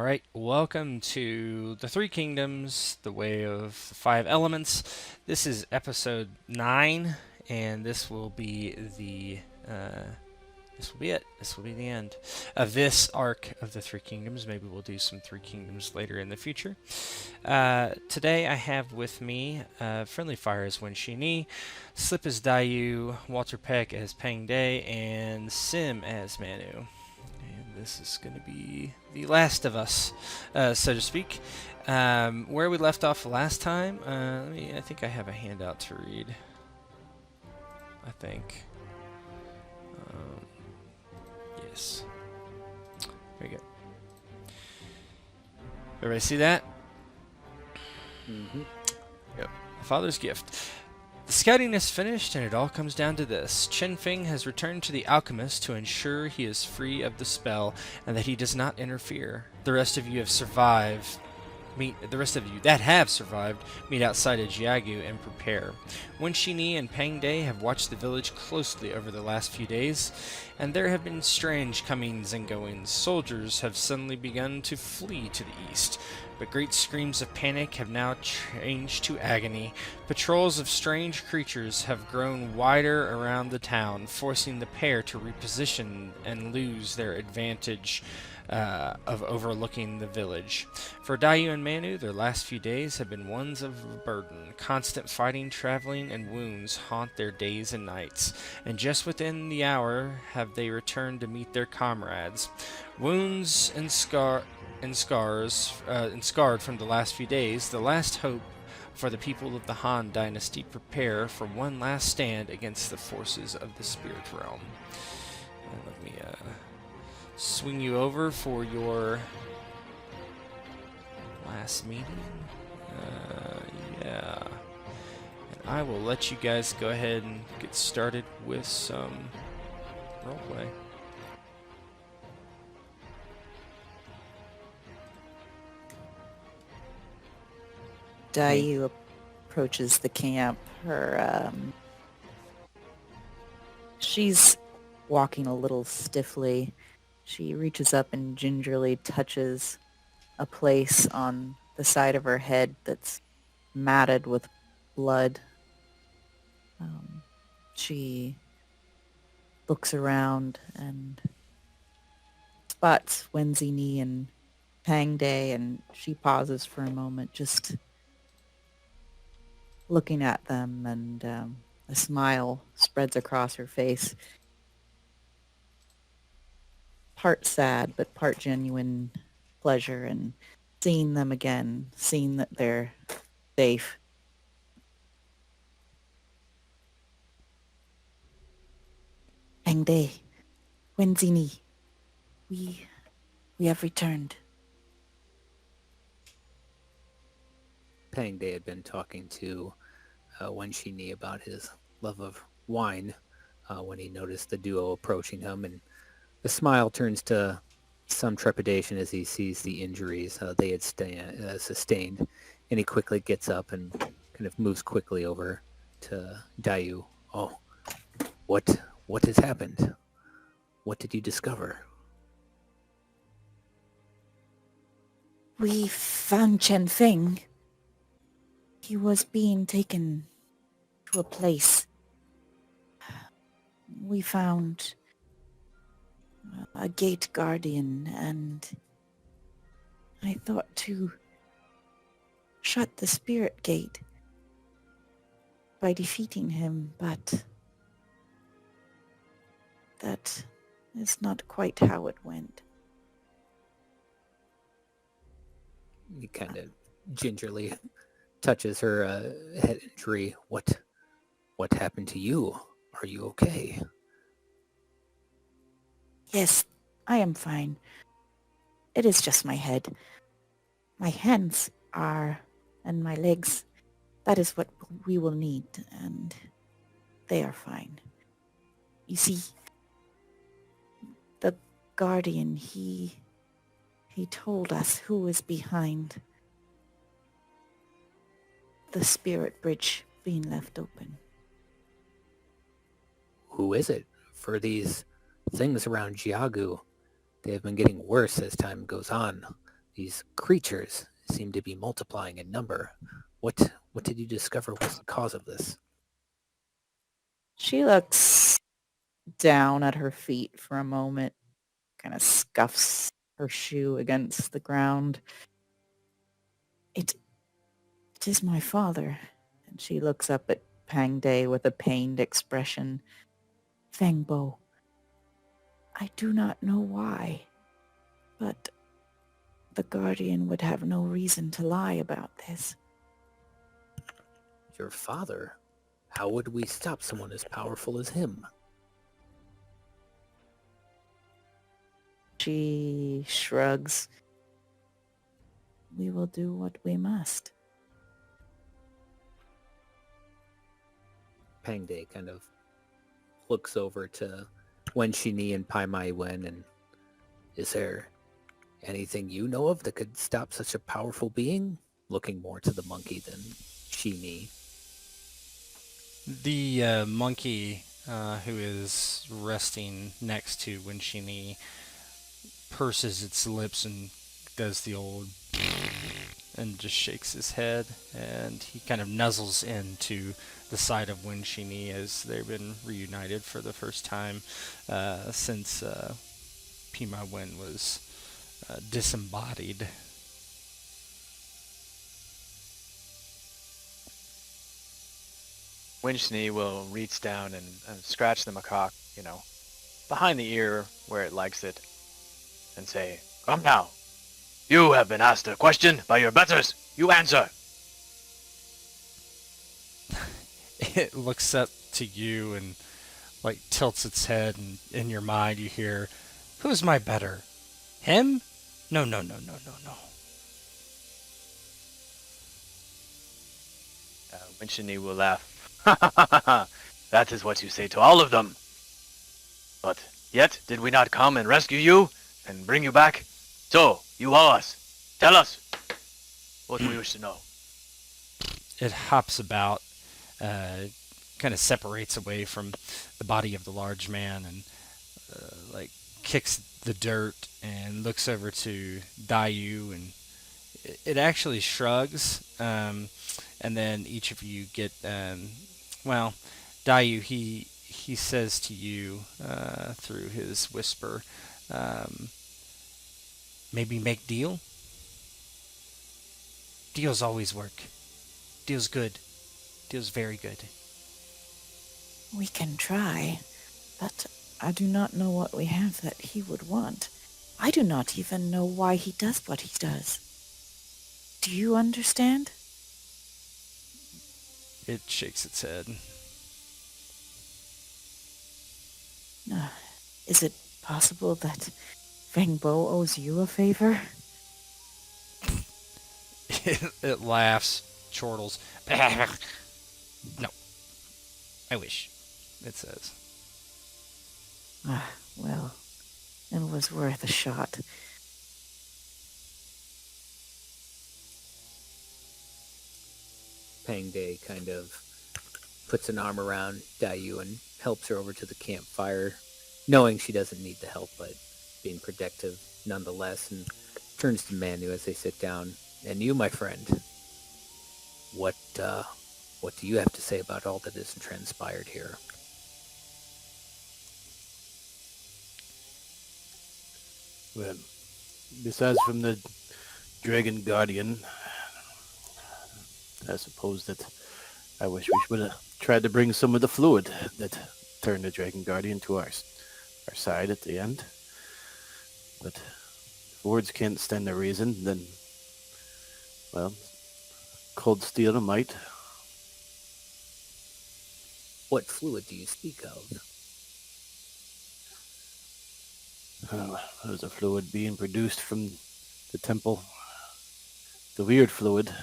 right, welcome to the Three Kingdoms, the Way of the Five Elements. This is episode 9, and this will be this will be it. This will be the end of this arc of the Three Kingdoms. Maybe we'll do some Three Kingdoms later in the future. Today I have with me Friendly Fire as Wen Xi Ni, Slip as Daiyu, Walter Peck as Pang Day, and Sim as Manu. And this is going to be the last of us, so to speak. Where we left off last time, I think I have a handout to read. I think. Um, yes. There we go. Everybody see that? Mm-hmm. Yep. The Father's Gift. The scouting is finished, and it all comes down to this. Chen Feng has returned to the alchemist to ensure he is free of the spell and that he does not interfere. The rest of you that have survived meet outside of Jiagu and prepare. Wen Xi Ni and Pang Day have watched the village closely over the last few days, and there have been strange comings and goings. Soldiers have suddenly begun to flee to the east, but great screams of panic have now changed to agony. Patrols of strange creatures have grown wider around the town, forcing the pair to reposition and lose their advantage of overlooking the village. For Daiyu and Manu, their last few days have been ones of burden. Constant fighting, traveling, and wounds haunt their days and nights, and just within the hour have they returned to meet their comrades. Wounds and scarred from the last few days, the last hope for the people of the Han Dynasty prepare for one last stand against the forces of the Spirit Realm. Let me swing you over for your last meeting. Yeah. And I will let you guys go ahead and get started with some roleplay. Daiyu approaches the camp. She's walking a little stiffly. She reaches up and gingerly touches a place on the side of her head that's matted with blood. She looks around and spots Wen Xi Ni and Pang Day, and she pauses for a moment, just looking at them, and a smile spreads across her face. Part sad, but part genuine pleasure in seeing them again, seeing that they're safe. Pang Day, Wen Xi Ni, we have returned. Pang Day had been talking to Wen Xi Ni about his love of wine when he noticed the duo approaching him, and the smile turns to some trepidation as he sees the injuries they had sustained, and he quickly gets up and kind of moves quickly over to Daiyu. Oh, what has happened? What did you discover? We found Chen Feng. He was being taken to a place. We found a gate guardian, and I thought to shut the spirit gate by defeating him, but that is not quite how it went. He kind of gingerly touches her head injury. What happened to you? Are you okay? Yes, I am fine. It is just my head. My hands are, and my legs, that is what we will need, and they are fine. You see, the guardian, he told us who was behind the spirit bridge being left open. Who is it? For these things around Jiagu, they have been getting worse as time goes on. These creatures seem to be multiplying in number. What did you discover was the cause of this? She looks down at her feet for a moment, kind of scuffs her shoe against the ground. It is my father. And she looks up at Pang Day with a pained expression. Fen-Bo, I do not know why, but the Guardian would have no reason to lie about this. Your father? How would we stop someone as powerful as him? She shrugs. We will do what we must. Pang Day kind of looks over to Wen Xi Ni and Pi Ma Wen, and is there anything you know of that could stop such a powerful being? Looking more to the monkey than Xi Ni. The monkey who is resting next to Wen Xi Ni purses its lips and does the old and just shakes his head, and he kind of nuzzles into the side of Wen Xi Ni as they've been reunited for the first time since Pi Ma Wen was disembodied. Wen Xi Ni will reach down and scratch the macaque, behind the ear where it likes it, and say, "Come now. You have been asked a question by your betters. You answer." It looks up to you and like tilts its head, and in your mind you hear, "Who's my better? Him? No, no, no, no, no, no." Wen Xi Ni will laugh. That is what you say to all of them. But yet did we not come and rescue you and bring you back? So, you owe us. Tell us what we wish to know. It hops about, kind of separates away from the body of the large man, and like kicks the dirt and looks over to Daiyu, and it actually shrugs, and then each of you get, well, Daiyu, he says to you through his whisper, maybe make deal? Deals always work. Deal's good. Deal's very good. We can try, but I do not know what we have that he would want. I do not even know why he does what he does. Do you understand? It shakes its head. Is it possible that Fen-Bo owes you a favor? It laughs, chortles. No, I wish, it says. Well, it was worth a shot. Pang Day kind of puts an arm around Daiyu and helps her over to the campfire, knowing she doesn't need the help, but being protective nonetheless, and turns to Manu as they sit down. And you, my friend, what do you have to say about all that has transpired here? Well, besides from the Dragon Guardian, I suppose that I wish we would have tried to bring some of the fluid that turned the Dragon Guardian to our side at the end. But if words can't stand the reason, then, well, cold steel might. What fluid do you speak of? There's a fluid being produced from the temple. The weird fluid.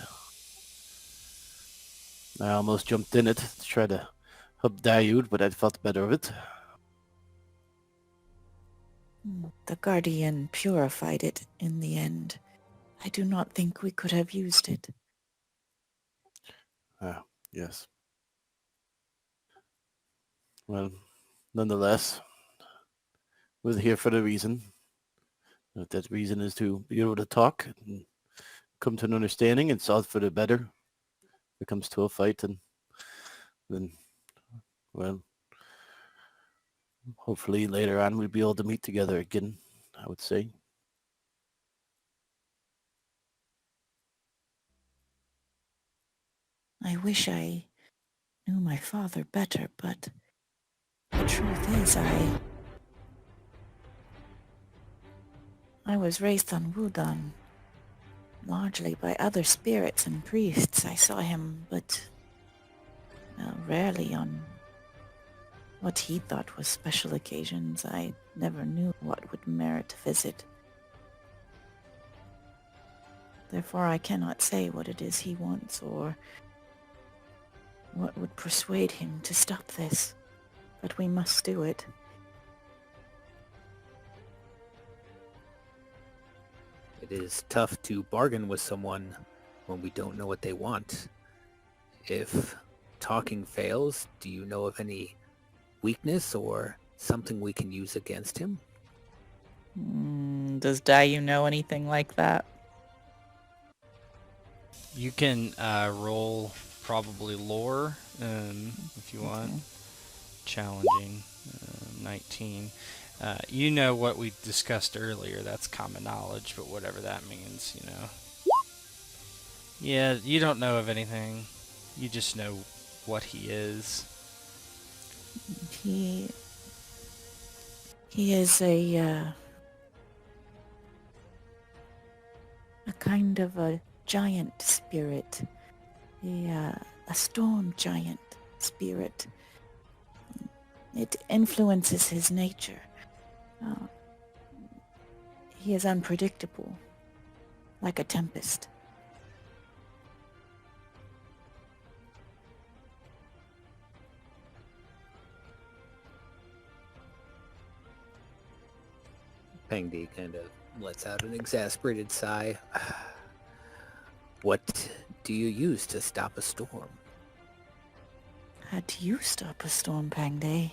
I almost jumped in it to try to help Daiyu, but I felt better of it. The Guardian purified it in the end. I do not think we could have used it. Yes. Well, nonetheless, we're here for the reason. If that reason is to be able to talk and come to an understanding, it's all for the better. If it comes to a fight, and then, well, hopefully later on we'll be able to meet together again, I would say. I wish I knew my father better, but the truth is I was raised on Wudang, largely by other spirits and priests. I saw him, but rarely on what he thought was special occasions. I never knew what would merit a visit. Therefore, I cannot say what it is he wants or what would persuade him to stop this. But we must do it. It is tough to bargain with someone when we don't know what they want. If talking fails, do you know of any weakness or something we can use against him? Does Daiyu know anything like that? You can roll probably lore if you want. Okay. Challenging. 19. You know what we discussed earlier. That's common knowledge, but whatever that means, you know. Yeah, you don't know of anything. You just know what he is. He is a kind of a giant spirit, a storm giant spirit. It influences his nature. He is unpredictable, like a tempest. Pengdi kind of lets out an exasperated sigh. What do you use to stop a storm? How do you stop a storm, Pangday?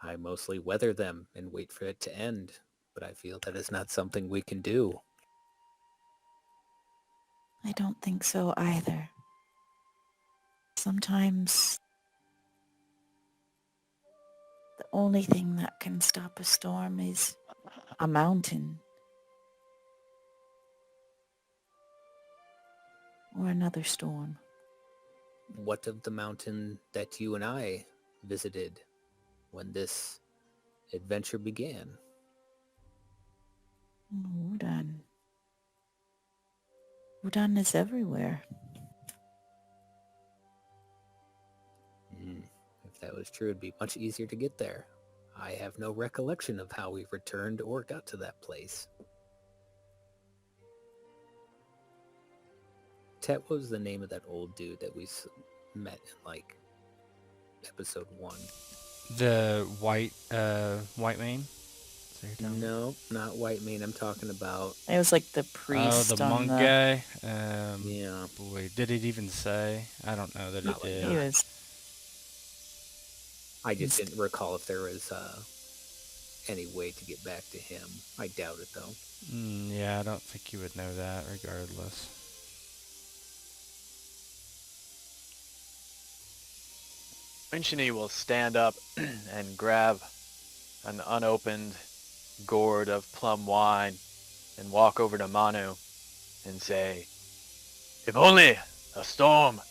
I mostly weather them and wait for it to end, but I feel that is not something we can do. I don't think so either. Sometimes the only thing that can stop a storm is a mountain or another storm. What of the mountain that you and I visited when this adventure began? Wudan. Wudan is everywhere. If that was true, it'd be much easier to get there. I have no recollection of how we returned or got to that place. Tet, what was the name of that old dude that we met in, like, episode 1? The white mane? Is that what you're talking about? No, not White Mane. I'm talking about... It was like the Oh, priest the on monk the... guy? Yeah. Boy, did it even say? I don't know that Not it like did. He was... I just didn't recall if there was any way to get back to him. I doubt it, though. Yeah, I don't think you would know that regardless. Wen Xi Ni will stand up and grab an unopened gourd of plum wine and walk over to Manu and say, if only a storm,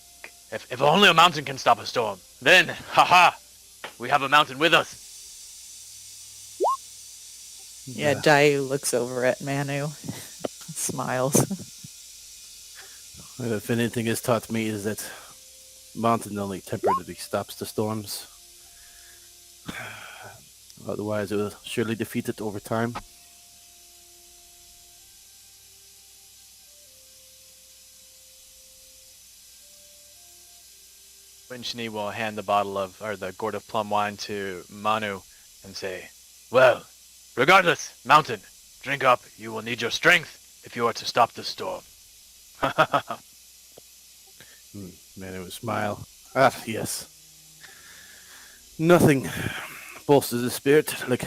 if only a mountain can stop a storm, then, haha, we have a mountain with us. Yeah, Daiyu looks over at Manu, smiles. Well, if anything has taught me is that mountain only temporarily stops the storms. Otherwise, it will surely defeat it over time. Wen Xi Ni will hand the gourd of plum wine to Manu and say, well, regardless, mountain, drink up. You will need your strength if you are to stop the storm. Man, it was smile. Ah, yes. Nothing pulses the spirit like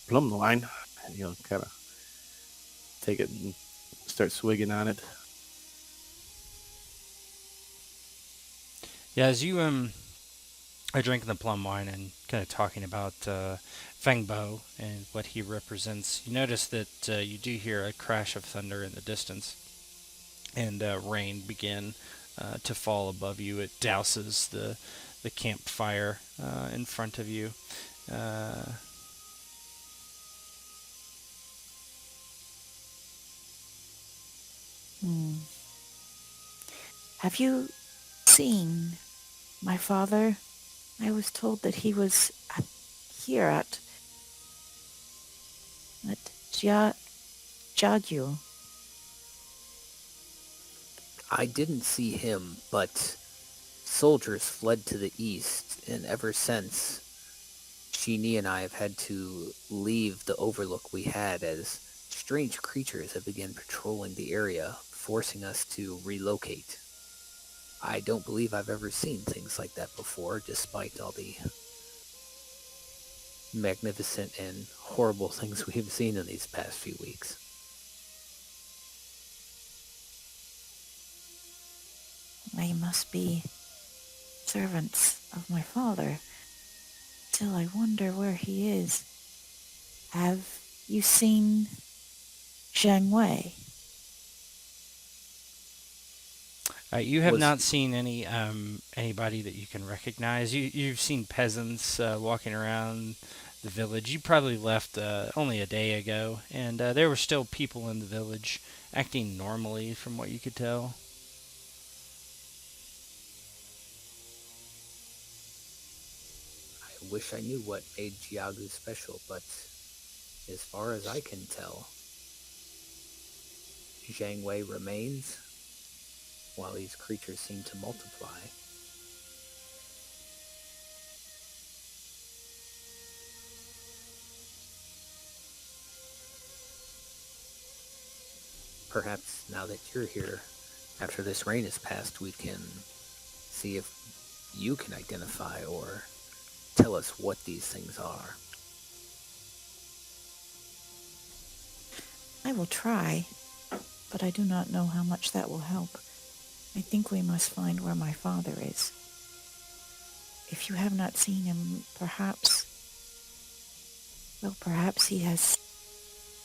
plum wine. And he'll kind of take it and start swigging on it. Yeah, as you are drinking the plum wine and kind of talking about Fen-Bo and what he represents, you notice that you do hear a crash of thunder in the distance, and rain begin to fall above you. It douses the campfire in front of you. Uh, Hmm. Have you seen my father? I was told that he was here at Daiyu. I didn't see him, but soldiers fled to the east, and ever since, Xi Ni and I have had to leave the overlook we had as strange creatures have begun patrolling the area, forcing us to relocate. I don't believe I've ever seen things like that before, despite all the magnificent and horrible things we've seen in these past few weeks. They must be servants of my father. Still, I wonder where he is. Have you seen Zhang Wei? you have Was- not seen anybody that you can recognize. You've seen peasants walking around the village. You probably left only a day ago, and there were still people in the village acting normally, from what you could tell. I wish I knew what made Jiagu special, but as far as I can tell, Zhang Wei remains, while these creatures seem to multiply. Perhaps now that you're here, after this rain has passed, we can see if you can identify or tell us what these things are. I will try, but I do not know how much that will help. I think we must find where my father is. If you have not seen him, perhaps he has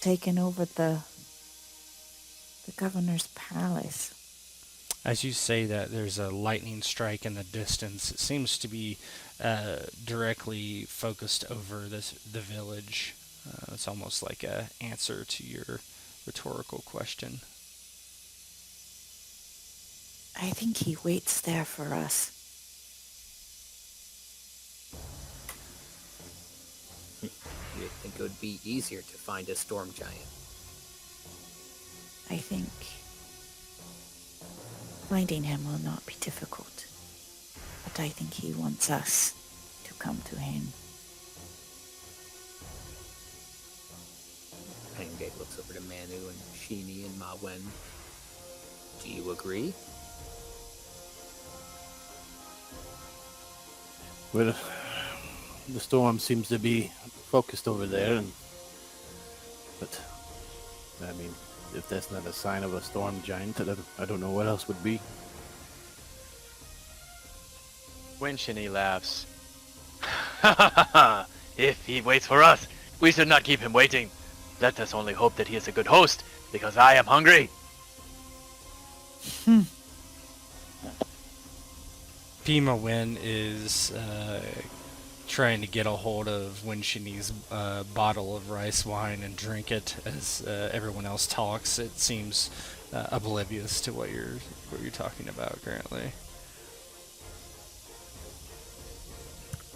taken over the governor's palace. As you say that, there's a lightning strike in the distance. It seems to be directly focused over the village. It's almost like a answer to your rhetorical question. I think he waits there for us. You'd think it would be easier to find a storm giant. I think finding him will not be difficult, but I think he wants us to come to him. Pangay looks over to Manu and Xi Ni and Ma Wen. Do you agree? Well, the storm seems to be focused over there, but I mean, if that's not a sign of a storm giant, I don't know what else would be. Wen Xi Ni laughs. If he waits for us, we should not keep him waiting. Let us only hope that he is a good host, because I am hungry. Pi Ma Wen is trying to get a hold of Wen Xi Ni's bottle of rice wine and drink it as everyone else talks. It seems oblivious to what you're talking about currently.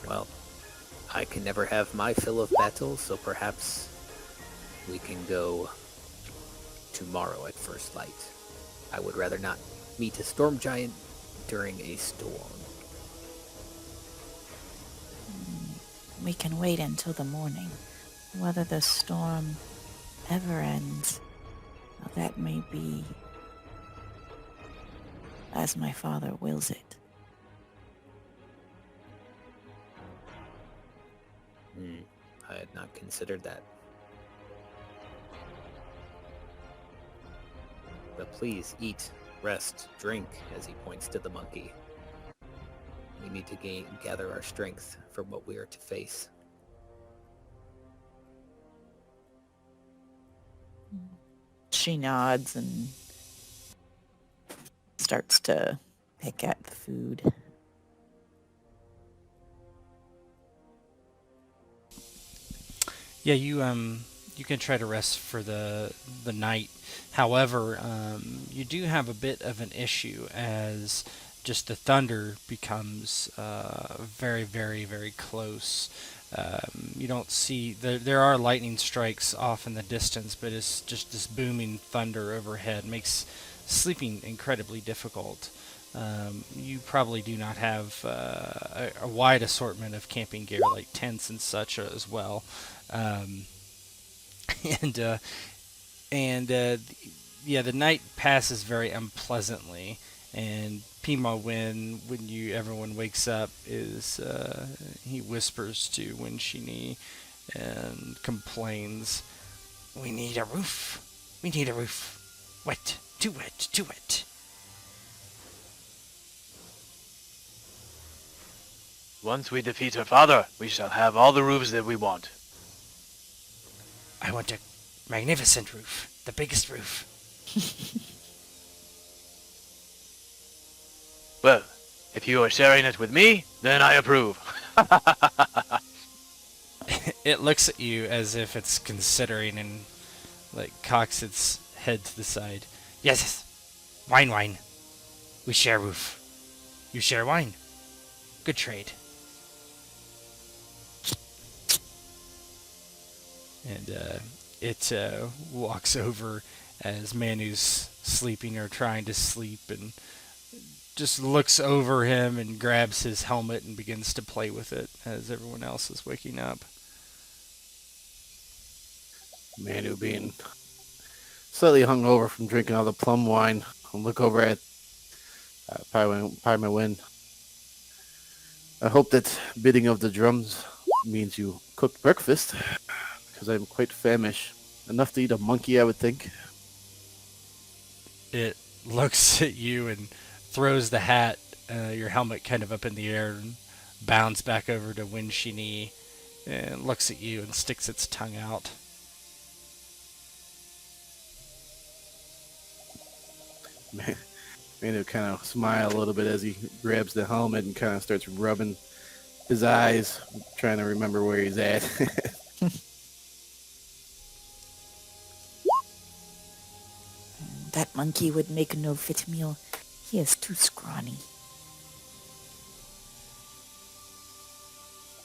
Well, I can never have my fill of battles, so perhaps we can go tomorrow at first light. I would rather not meet a storm giant during a storm. We can wait until the morning. Whether the storm ever ends, well, that may be as my father wills it. I had not considered that. But please eat, rest, drink, as he points to the monkey. We need to gather our strength for what we are to face. She nods and starts to pick at the food. Yeah, you can try to rest for the night. However, you do have a bit of an issue as just the thunder becomes very, very, very close. You don't see there are lightning strikes off in the distance, but it's just this booming thunder overhead makes sleeping incredibly difficult. You probably do not have a wide assortment of camping gear like tents and such as well. Um, and yeah, the night passes very unpleasantly. And Pi Ma Wen, when everyone wakes up, is he whispers to Wen Xi Ni and complains, "We need a roof. We need a roof. Wet, too wet, too wet." Once we defeat her father, we shall have all the roofs that we want. I want a magnificent roof, the biggest roof. Well, if you are sharing it with me, then I approve. It looks at you as if it's considering and like cocks its head to the side. Yes, wine, wine. We share roof. You share wine. Good trade. And it walks over as Manu's sleeping or trying to sleep and just looks over him and grabs his helmet and begins to play with it as everyone else is waking up. Manu, being slightly hungover from drinking all the plum wine, I'll look over at Pi Ma Wen. I hope that beating of the drums means you cooked breakfast, because I'm quite famished. Enough to eat a monkey, I would think. It looks at you and throws the hat, your helmet kind of up in the air and bounds back over to Wen Xi Ni and looks at you and sticks its tongue out. Manu kind of smile a little bit as he grabs the helmet and kind of starts rubbing his eyes, trying to remember where he's at. That monkey would make no fit meal. He is too scrawny.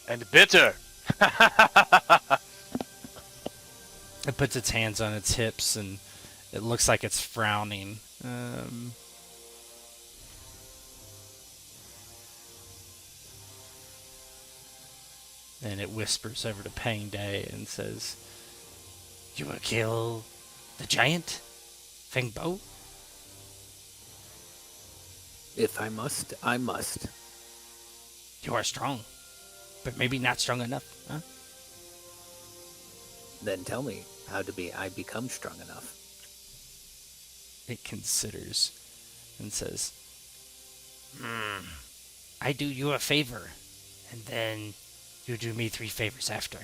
And bitter. It puts its hands on its hips and it looks like it's frowning. And it whispers over to Pang Day and says, "You will kill the giant, Fen-Bo?" If I must, I must. You are strong, but maybe not strong enough, huh? Then tell me, how I become strong enough? It considers and says, I do you a favor, and then you do me 3 favors after.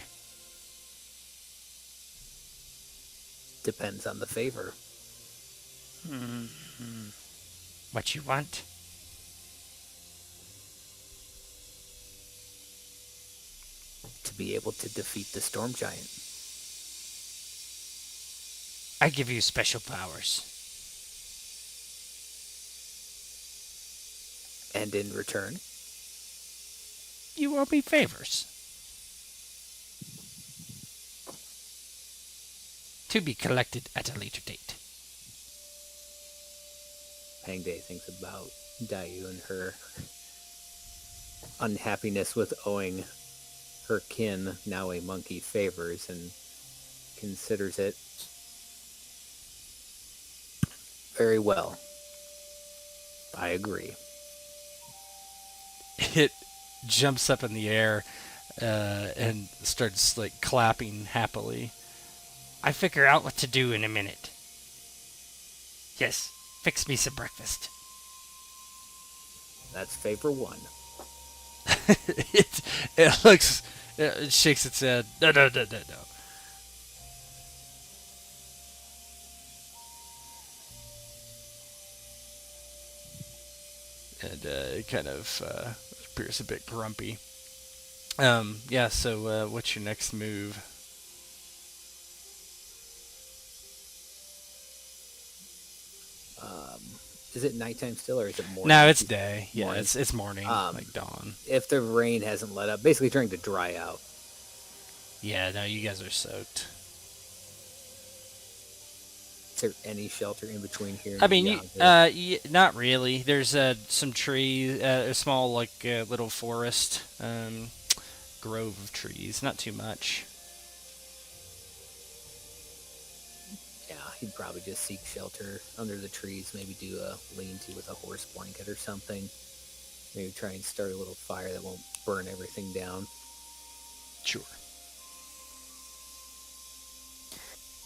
Depends on the favor. What you want? To be able to defeat the storm giant. I give you special powers. And in return? You owe me favors. To be collected at a later date. Pang Day thinks about Daiyu and her unhappiness with owing her kin, now a monkey, favors, and considers it very well. I agree. It jumps up in the air and starts like clapping happily. I figure out what to do in a minute. Yes, fix me some breakfast. That's favor one. It looks, it shakes its head. No, no, no, no, no. And it kind of appears a bit grumpy. Yeah, so what's your next move? Is it nighttime still, or is it morning? No, it's day. Yeah, Morning. it's morning, like dawn. If the rain hasn't let up, basically trying to dry out. Yeah, no, you guys are soaked. Is there any shelter in between here? I and mean, yonder? not really. There's some trees, a small like little forest, grove of trees. Not too much. Yeah, he'd probably just seek shelter under the trees. Maybe do a lean-to with a horse blanket or something. Maybe try and start a little fire that won't burn everything down. Sure.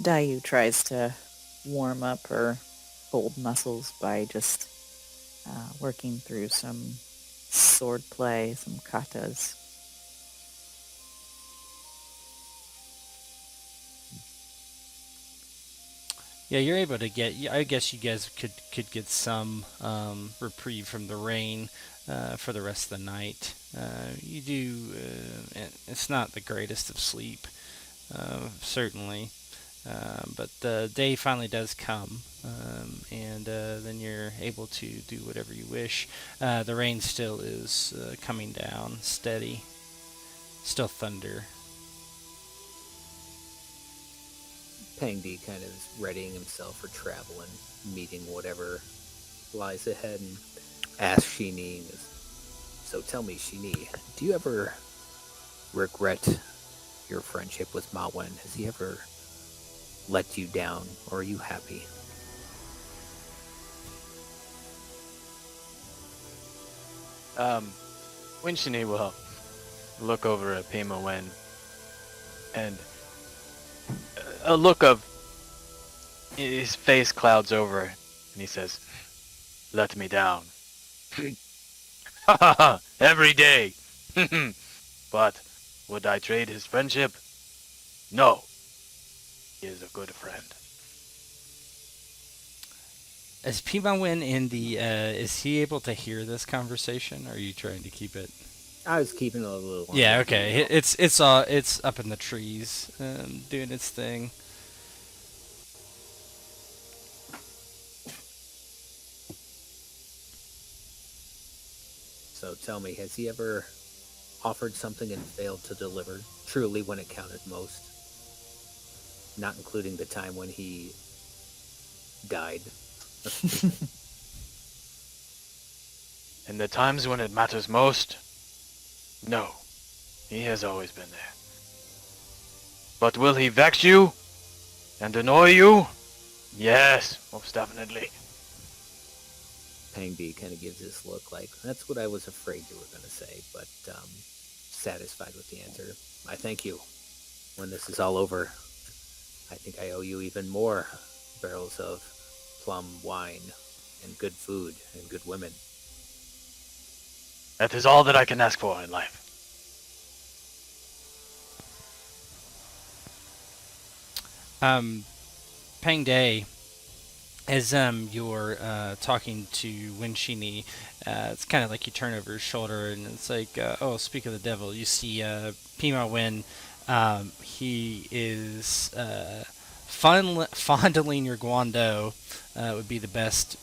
Daiyu tries to warm up her old muscles by just working through some sword play, some katas. Yeah, you're able to get. I guess you guys could get some reprieve from the rain for the rest of the night. You do. It's not the greatest of sleep, certainly, but the day finally does come, and then you're able to do whatever you wish. The rain still is coming down, steady. Still thunder. Pang D kind of is readying himself for travel and meeting whatever lies ahead, and asks Xi Ni, so tell me, Xi Ni, do you ever regret your friendship with Ma Wen? Has he ever let you down, or are you happy? Wen Xi Ni will look over at Pi Ma Wen, and a look of his face clouds over, and he says, "Let me down." Ha ha ha! Every day. But would I trade his friendship? No. He is a good friend. Is Pi Ma Wen in the? Is he able to hear this conversation? Or are you trying to keep it? I was keeping it a little. Yeah, okay. It's up in the trees, doing its thing. So tell me, has he ever offered something and failed to deliver, truly when it counted most? Not including the time when he died. In the times when it matters most, no. He has always been there. But will he vex you? And annoy you? Yes, most definitely. Pang D kind of gives this look like, that's what I was afraid you were going to say, but satisfied with the answer. I thank you. When this is all over, I think I owe you even more barrels of plum wine and good food and good women. That is all that I can ask for in life. Pang Day, as you're talking to Wen Xi Ni, it's kind of like you turn over his shoulder and it's like, oh, speak of the devil. You see Pi Ma Wen. He is fondling your guando. Would be the best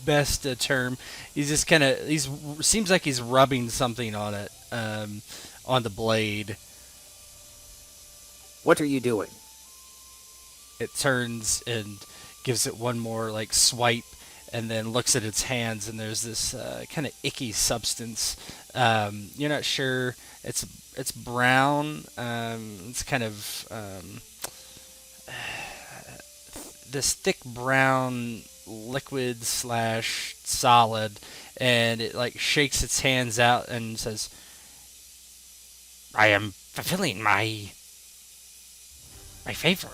best term. He's just kind of seems like he's rubbing something on it, on the blade. What are you doing? It turns and gives it one more like swipe, and then looks at its hands, and there's this kind of icky substance. You're not sure. It's brown. It's kind of this thick brown liquid slash solid, and it like shakes its hands out and says, I am fulfilling my favor,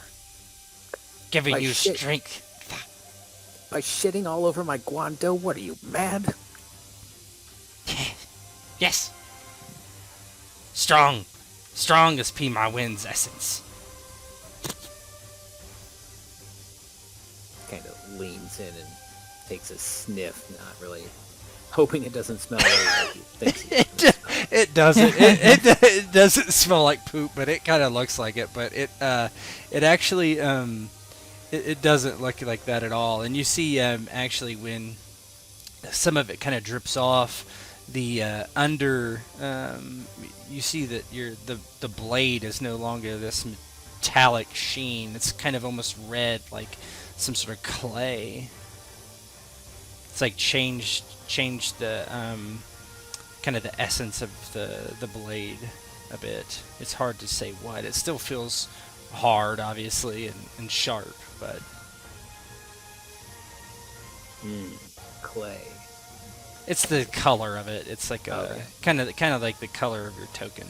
giving By you shit. strength. By shitting all over my guando? What are you, mad? Yes. Strong. Strong as Pi Ma Wen's essence. Kind of leans in and takes a sniff, not really hoping it doesn't smell like he thinks It doesn't. It doesn't smell like poop, but it kind of looks like it. But it actually it doesn't look like that at all. And you see actually when some of it kind of drips off the under, you see that the blade is no longer this metallic sheen. It's kind of almost red, like some sort of clay. It's like changed the kind of the essence of the blade a bit. It's hard to say what. It still feels hard, obviously, and sharp, but clay. it's the color of it. It's like a Okay. kind of like the color of your token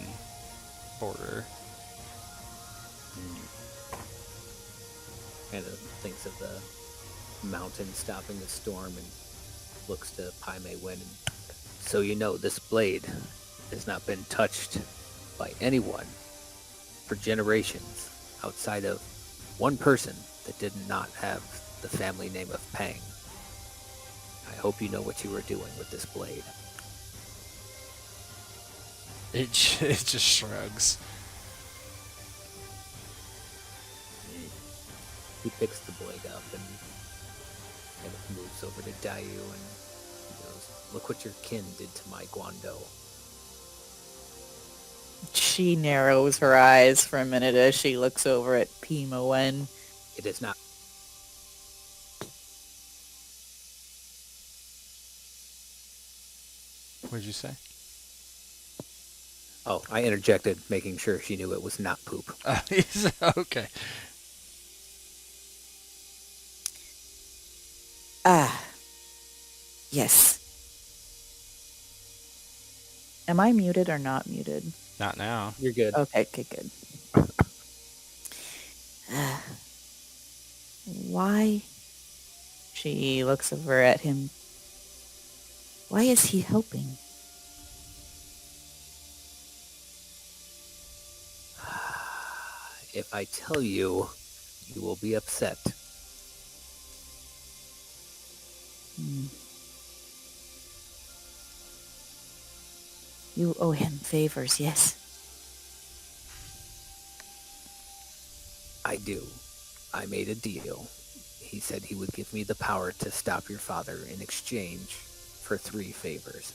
border. Kind of thinks of the mountain stopping the storm and looks to Pi Ma Wen. And, so you know, this blade has not been touched by anyone for generations outside of one person that did not have the family name of Pang. I hope you know what you were doing with this blade. It just shrugs. He picks the blade up and kind of moves over to Daiyu and he goes, "Look what your kin did to my guando." She narrows her eyes for a minute as she looks over at Pi Ma Wen. It is not. What did you say? Oh, I interjected, making sure she knew it was not poop. Okay. Ah, yes. Am I muted or not muted? Not now. You're good. Okay, good. Why? She looks over at him. Why is he helping? If I tell you, you will be upset. You owe him favors, yes? I do. I made a deal. He said he would give me the power to stop your father in exchange for 3 favors.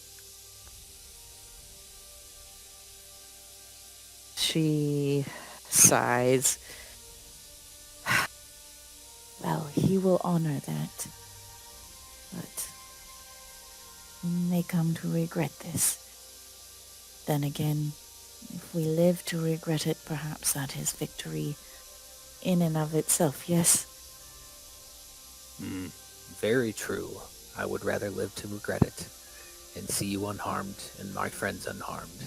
She sighs. Well, he will honor that. But we may come to regret this. Then again, if we live to regret it, perhaps that is victory in and of itself, yes? Very true. I would rather live to regret it and see you unharmed and my friends unharmed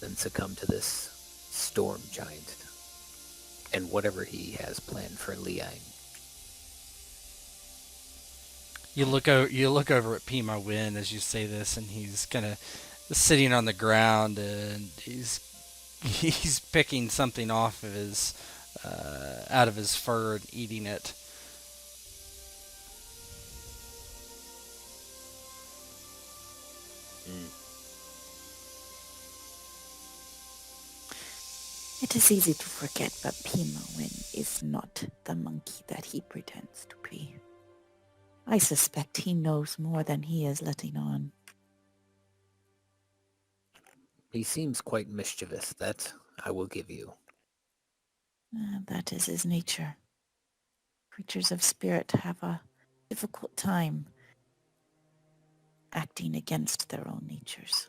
than succumb to this storm giant and whatever he has planned for Liang. You look over at Pi Ma Wen as you say this, and he's kind of sitting on the ground, and he's picking something off of his out of his fur and eating it. It is easy to forget, but Pi Ma Wen is not the monkey that he pretends to be. I suspect he knows more than he is letting on. He seems quite mischievous, that I will give you. That is his nature. Creatures of spirit have a difficult time acting against their own natures.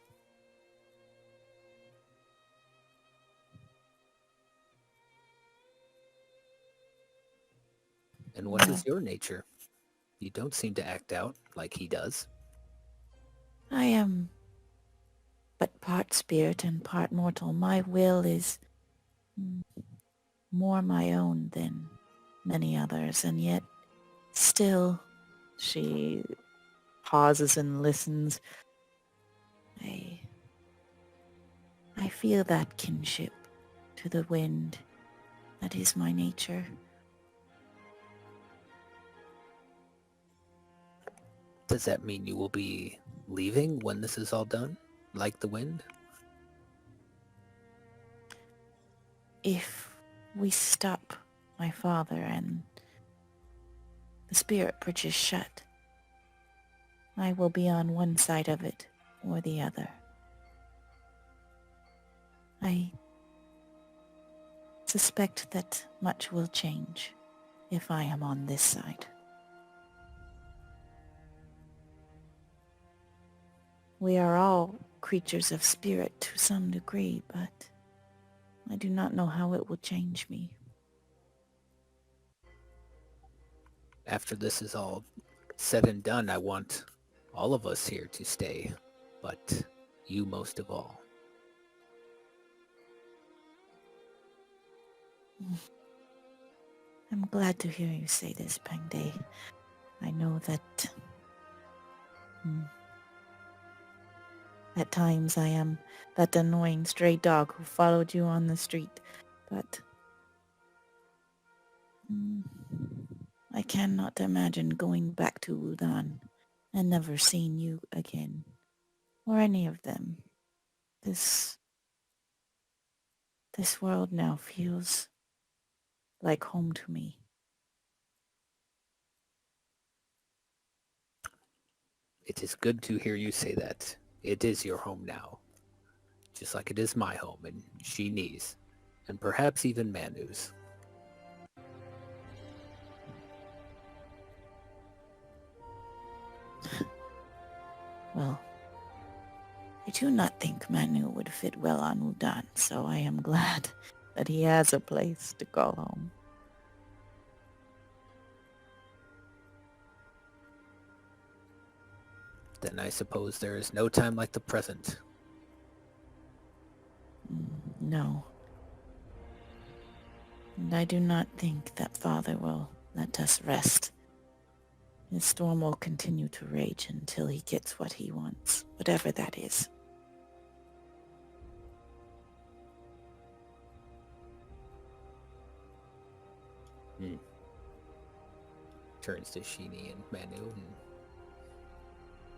And what is your nature? You don't seem to act out like he does. I am but part spirit and part mortal. My will is more my own than many others, and yet still She pauses and listens. I feel that kinship to the wind. That is my nature. Does that mean you will be leaving when this is all done, like the wind? If we stop my father and the spirit bridge is shut, I will be on one side of it or the other. I suspect that much will change if I am on this side. We are all creatures of spirit to some degree, but I do not know how it will change me. After this is all said and done, I want all of us here to stay, but you most of all. I'm glad to hear you say this, Pengde. I know that at times I am that annoying stray dog who followed you on the street, but I cannot imagine going back to Wudan and never seeing you again, or any of them. This world now feels like home to me. It is good to hear you say that. It is your home now, just like it is my home and Xi Ni's, and perhaps even Manu's. Well, I do not think Manu would fit well on Wudan, so I am glad That he has a place to call home. Then I suppose there is no time like the present. No. And I do not think that Father will let us rest. His storm will continue to rage until he gets what he wants, whatever that is. Turns to Xi Ni and Manu. And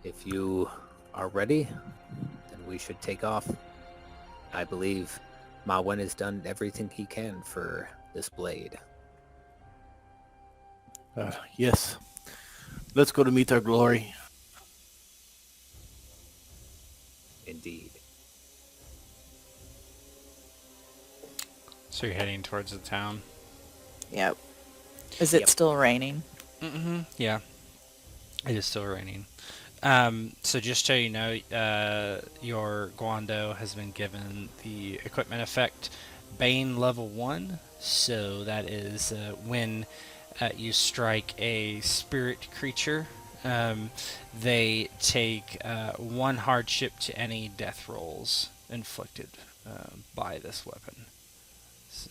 if you are ready, then we should take off. I believe Ma Wen has done everything he can for this blade. Yes. Let's go to meet our glory. Indeed. So you're heading towards the town? Yep. Is it Yep. still raining? Yeah. It is still raining. So just so you know, your Guando has been given the equipment effect Bane level 1. So that is when you strike a spirit creature, they take 1 hardship to any death rolls inflicted by this weapon. So,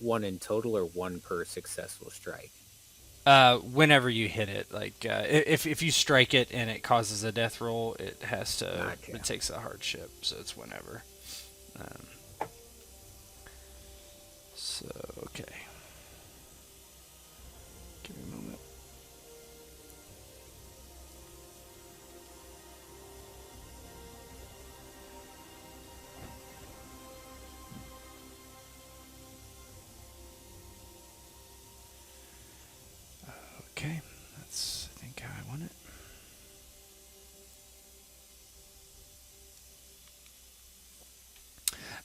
One in total or one per successful strike? whenever you hit it, like if you strike it and it causes a death roll, it has to. Gotcha. It takes a hardship, so it's whenever. So okay. Give me a moment. Okay, that's I think how I want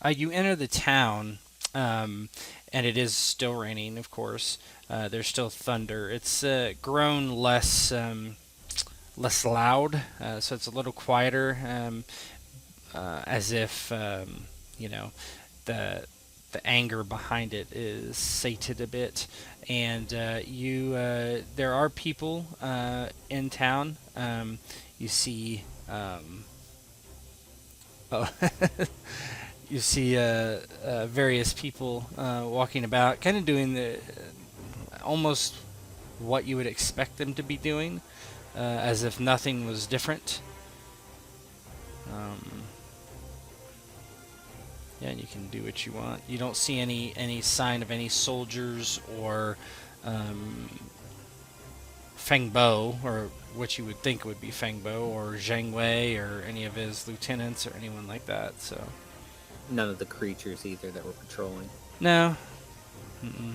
it. You enter the town, and it is still raining, of course. There's still thunder. It's grown less loud, so it's a little quieter, as if you know the anger behind it is sated a bit. And there are people in town. You see Oh. You see various people walking about, kind of doing the almost what you would expect them to be doing, as if nothing was different. Yeah, and you can do what you want. You don't see any sign of any soldiers or Fen-Bo, or what you would think would be Fen-Bo, or Zhang Wei, or any of his lieutenants, or anyone like that. So None of the creatures either that were patrolling. no. Mm-mm.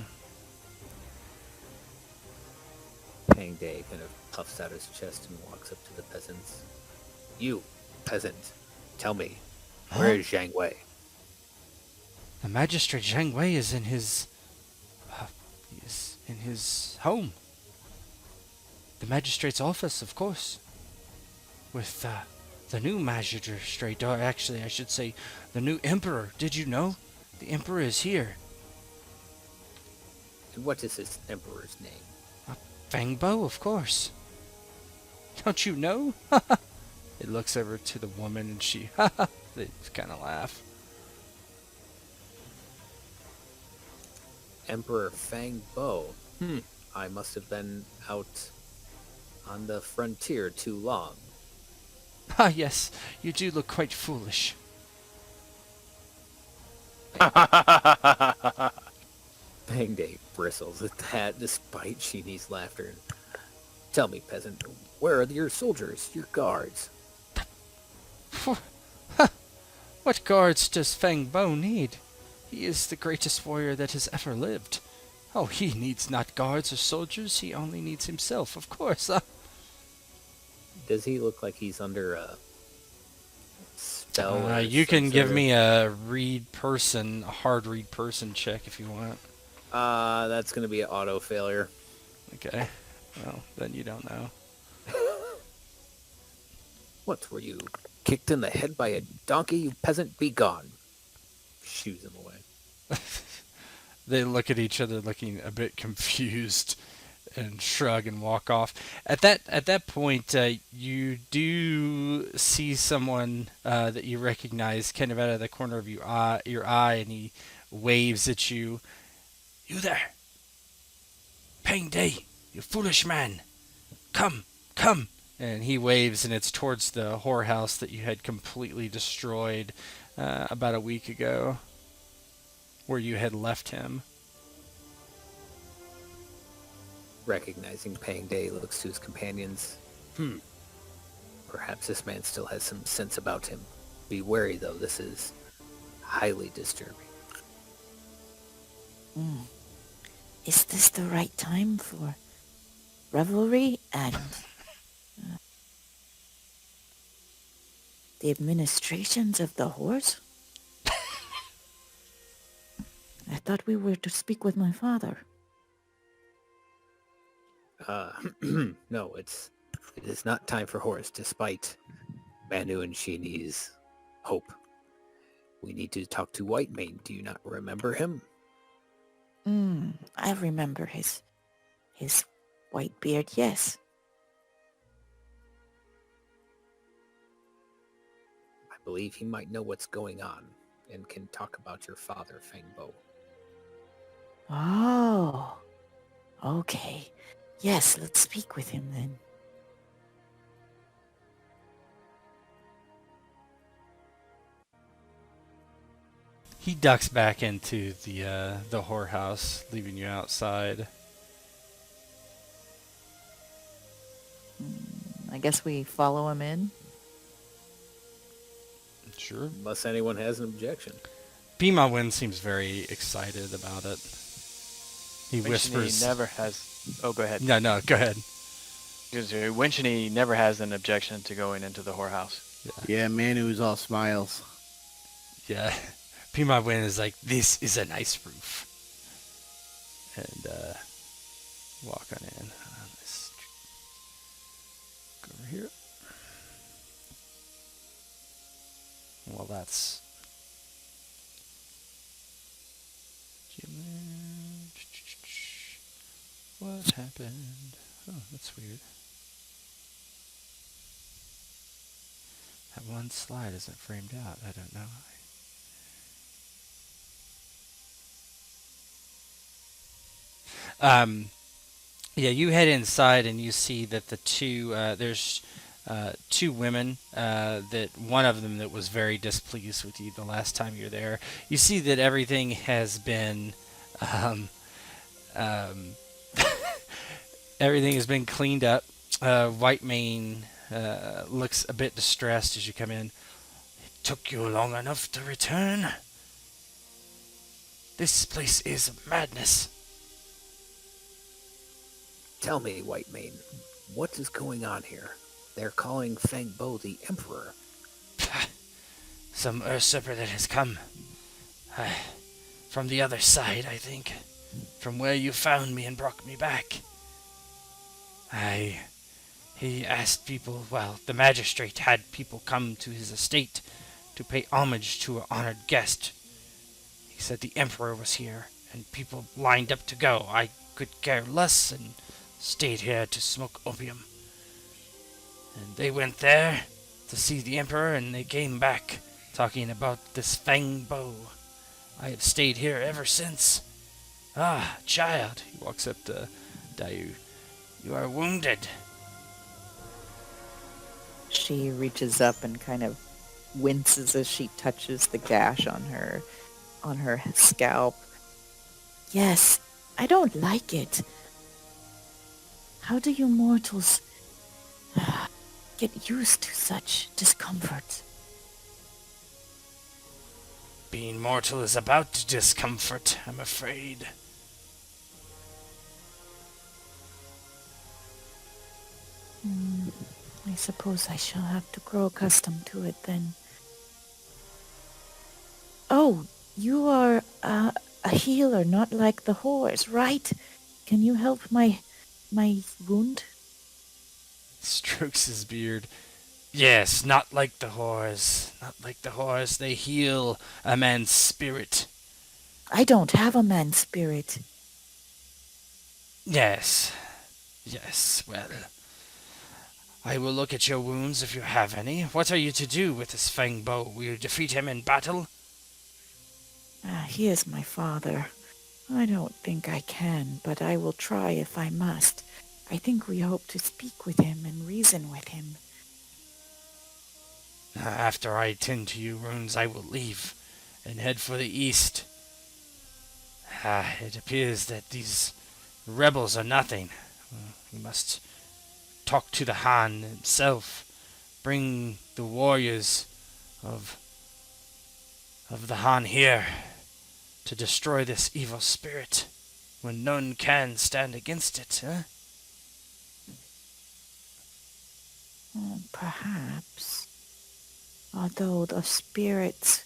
Pang Day kind of puffs out his chest and walks up to the peasants. You, peasant, tell me, where is Zhang Wei? The magistrate Zhang Wei is in his home. The magistrate's office, of course. With the new magistrate, or actually I should say the new emperor. Did you know? The emperor is here. And what is his emperor's name? Fen-Bo, of course. Don't you know? It looks over to the woman and she they kind of laugh. Emperor Fen-Bo. I must have been out on the frontier too long. Ah, yes, you do look quite foolish. Pang Day bristles at that despite Xi Ni's laughter. Tell me, peasant, where are your soldiers, your guards? What guards does Fen-Bo need? He is the greatest warrior that has ever lived. Oh, he needs not guards or soldiers, he only needs himself, of course. Does he look like he's under a spell? Or You some can give sort me a hard read person check if you want. That's going to be an auto failure. Okay, well, then you don't know. What, were you kicked in the head by a donkey, you peasant? Be gone. Shoos him away. They look at each other looking a bit confused and shrug and walk off. At that point, you do see someone that you recognize kind of out of the corner of your eye, and he waves at you. You there? Pang Day, you foolish man. Come, come. And he waves, and it's towards the whorehouse that you had completely destroyed about a week ago, where you had left him. Recognizing Pang Day, looks to his companions. Perhaps this man still has some sense about him. Be wary, though. This is highly disturbing. Is this the right time for revelry and the administrations of the horse? I thought we were to speak with my father. No, it is not time for horse, despite Manu and Xi Ni's hope. We need to talk to Whitemane. Do you not remember him? I remember his white beard, yes. I believe he might know what's going on and can talk about your father, Fen-Bo. Oh, okay. Yes, let's speak with him then. He ducks back into the whorehouse, leaving you outside. I guess we follow him in. Sure. Unless anyone has an objection. Pi Ma Wen seems very excited about it. He Wen Xi Ni whispers. never has. Oh, go ahead. No, go ahead. Wen Xi Ni never has an objection to going into the whorehouse. Yeah, Manu's all smiles. Yeah. Pi Ma Wen is like, this is a nice roof. And walk on in. Let's go over here. Well, that's... What happened? Oh, that's weird. That one slide isn't framed out. I don't know. Yeah, you head inside and you see that there's two women. That one of them that was very displeased with you the last time you're there. You see that everything has been, um, um, everything has been cleaned up. White Mane looks a bit distressed as you come in. It took you long enough to return. This place is madness. Tell me, White Mane, what is going on here? They're calling Fen-Bo the Emperor. Some usurper that has come. From the other side, I think. From where you found me and brought me back. He asked people, well, the magistrate had people come to his estate to pay homage to an honored guest. He said the Emperor was here, and people lined up to go. I could care less and stayed here to smoke opium. And they went there to see the Emperor, and they came back talking about this Fen-Bo. I have stayed here ever since. Ah, child. He walks up to Daiyu. You are wounded. She reaches up and kind of winces as she touches the gash on her scalp. Yes, I don't like it. How do you mortals get used to such discomfort? Being mortal is about discomfort, I'm afraid. I suppose I shall have to grow accustomed to it then. Oh, you are a healer, not like the whores, right? Can you help my wound? Strokes his beard. Yes, not like the whores. Not like the whores. They heal a man's spirit. I don't have a man's spirit. Yes. Yes, well. I will look at your wounds if you have any. What are you to do with this Fen-Bo? Will you defeat him in battle? He is my father. I don't think I can, but I will try if I must. I think we hope to speak with him and reason with him. After I tend to your wounds, I will leave and head for the east. It appears that these rebels are nothing. We must talk to the Han himself. Bring the warriors of the Han here to destroy this evil spirit when none can stand against it, huh? Perhaps. Although the spirits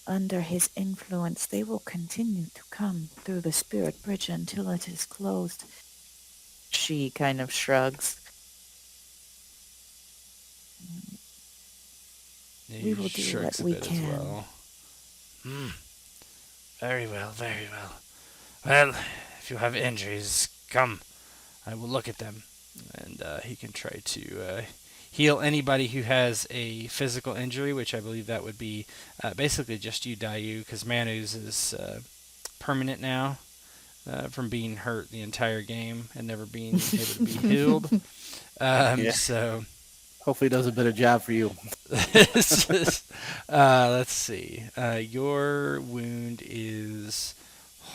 under his influence, they will continue to come through the spirit bridge until it is closed. She kind of shrugs. We will do what we can. Well. Very well, very well. Well, if you have injuries, come. I will look at them. And he can try to heal anybody who has a physical injury, which I believe that would be basically just you, Daiyu, because Manu's is permanent now from being hurt the entire game and never being able to be healed. Yeah. So Hopefully, he does a better job for you. let's see. Your wound is,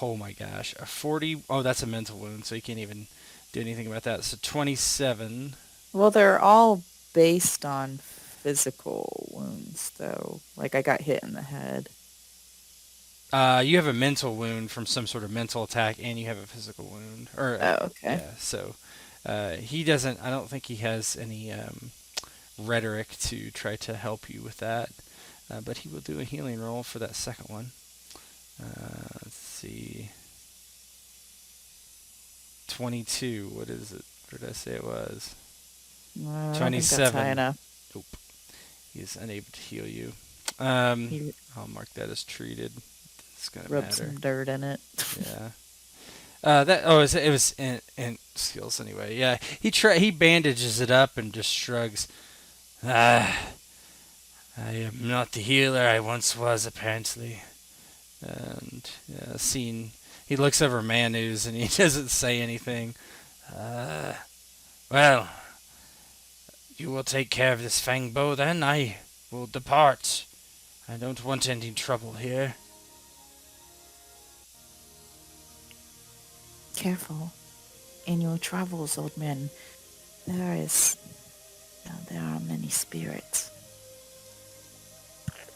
oh my gosh, a 40. Oh, that's a mental wound, so you can't even do anything about that. So 27. Well, they're all based on physical wounds, though. Like, I got hit in the head. You have a mental wound from some sort of mental attack, and you have a physical wound. Or, Oh, okay. Yeah, so he doesn't. I don't think he has any rhetoric to try to help you with that. But he will do a healing roll for that second one. Let's see. 22. What is it? What did I say it was? I don't think 27. that's high enough. Nope. He's unable to heal you. He I'll mark that as treated. It's gonna rubbed matter. some dirt in it. Yeah. It was in skills anyway. Yeah. He bandages it up and just shrugs. Ah, I am not the healer I once was, apparently. And scene. He looks over Manu's and he doesn't say anything. Uh, well, you will take care of this Fen-Bo then. I will depart. I don't want any trouble here. Careful. In your travels, old man, there are many spirits.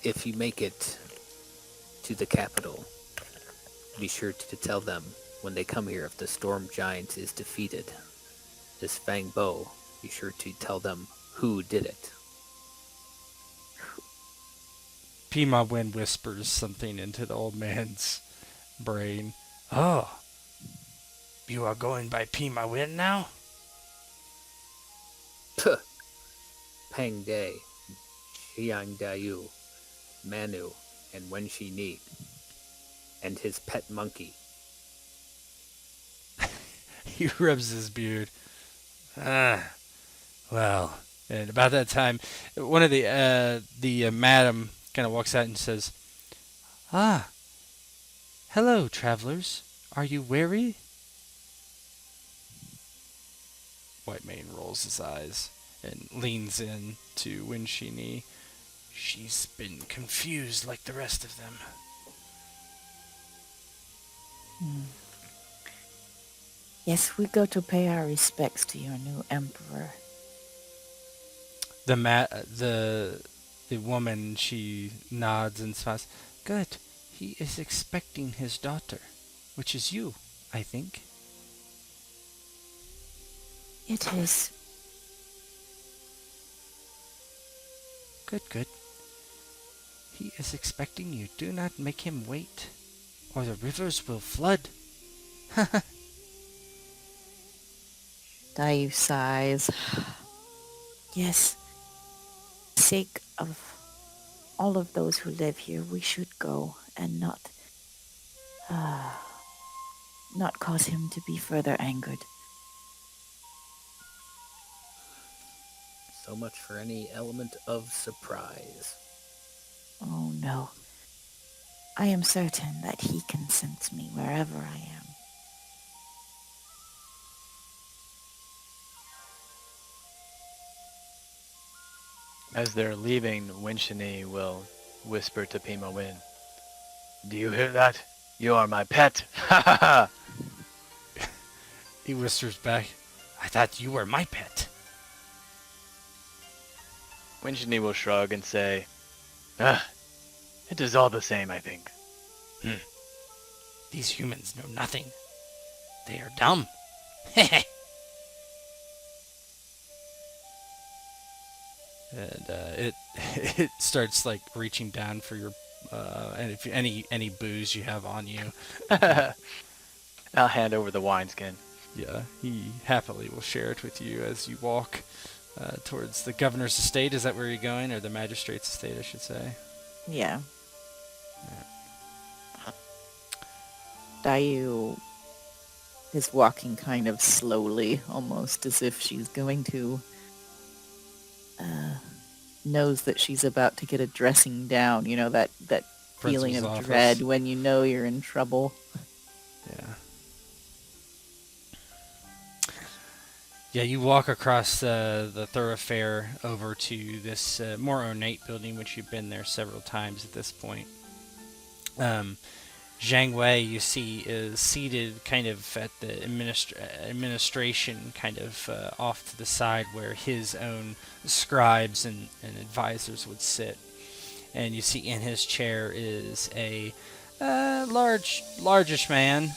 If you make it to the capital, be sure to tell them when they come here if the storm giant is defeated. This Fen-Bo, be sure to tell them who did it. Pi Ma Wen whispers something into the old man's brain. Oh, you are going by Pi Ma Wen now? Puh! Pang Day, Xiang Daiyu, Manu, and Wen Xi Ni, and his pet monkey. He rubs his beard. Well, and about that time, one of the madam kind of walks out and says, "Ah, hello, travelers. Are you weary?" White Mane rolls his eyes and leans in to Wen Xi Ni. She's been confused like the rest of them. Yes, we go to pay our respects to your new emperor. The woman, she nods and smiles. Good. He is expecting his daughter, which is you, I think. It is. Good. He is expecting you. Do not make him wait, or the rivers will flood. Daiyu sighs. Yes. Sake of all of those who live here, we should go and not cause him to be further angered. So much for any element of surprise. Oh no. I am certain that he can sense me wherever I am. As they're leaving, Wen Xi Ni will whisper to Pi Ma Wen, "Do you hear that? You are my pet." Ha ha ha! He whispers back, I thought you were my pet. Wen Xi Ni will shrug and say, "It is all the same, I think." These humans know nothing. They are dumb. And it starts like reaching down for your and if any booze you have on you. I'll hand over the wineskin. Yeah, he happily will share it with you as you walk towards the governor's estate. Is that where you're going, or the magistrate's estate, I should say? Yeah. Daiyu is walking kind of slowly, almost as if she's going to knows that she's about to get a dressing down, you know, that feeling of Principal's office. dread when you know you're in trouble. Yeah, you walk across the thoroughfare over to this more ornate building, which you've been there several times at this point. Zhang Wei, you see, is seated kind of at the administration, kind of off to the side where his own scribes and advisors would sit. And you see in his chair is a largish man.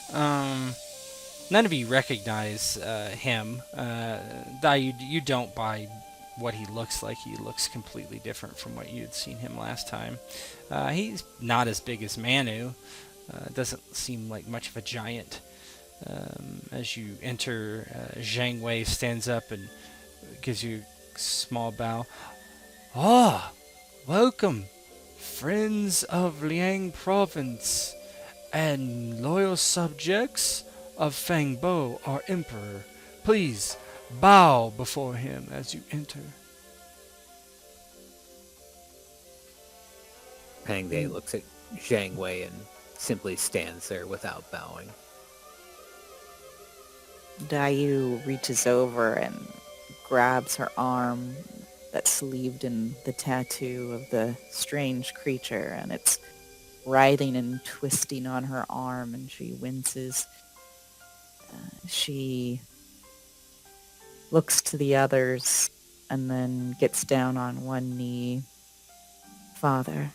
None of you recognize him. Daiyu, you don't by what he looks like. He looks completely different from what you had seen him last time. He's not as big as Manu. Doesn't seem like much of a giant. As you enter, Zhang Wei stands up and gives you a small bow. Ah, welcome, friends of Liang Province and loyal subjects of Fen-Bo, our emperor. Please bow before him as you enter. Pang Day looks at Zhang Wei and simply stands there without bowing. Daiyu reaches over and grabs her arm that's sleeved in the tattoo of the strange creature, and it's writhing and twisting on her arm, and she winces. She looks to the others and then gets down on one knee. Father.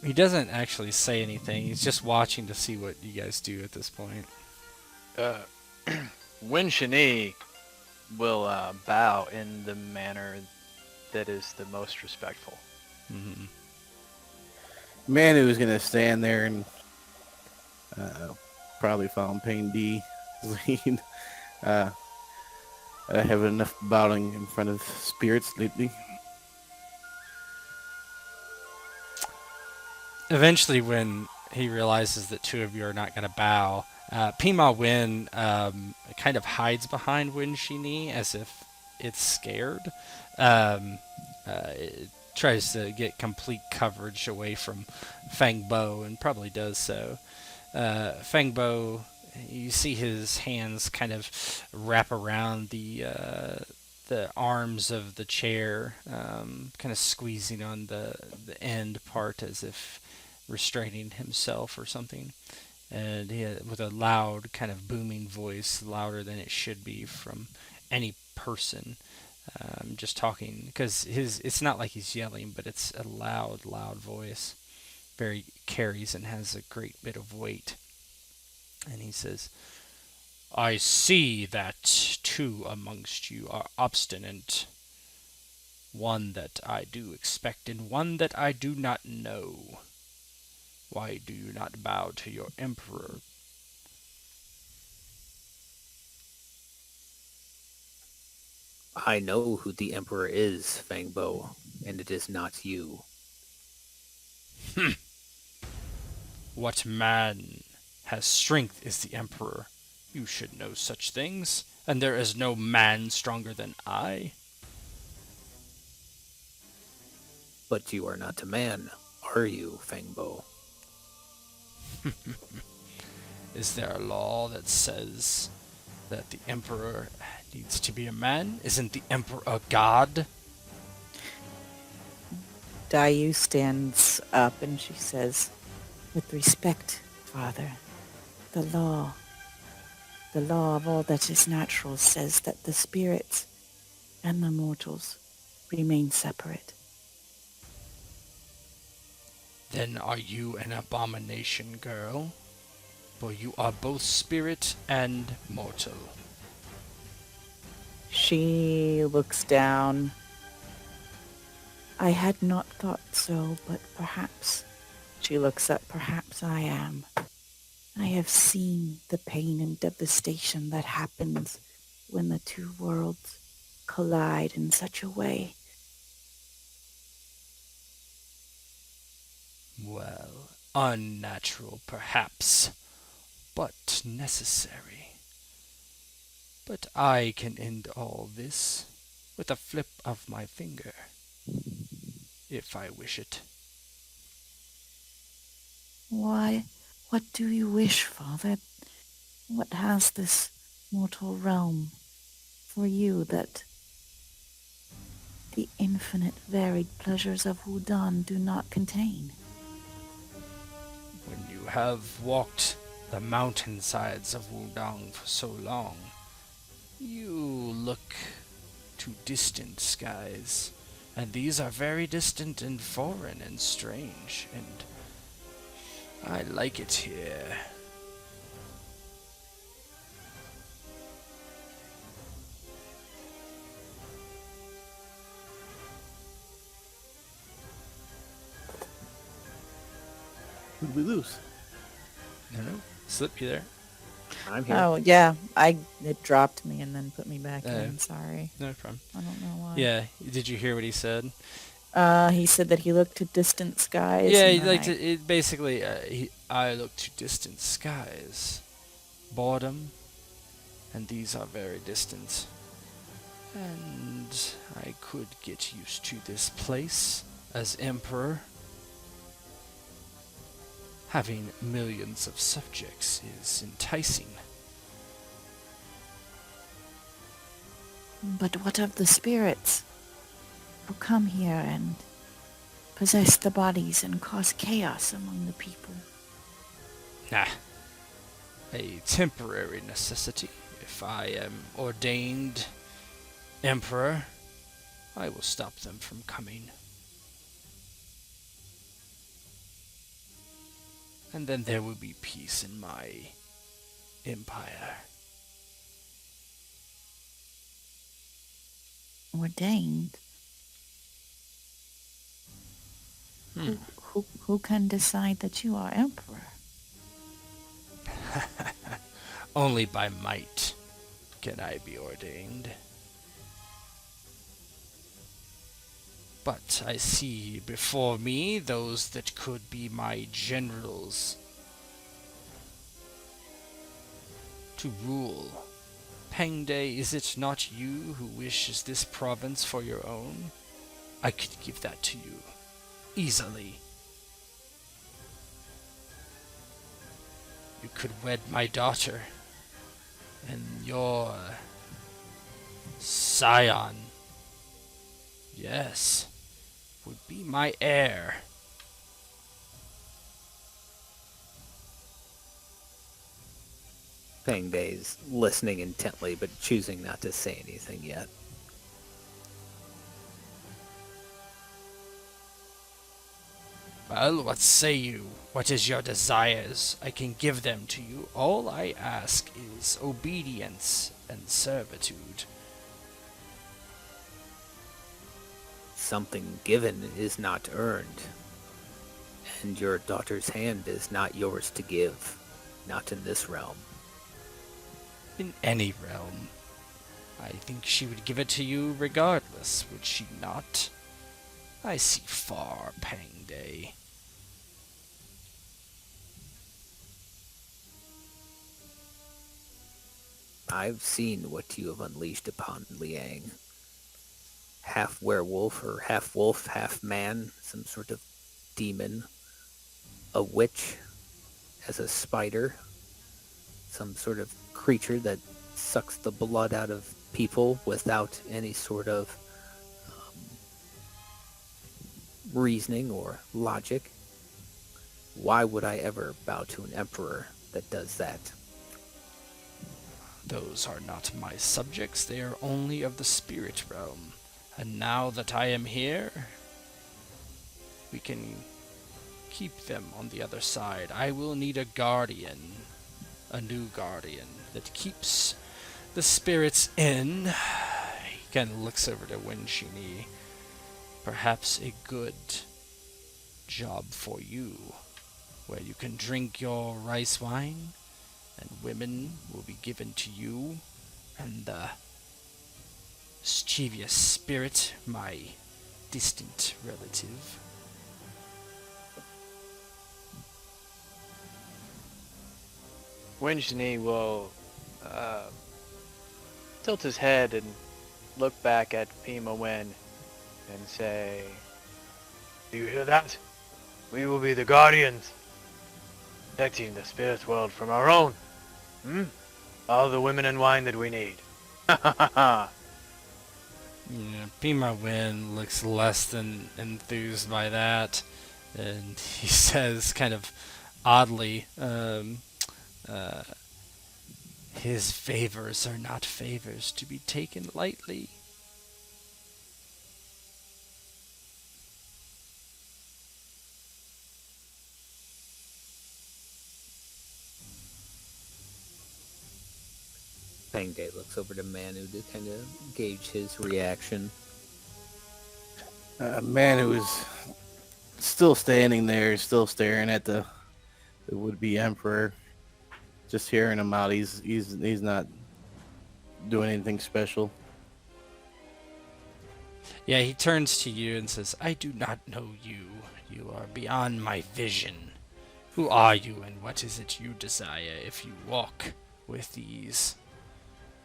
He doesn't actually say anything. He's just watching to see what you guys do at this point. Wen Xi Ni will bow in the manner that is the most respectful. Mm-hmm. Manu is gonna stand there and probably follow Payne D lead. I have enough bowing in front of spirits lately. Eventually, when he realizes that two of you are not going to bow, Pi Ma Wen kind of hides behind Wen Xi Ni as if it's scared. It tries to get complete coverage away from Fen-Bo and probably does so. Fen-Bo, you see his hands kind of wrap around the arms of the chair, kind of squeezing on the end part as if restraining himself or something. And he, with a loud, kind of booming voice, louder than it should be from any person, just talking, because it's not like he's yelling, but it's a loud voice. Very carries and has a great bit of weight. And he says, I see that two amongst you are obstinate. One that I do expect and one that I do not know. Why do you not bow to your emperor? I know who the Emperor is, Fen-Bo, and it is not you. What man has strength is the emperor? You should know such things, and there is no man stronger than I. But you are not a man, are you, Fen-Bo? Is there a law that says that the emperor needs to be a man? Isn't the emperor a god? Daiyu stands up and she says, with respect, Father, the law of all that is natural says that the spirits and the mortals remain separate. Then are you an abomination, girl? For you are both spirit and mortal. She looks down. I had not thought so, but perhaps. She looks up. Perhaps I am. I have seen the pain and devastation that happens when the two worlds collide in such a way. Well, unnatural perhaps, but necessary. But I can end all this with a flip of my finger, if I wish it. Why, what do you wish, Father? What has this mortal realm for you that the infinite varied pleasures of Wudan do not contain? When you have walked the mountainsides of Wudang for so long, you look to distant skies, and these are very distant and foreign and strange, and I like it here. Who did we lose? I don't know. Slip you there. I'm here. Oh, yeah. It dropped me and then put me back Oh. in. Sorry. No problem. I don't know why. Yeah, did you hear what he said? He said that he looked to distant skies. Yeah, and he'd then like to. It basically, I look to distant skies, boredom, and these are very distant. And I could get used to this place as emperor. Having millions of subjects is enticing. But what of the spirits who come here and possess the bodies and cause chaos among the people? Nah. A temporary necessity. If I am ordained emperor, I will stop them from coming. And then there will be peace in my empire. Ordained? Who can decide that you are emperor? Only by might can I be ordained. But I see before me those that could be my generals to rule. Pengde, is it not you who wishes this province for your own? I could give that to you, easily. You could wed my daughter, and your scion, yes, would be my heir. Peng Day's listening intently, but choosing not to say anything yet. Well, what say you? What is your desires? I can give them to you. All I ask is obedience and servitude. Something given is not earned, and your daughter's hand is not yours to give, not in this realm. In any realm. I think she would give it to you regardless, would she not? I see far, Pengde. I've seen what you have unleashed upon Liang. Half werewolf or half wolf, half man, some sort of demon. A witch as a spider. Some sort of creature that sucks the blood out of people without any sort of reasoning or logic. Why would I ever bow to an emperor that does that? Those are not my subjects, they are only of the spirit realm. And now that I am here, we can keep them on the other side. I will need a guardian, a new guardian, that keeps the spirits in. He kind of looks over to Wen Xi Ni. Perhaps a good job for you, where you can drink your rice wine, and women will be given to you, and the mischievous spirit, my distant relative. Wen Xi Ni will tilt his head and look back at Pi Ma Wen and say, "Do you hear that? We will be the guardians, protecting the spirit world from our own. All the women and wine that we need." Ha ha ha ha. Yeah, Pi Ma Wen looks less than enthused by that, and he says kind of oddly, his favors are not favors to be taken lightly. Peng Day looks over to Manu to kind of gauge his reaction. Manu is still standing there, still staring at the would-be emperor. Just hearing him out, he's not doing anything special. Yeah, he turns to you and says, "I do not know you. You are beyond my vision. Who are you, and what is it you desire if you walk with these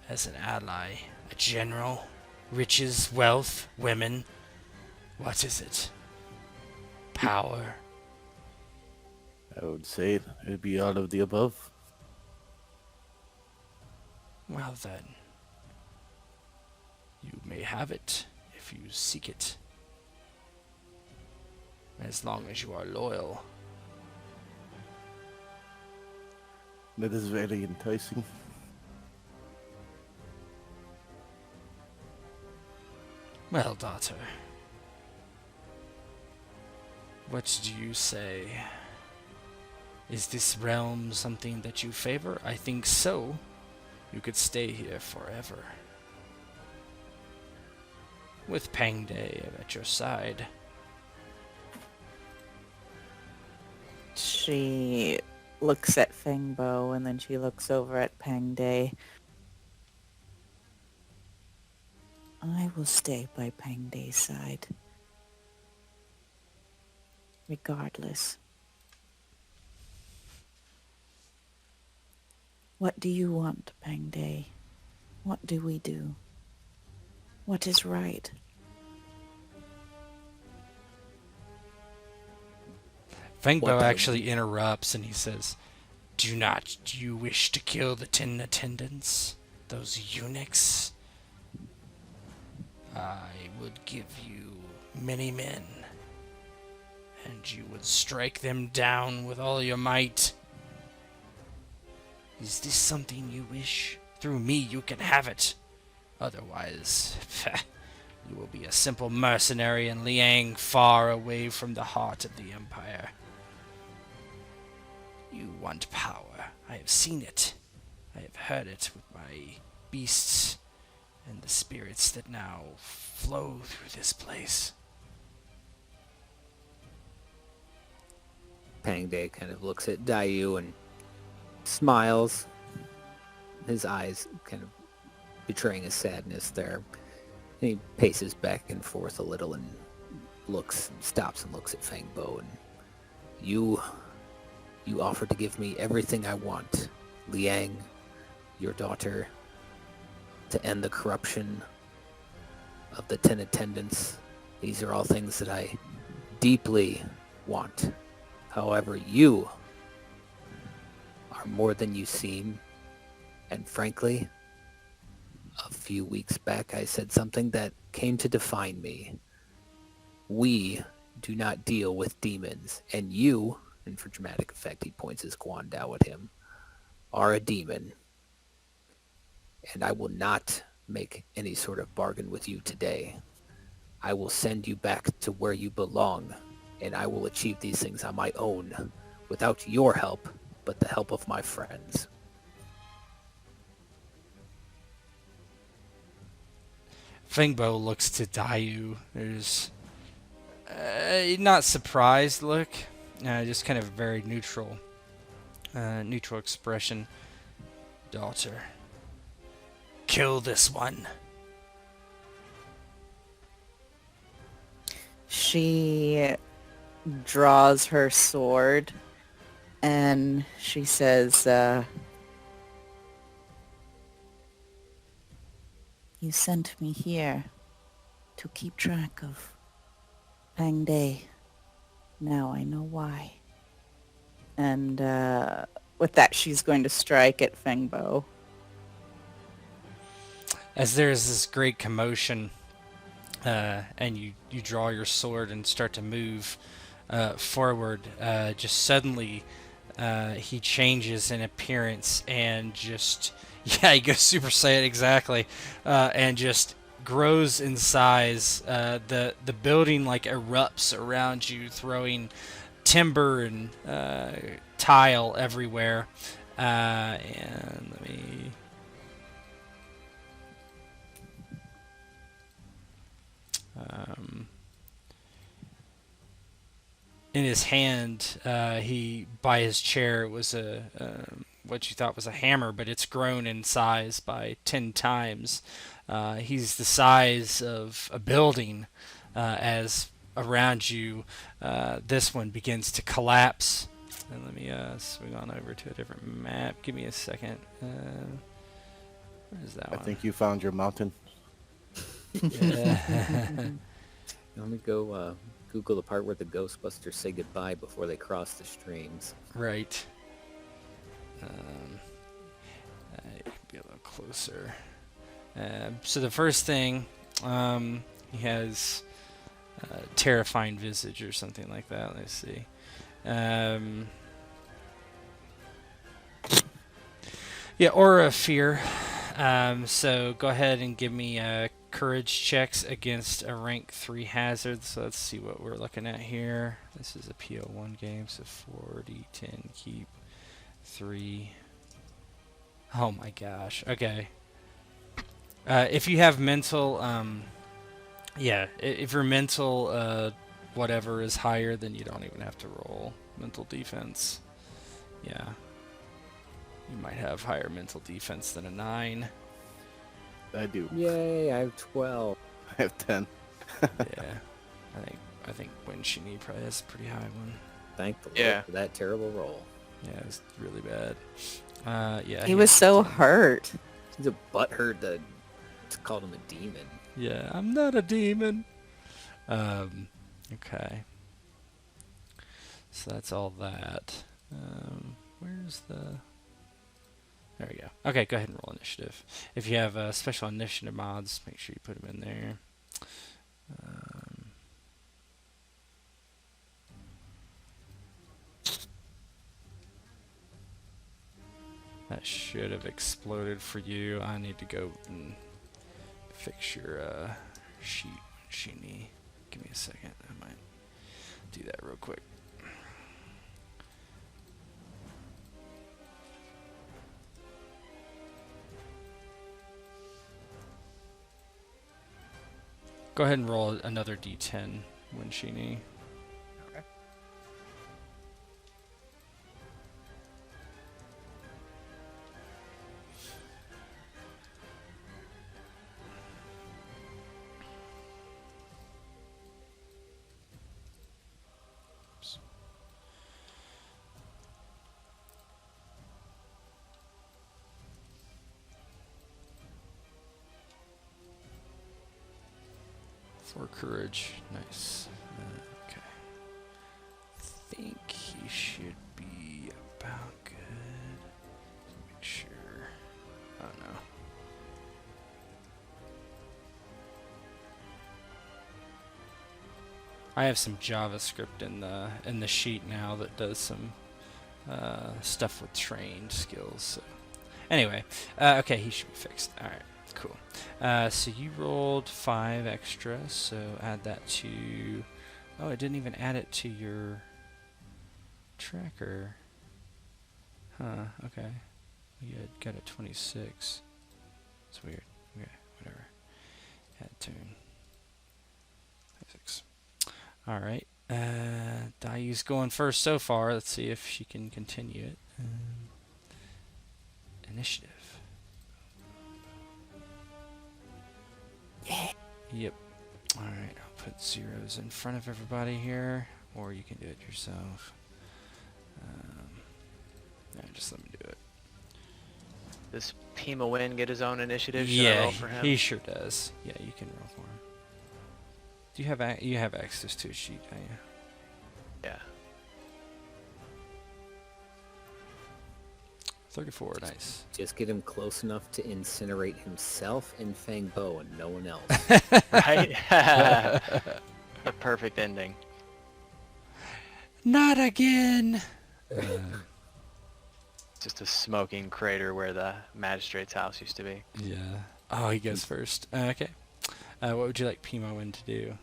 as an ally? A general? Riches, wealth, women? What is it?" Power. I would say it would be all of the above. Well then, you may have it if you seek it. As long as you are loyal. That is very enticing. Well, daughter. What do you say? Is this realm something that you favor? I think so. You could stay here forever. With Pang Day at your side. She looks at Fen-Bo and then she looks over at Pang Day. I will stay by Pang Day's side. Regardless. What do you want, Pang Day? What do we do? What is right? Fen-Bo What actually interrupts and he says, Do you wish to kill the 10 attendants? Those eunuchs? I would give you many men, and you would strike them down with all your might. Is this something you wish? Through me you can have it. Otherwise, you will be a simple mercenary in Liang, far away from the heart of the Empire. You want power. I have seen it. I have heard it with my beasts and the spirits that now flow through this place. Pang Day kind of looks at Daiyu and smiles, his eyes kind of betraying his sadness there. And he paces back and forth a little and stops and looks at Fen-Bo. And you offer to give me everything I want. Liang, your daughter, to end the corruption of the 10 attendants. These are all things that I deeply want. However, you are more than you seem. And frankly, a few weeks back I said something that came to define me. We do not deal with demons. And you, and for dramatic effect he points his Guandao at him, are a demon. And I will not make any sort of bargain with you today. I will send you back to where you belong, and I will achieve these things on my own, without your help, but the help of my friends. Fen-Bo looks to Daiyu. There's not surprised look, just kind of a very neutral expression. Daughter, kill this one. She draws her sword and she says, you sent me here to keep track of Pang Day. Now I know why. And with that, she's going to strike at Fen-Bo. As there is this great commotion, and you draw your sword and start to move forward, just suddenly he changes in appearance and just, he goes Super Saiyan exactly, and just grows in size. The building like erupts around you, throwing timber and tile everywhere. And let me... in his hand, he, by his chair, it was a what you thought was a hammer, but it's grown in size by 10 times. He's the size of a building, as around you, this one begins to collapse. And let me swing on over to a different map. Give me a second. Where's that I one? think you found your mountain. Let me go Google the part where the Ghostbusters say goodbye before they cross the streams. Right. You can be a little closer. So the first thing, he has terrifying visage or something like that. Let's see. Yeah, aura of fear. So go ahead and give me courage checks against a rank 3 hazard. So let's see what we're looking at here. This is a PO1 game, so 40, 10, keep 3. Oh my gosh. Okay. If you have mental, yeah, if your mental whatever is higher, then you don't even have to roll mental defense. Yeah. You might have higher mental defense than a 9. I do. Yay, I have 12. I have 10. Yeah. I think Wen Xi Ni probably has a pretty high one. Thank the Yeah. Lord for that terrible roll. Yeah, it's really bad. Yeah. He was so hurt. He's a butthurt that called him a demon. Yeah, I'm not a demon. Okay. So that's all that. Where's the... There we go. Okay, go ahead and roll initiative. If you have special initiative mods, make sure you put them in there. That should have exploded for you. I need to go and fix your sheet, Xi Ni. Give me a second. I might do that real quick. Go ahead and roll another d10, Wen Xi Ni. Okay. Oops. For courage, nice. Okay. I think he should be about good. Make sure. Oh no. I have some JavaScript in the sheet now that does some stuff with trained skills. So. Anyway, okay, he should be fixed. All right. Cool. So you rolled 5 extra, so add that to... Oh, it didn't even add it to your tracker. Huh, okay. You had got a 26. It's weird. Okay, whatever. Add turn. 6. Alright. Daiyu's going first so far. Let's see if she can continue it. Initiative. Yep. Alright, I'll put zeros in front of everybody here, or you can do it yourself. Just let me do it. Does Pi Ma Wen get his own initiative? Should I Yeah, roll for him? he sure does. Yeah, you can roll for him. Do you have you have access to a sheet, don't you? Yeah. 34, nice. Just get him close enough to incinerate himself and Fen-Bo and no one else. Right? The perfect ending. Not again! Just a smoking crater where the magistrate's house used to be. Yeah. Oh, he goes first. Okay. What would you like Pi Ma Wen to do?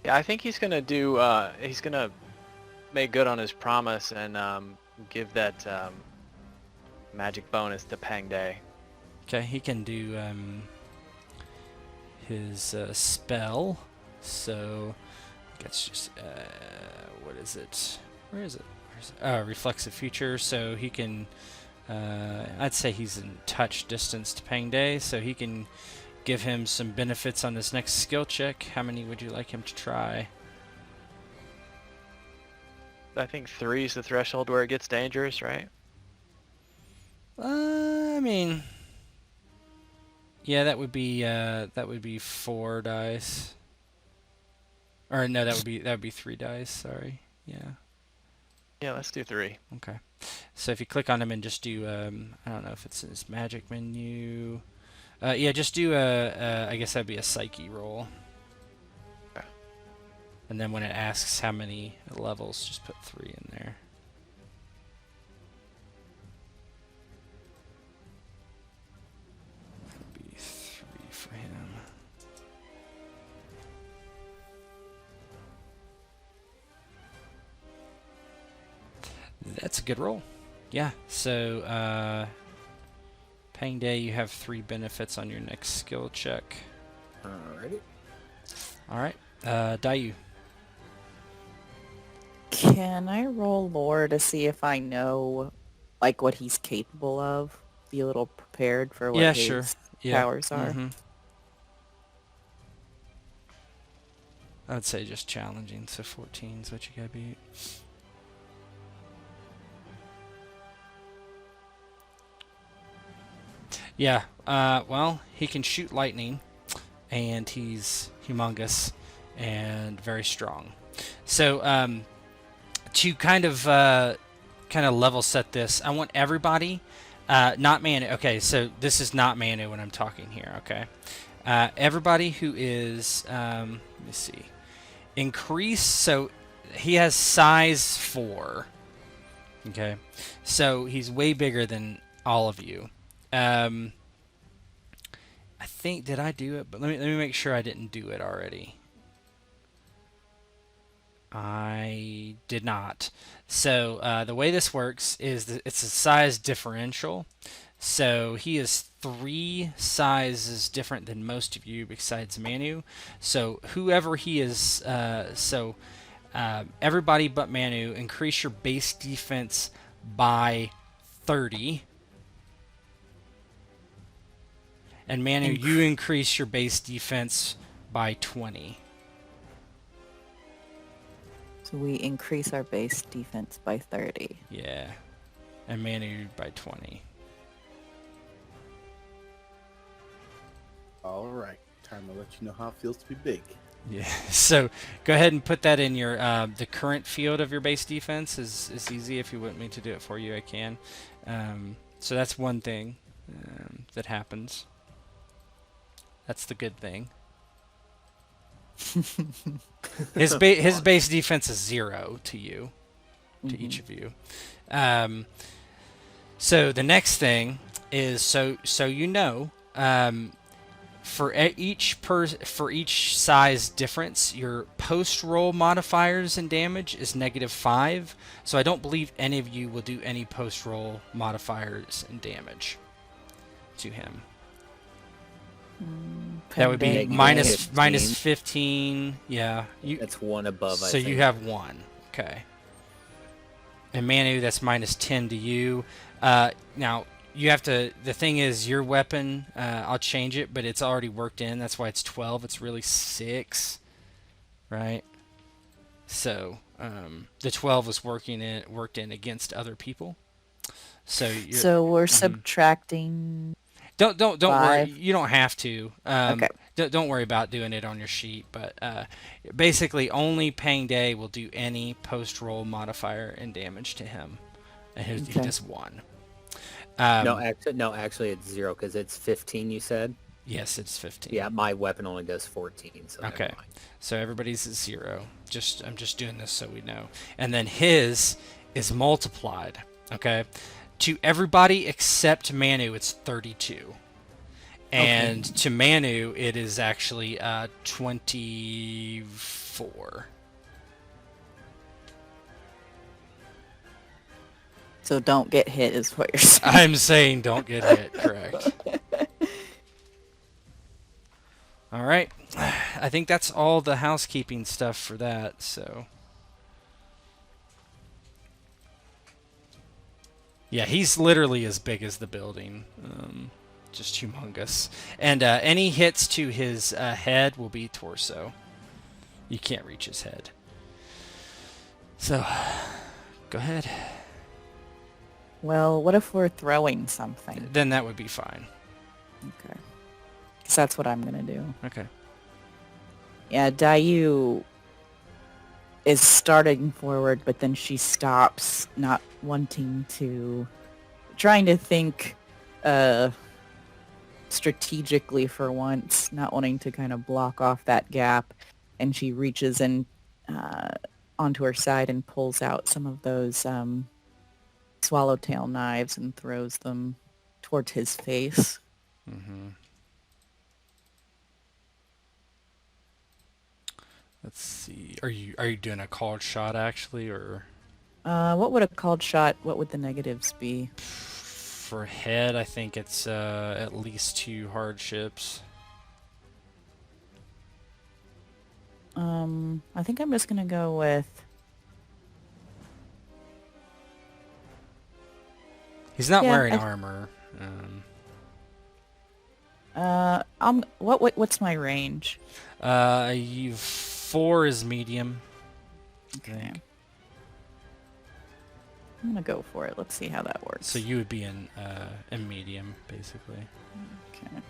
Yeah, I think he's gonna do. He's gonna make good on his promise and give that magic bonus to Pang Day. Okay, he can do his spell. So that's just what is it? Where is it? Reflexive feature. So he can. I'd say he's in touch distance to Pang Day, so he can give him some benefits on his next skill check. How many would you like him to try? I think 3 is the threshold where it gets dangerous, right? I mean, yeah, that would be 4 dice. Or no, that would be 3 dice. Sorry. Yeah. Yeah, let's do 3. Okay. So if you click on him and just do, I don't know if it's his magic menu. Yeah, just do I guess that'd be a psyche roll. Okay. And then when it asks how many levels, just put 3 in there. That'd be 3 for him. That's a good roll. Yeah, so, Pang Day, you have 3 benefits on your next skill check. Alrighty. Alright, Daiyu. Can I roll lore to see if I know, like, what he's capable of? Be a little prepared for what Yeah, his sure. Yeah. powers are. Mhm. I'd say just challenging, so 14 is what you gotta beat. Yeah, well, he can shoot lightning, and he's humongous and very strong. So, to kind of level set this, I want everybody, not Manu. Okay, so this is not Manu when I'm talking here. Okay, everybody who is, let me see, increase. So he has size 4. Okay, so he's way bigger than all of you. I think, did I do it? But let me make sure I didn't do it already. I did not. So the way this works is that it's a size differential. So he is 3 sizes different than most of you besides Manu. So whoever he is, everybody but Manu, increase your base defense by 30. And Manu, you increase your base defense by 20. So we increase our base defense by 30. Yeah. And Manu by 20. All right. Time to let you know how it feels to be big. Yeah. So go ahead and put that in your the current field of your base defense is easy. If you want me to do it for you, I can. So that's one thing that happens. That's the good thing. His base defense is 0 to you, to each of you. So the next thing is so you know, for each size difference, your post roll modifiers and damage is -5. So I don't believe any of you will do any post roll modifiers and damage to him. That would be minus 15. Yeah, That's 1 above. so you have 1. Okay. And Manu, that's -10 to you. Now you have to. The thing is, your weapon. I'll change it, but it's already worked in. That's why it's 12. It's really 6, right? So the 12 was worked in against other people. So we're subtracting. Don't worry. 5. You don't have to. Okay. Don't worry about doing it on your sheet. But basically, only Pang Day will do any post roll modifier and damage to him, and he does 1. No, actually, it's 0 because it's 15. You said. Yes, it's 15. Yeah, my weapon only does 14. So Okay. never mind. So everybody's at 0. I'm just doing this so we know. And then his is multiplied. Okay. To everybody except Manu, it's 32. And to Manu, it is actually 24. So don't get hit is what you're saying. I'm saying don't get hit, correct. All right. I think that's all the housekeeping stuff for that, so. Yeah, he's literally as big as the building. Just humongous. And any hits to his head will be torso. You can't reach his head. So, go ahead. Well, what if we're throwing something? Then that would be fine. Okay. Because that's what I'm going to do. Okay. Yeah, Daiyu is starting forward, but then she stops, not wanting to, trying to think strategically for once, not wanting to kind of block off that gap, and she reaches in onto her side and pulls out some of those swallowtail knives and throws them towards his face. Mm-hmm. Let's see. Are you doing a called shot actually, or What would a called shot? What would the negatives be? for head? I think it's at least 2 hardships. I think I'm just gonna go with. He's not Yeah, wearing I- armor. What's my range? You 4 is medium. Okay. I'm gonna go for it. Let's see how that works. So you would be in medium, basically. Okay.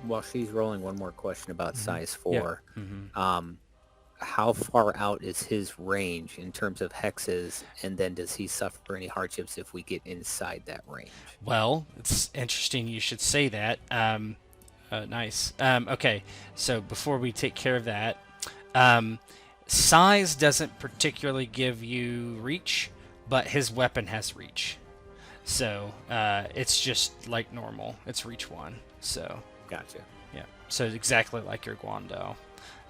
While she's rolling, one more question about size Yeah. 4. Mm-hmm. How far out is his range in terms of hexes, and then does he suffer any hardships if we get inside that range? Well, it's interesting you should say that. Nice. Okay, so before we take care of that, size doesn't particularly give you reach, but his weapon has reach. So it's just like normal. It's reach 1. So Gotcha. yeah. So exactly like your Guandao.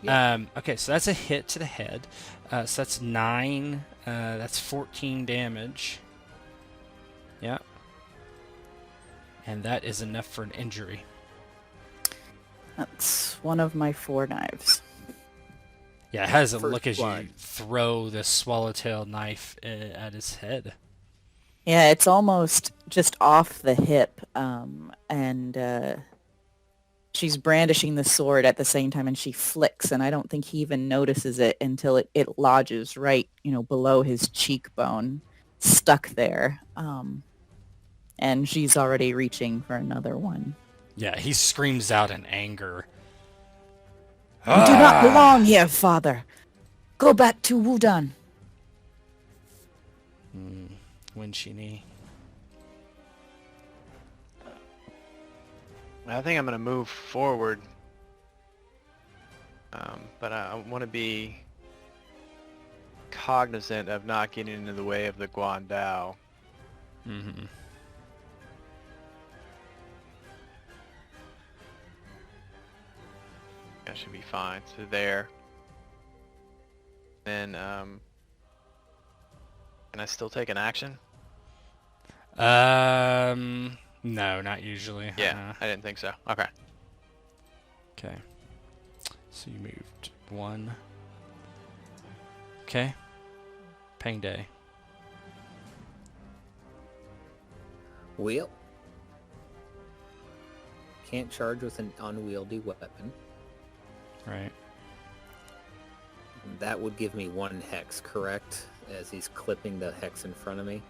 Yeah. Okay, so that's a hit to the head. So that's 9. That's 14 damage. Yeah. And that is enough for an injury. That's one of my 4 knives. Yeah, it has a First look as blood. you throw the swallowtail knife at his head. Yeah, it's almost just off the hip, and she's brandishing the sword at the same time, and she flicks, and I don't think he even notices it until it lodges right, below his cheekbone, stuck there. And she's already reaching for another one. Yeah, he screams out in anger. You do not belong here, father. Go back to Wudan. Wen Xi Ni. I think I'm gonna move forward, but I want to be cognizant of not getting into the way of the Guandao. Mm-hmm. That should be fine. So there. Then, can I still take an action? No, not usually. Yeah, I didn't think so. Okay. Okay. So you moved 1. Okay. Pang Day. Well, can't charge with an unwieldy weapon. Right. That would give me 1 hex, correct? As he's clipping the hex in front of me.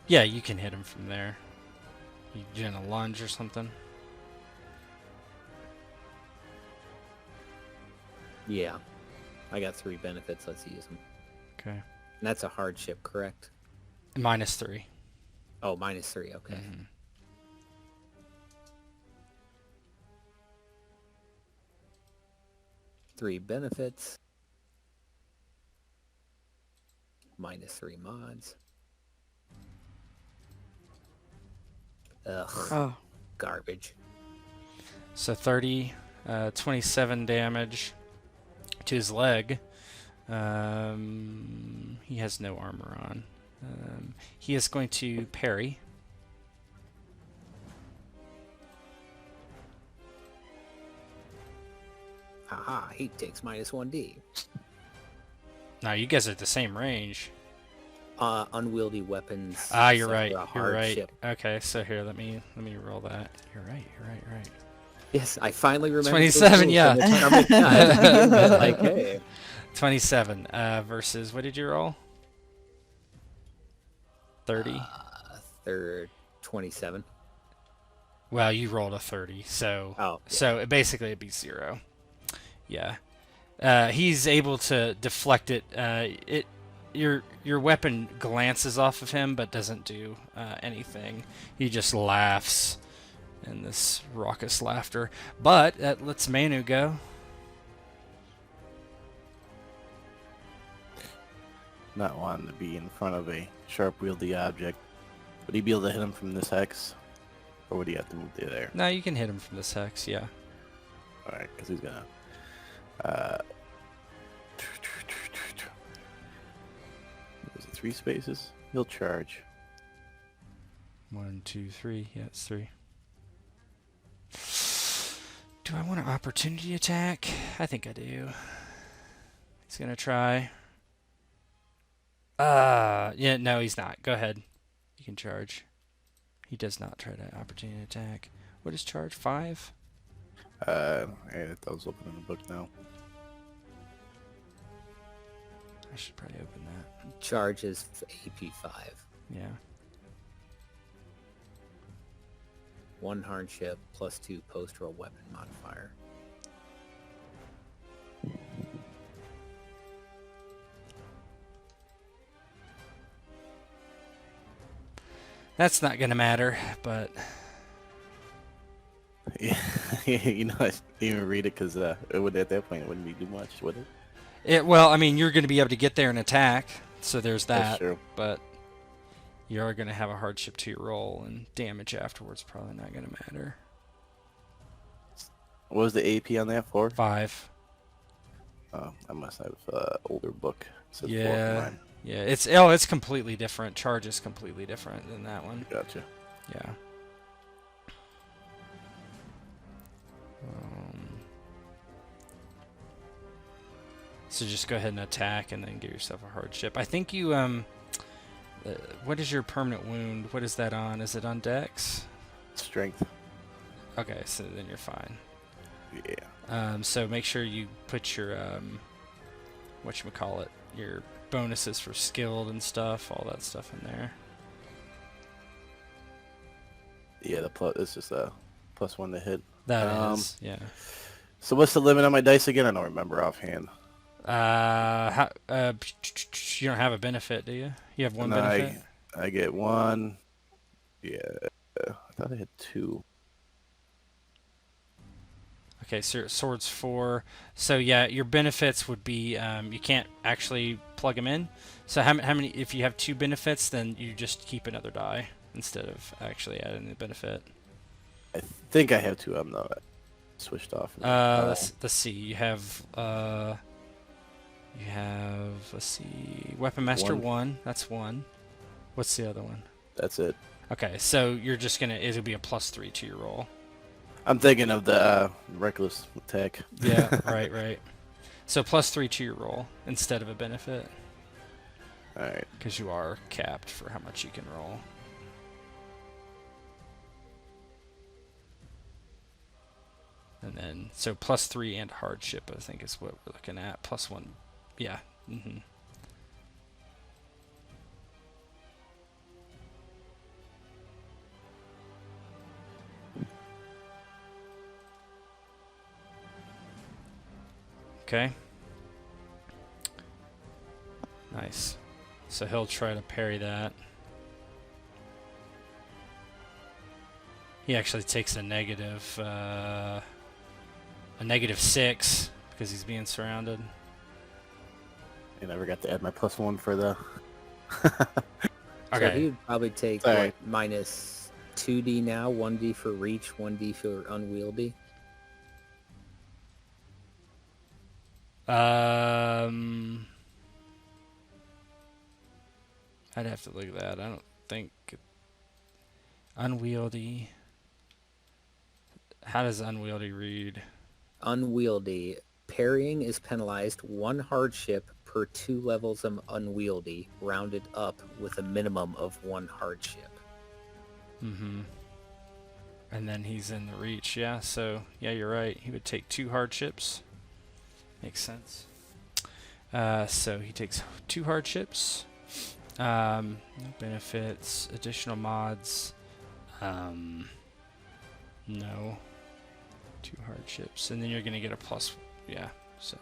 Yeah, you can hit him from there. You doing a lunge or something? Yeah. I got 3 benefits. Let's use them. Okay. And that's a hardship, correct? -3. Oh, -3. Okay. Mm-hmm. 3 benefits. -3 mods. Ugh. Oh. Garbage. So 30, 27 damage to his leg. He has no armor on. He is going to parry. Haha, he takes -1d. Now you guys are at the same range. Unwieldy weapons. You're suffer right. a You're right. hardship. Okay, so here, let me roll that. You're right. Yes, I finally remember. 27, yeah. Like, hey. 27 versus, what did you roll? 30. Third 27. Well, you rolled a 30, so Oh, yeah. so basically it'd be 0. Yeah. He's able to deflect it. Your weapon glances off of him, but doesn't do anything. He just laughs in this raucous laughter. But that lets Manu go. Not wanting to be in front of a sharp wieldy object. Would he be able to hit him from this hex? Or would he have to move to there? No, you can hit him from this hex, yeah. Alright, because he's gonna... was it 3 spaces? He'll charge. 1, 2, 3. Yeah, it's 3. Do I want an opportunity attack? I think I do. He's gonna try. Yeah, no, he's not. Go ahead. You can charge. He does not try to opportunity attack. What is charge? 5? I was looking in the book now. I should probably open that. Charge is AP 5. Yeah. 1 hardship plus 2 post-roll weapon modifier. That's not gonna matter, but Yeah, you know, I didn't even read it because it would, at that point it wouldn't be too much, would it? well, I mean, you're gonna be able to get there and attack, so there's That's that. true. But you are gonna have a hardship to your roll, and damage afterwards probably not gonna matter. What was the AP on that for? 5. Oh, I must have older book. It says 4 for Yeah. mine. Yeah, it's completely different. Charge is completely different than that one. Gotcha. Yeah. So just go ahead and attack, and then give yourself a hardship. I think you what is your permanent wound? What is that on? Is it on Dex? Strength. Okay, so then you're fine. Yeah. So make sure you put your whatchamacallit, your bonuses for skilled and stuff, all that stuff in there. Yeah, the plus, it's just a +1 to hit. That is, yeah. So what's the limit on my dice again? I don't remember offhand. You don't have a benefit, do you? You have one No, benefit? I get 1. Yeah, I thought I had 2. Okay, so sword's 4. So yeah, your benefits would be you can't actually plug them in. So how many? If you have 2 benefits, then you just keep another die instead of actually adding the benefit. I think I have 2 of them though. I switched off. Let's see. You have let's see, Weapon Master 1. That's 1. What's the other one? That's it. Okay, so you're just gonna, it'll be a +3 to your roll. I'm thinking of the reckless attack. Yeah, right. So +3 to your roll instead of a benefit, All right. because you are capped for how much you can roll. And then, so +3 and hardship, I think is what we're looking at. +1, yeah. Okay. Nice. So he'll try to parry that. He actually takes a -6 because he's being surrounded. I never got to add my +1 for the. So Okay. he would probably take Sorry. what, -2d now, 1d for reach, 1d for unwieldy. I'd have to look at that. I don't think unwieldy. How does unwieldy read? Unwieldy. Parrying is penalized 1 hardship per 2 levels of unwieldy, rounded up with a minimum of 1 hardship. Mm-hmm. And then he's in the reach, yeah. So yeah, you're right. He would take 2 hardships. Makes sense. So he takes 2 hardships. No benefits, additional mods. No. 2 hardships, and then you're gonna get a +. Yeah. So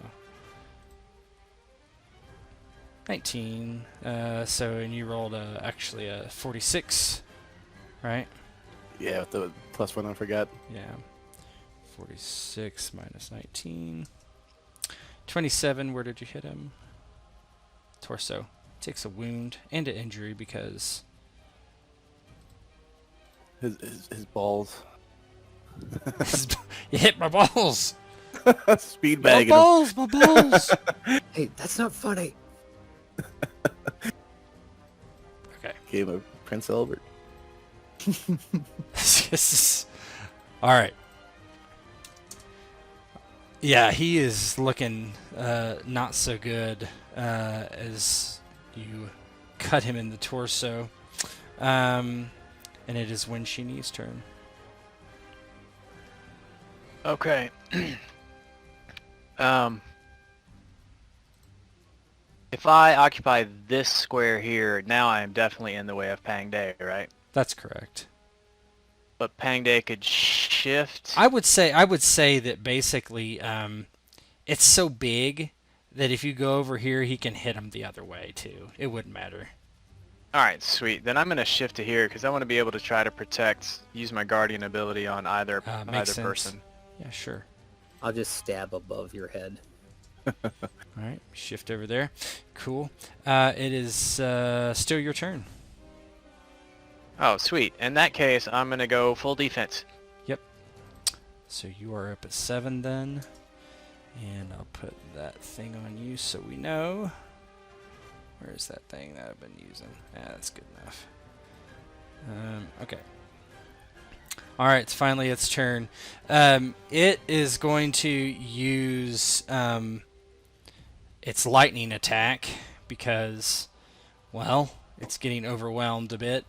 19. And you rolled actually a 46, right? Yeah, with the +1 I forgot. Yeah. 46 minus 19. 27, where did you hit him? Torso. Takes a wound and an injury because... His balls. You hit my balls! Speed My bagging him. balls! My balls! Hey, that's not funny. Okay. Game of Prince Albert. All right. Yeah, he is looking not so good as you cut him in the torso. And it is Wen Xi Ni's turn. Okay. If I occupy this square here, now I am definitely in the way of Pang Day, right? That's correct. But Pang Day could shift. I would say that basically it's so big that if you go over here, he can hit him the other way too. It wouldn't matter. All right, sweet. Then I'm gonna shift to here because I want to be able to try to use my guardian ability on either Makes sense. person. Yeah, sure. I'll just stab above your head. All right, shift over there. Cool. It is still your turn. Oh, sweet. In that case, I'm gonna go full defense. Yep. So you are up at 7 then. And I'll put that thing on you so we know. Where's that thing that I've been using? That's good enough. Okay. Alright, it's finally its turn. It is going to use its lightning attack because, well, it's getting overwhelmed a bit.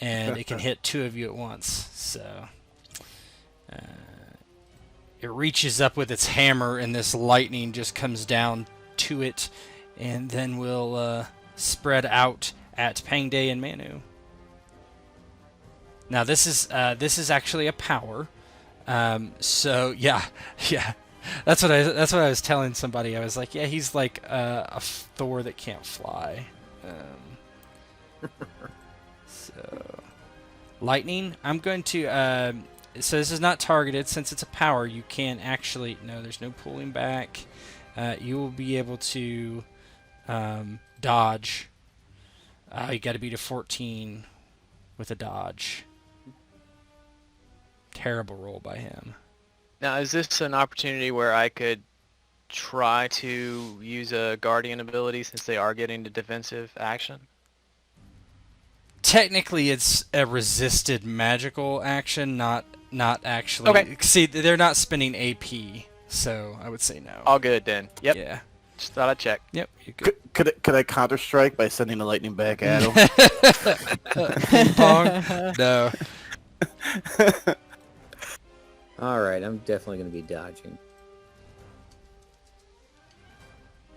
And it can hit 2 of you at once. So it reaches up with its hammer, and this lightning just comes down to it, and then will spread out at Pang Day and Manu. Now this is actually a power. So yeah. That's what I was telling somebody. I was like, yeah, he's like a Thor that can't fly. So, lightning, I'm going to, so this is not targeted. Since it's a power, you can actually, no, there's no pulling back. You will be able to dodge. You got to beat a 14 with a dodge. Terrible roll by him. Now, is this an opportunity where I could try to use a guardian ability since they are getting the defensive action? Technically, it's a resisted magical action, not actually. Okay. See, they're not spending AP, so I would say no. All good then. Yep. Yeah. Just thought I'd check. Yep. You're good. Could I counter strike by sending the lightning back at him? Ping pong? No. All right, I'm definitely going to be dodging.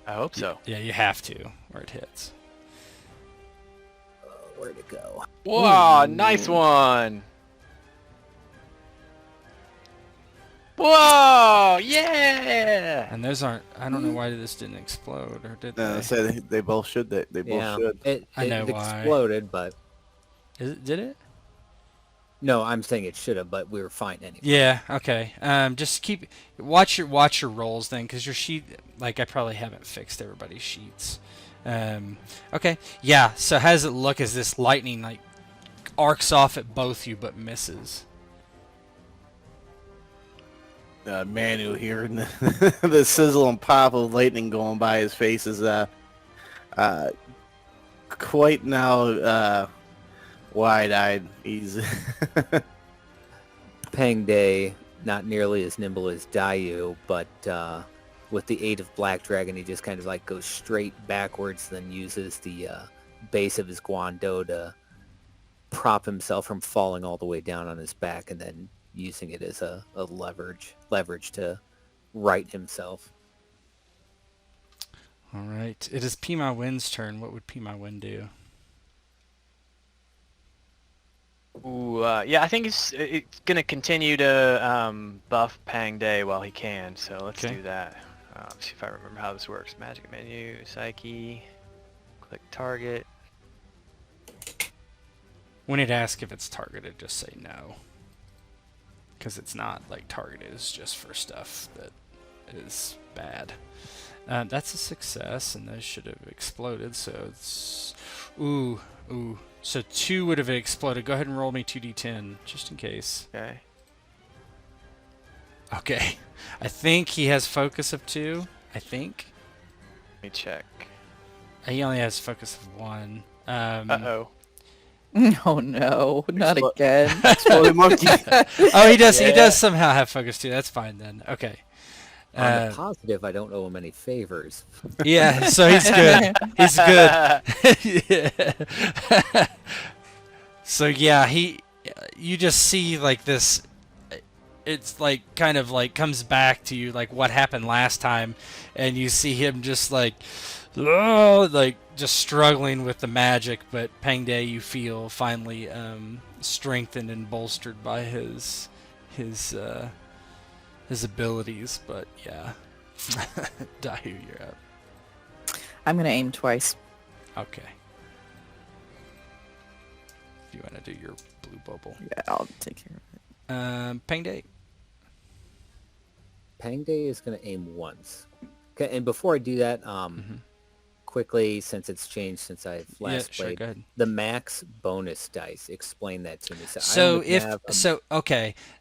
I hope so. Yeah, you have to, or it hits. Where'd it go? Whoa, nice one. Whoa, yeah. And those aren't. I don't know why this didn't explode, or did they? So they both should. They both Yeah, should. it I know why. exploded, but Did it? no, I'm saying it should have, but we were fine anyway. Yeah. Okay. Just watch your rolls then, because your sheet. Like I probably haven't fixed everybody's sheets. Okay. Yeah. So how does it look as this lightning like arcs off at both you but misses? Manu hearing the sizzle and pop of lightning going by his face is quite now wide-eyed. He's Pang Day, not nearly as nimble as Daiyu, but with the aid of Black Dragon, he just kind of like goes straight backwards, then uses the base of his Guando to prop himself from falling all the way down on his back, and then using it as a leverage to right himself. All right. It is Pi Ma Wen's turn. What would Pi Ma Wen do? Ooh, yeah, I think it's gonna continue to buff Pang Day while he can. So let's Okay. do that. See if I remember how this works. Magic menu, Psyche. Click target. When it asks if it's targeted, just say no. Because it's not like targeted, it's just for stuff that is bad. That's a success, and those should have exploded, so it's... Ooh. So 2 would have exploded. Go ahead and roll me 2d10, just in case. Okay. Okay. I think he has focus of 2. I think. Let me check. He only has focus of 1. Uh-oh. Oh no, not Explo- again. Exploding monkey. Oh, he does. He Yeah. does somehow have focus 2. That's fine then. Okay. On the positive, I don't owe him any favors. Yeah, so he's good. He's good. Yeah. So yeah, you just see like this, it's like kind of like comes back to you like what happened last time, and you see him just like just struggling with the magic, but Pang Day you feel finally strengthened and bolstered by his abilities, but yeah. Daiyu, you're up. I'm gonna aim twice. Okay. If you want to do your blue bubble. Yeah, I'll take care of it. Pang Day. Pang Day is going to aim once. Okay, and before I do that, quickly, since it's changed since I've last Sure, played, go ahead. the max bonus dice. Explain that to me. I So only have a-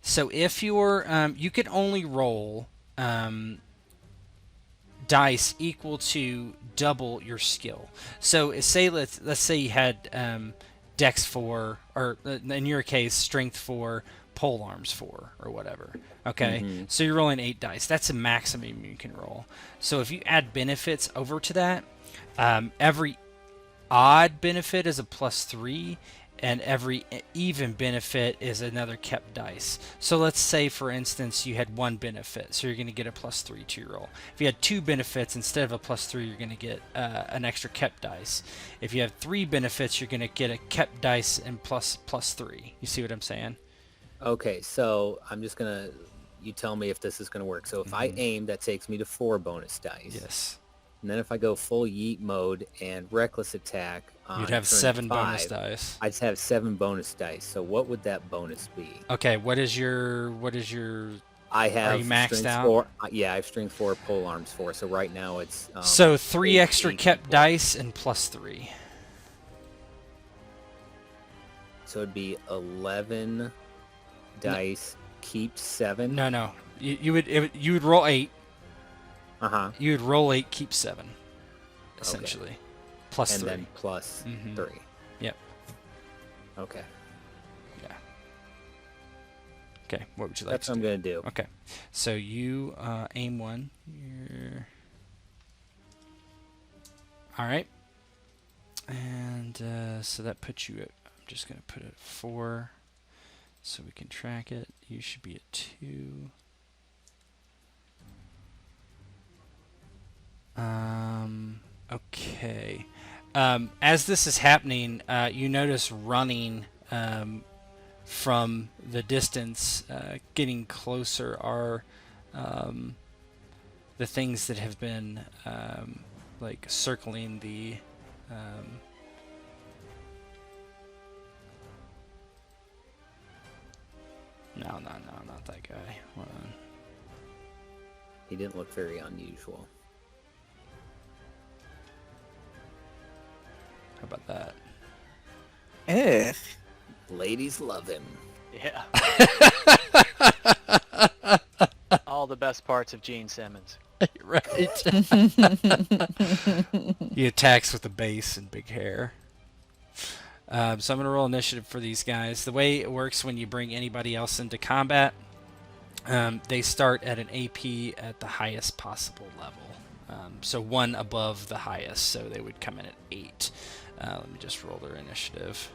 so if you're you can only roll dice equal to double your skill. So say let's say you had Dex 4, or in your case Strength 4, Pole Arms 4, or whatever. Okay, so you're rolling 8 dice. That's a maximum you can roll. So if you add benefits over to that, every odd benefit is a +3, and every even benefit is another kept dice. So let's say, for instance, you had 1 benefit, so you're going to get a +3 to your roll. If you had 2 benefits, instead of a +3, you're going to get an extra kept dice. If you have 3 benefits, you're going to get a kept dice and +3. You see what I'm saying? Okay, so I'm just going to... You tell me if this is going to work. So if I aim, that takes me to 4 bonus dice. Yes. And then if I go full yeet mode and reckless attack on You'd have turn 7 bonus 5, dice. I'd have 7 bonus dice. So what would that bonus be? Okay, what is your I have you maxed strength out? 4. Yeah, I have strength 4, pole arms 4. So right now it's so 3 8 extra kept equal. dice and +3. So it'd be 11 dice, keep 7. No. You would roll 8. Uh-huh. You would roll 8, keep 7, essentially, +3. And then plus 3. Yep. Okay. Yeah. Okay. What would you like That's to what I'm do? going to do. Okay. So you aim 1. You're... All right. And so that puts you at... I'm just going to put it at 4 so we can track it. You should be at 2. Okay. As this is happening, you notice running from the distance, getting closer, are the things that have been like circling the no, not that guy. Hold on. He didn't look very unusual. How about that? Ugh. Ladies love him. Yeah. All the best parts of Gene Simmons. Right. He attacks with a base and big hair. So I'm going to roll initiative for these guys. The way it works when you bring anybody else into combat, they start at an AP at the highest possible level. So 1 above the highest, so they would come in at 8. Let me just roll their initiative.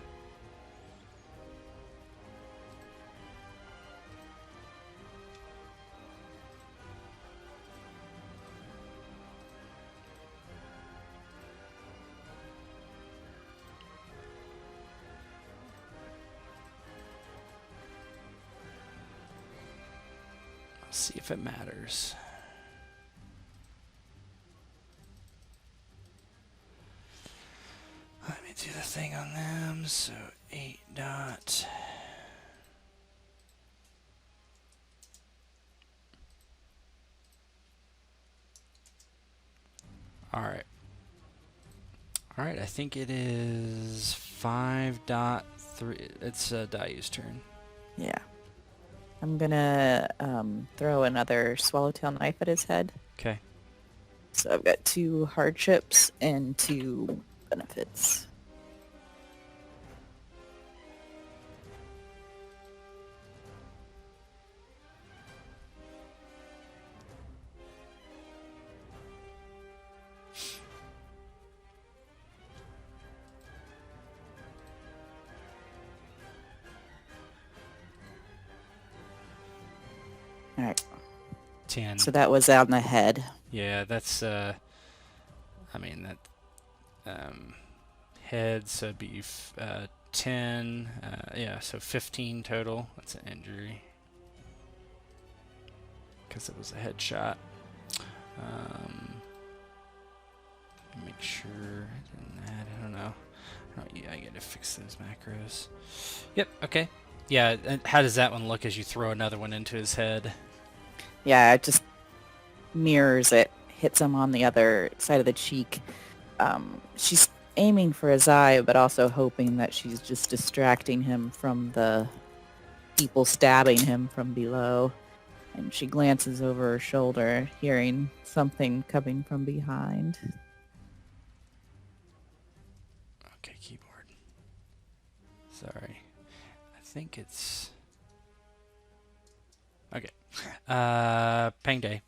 See if it matters. thing on them, so 8 dot. Alright. Alright, I think it is 5.3. It's Daiyu's turn. Yeah. I'm gonna throw another swallowtail knife at his head. Okay. So I've got 2 hardships and 2 benefits. All right. 10. So that was on the head. Yeah, that's I mean that head, so it'd be 10. Yeah, so 15 total. That's an injury because it was a headshot. Make sure I didn't add. I don't know. Yeah, I gotta fix those macros. Yep. Okay. Yeah. And how does that one look as you throw another one into his head? Yeah, it just mirrors it, hits him on the other side of the cheek. She's aiming for his eye, but also hoping that she's just distracting him from the people stabbing him from below. And she glances over her shoulder, hearing something coming from behind. Okay, keyboard. Sorry. I think it's... Okay. Pang Day.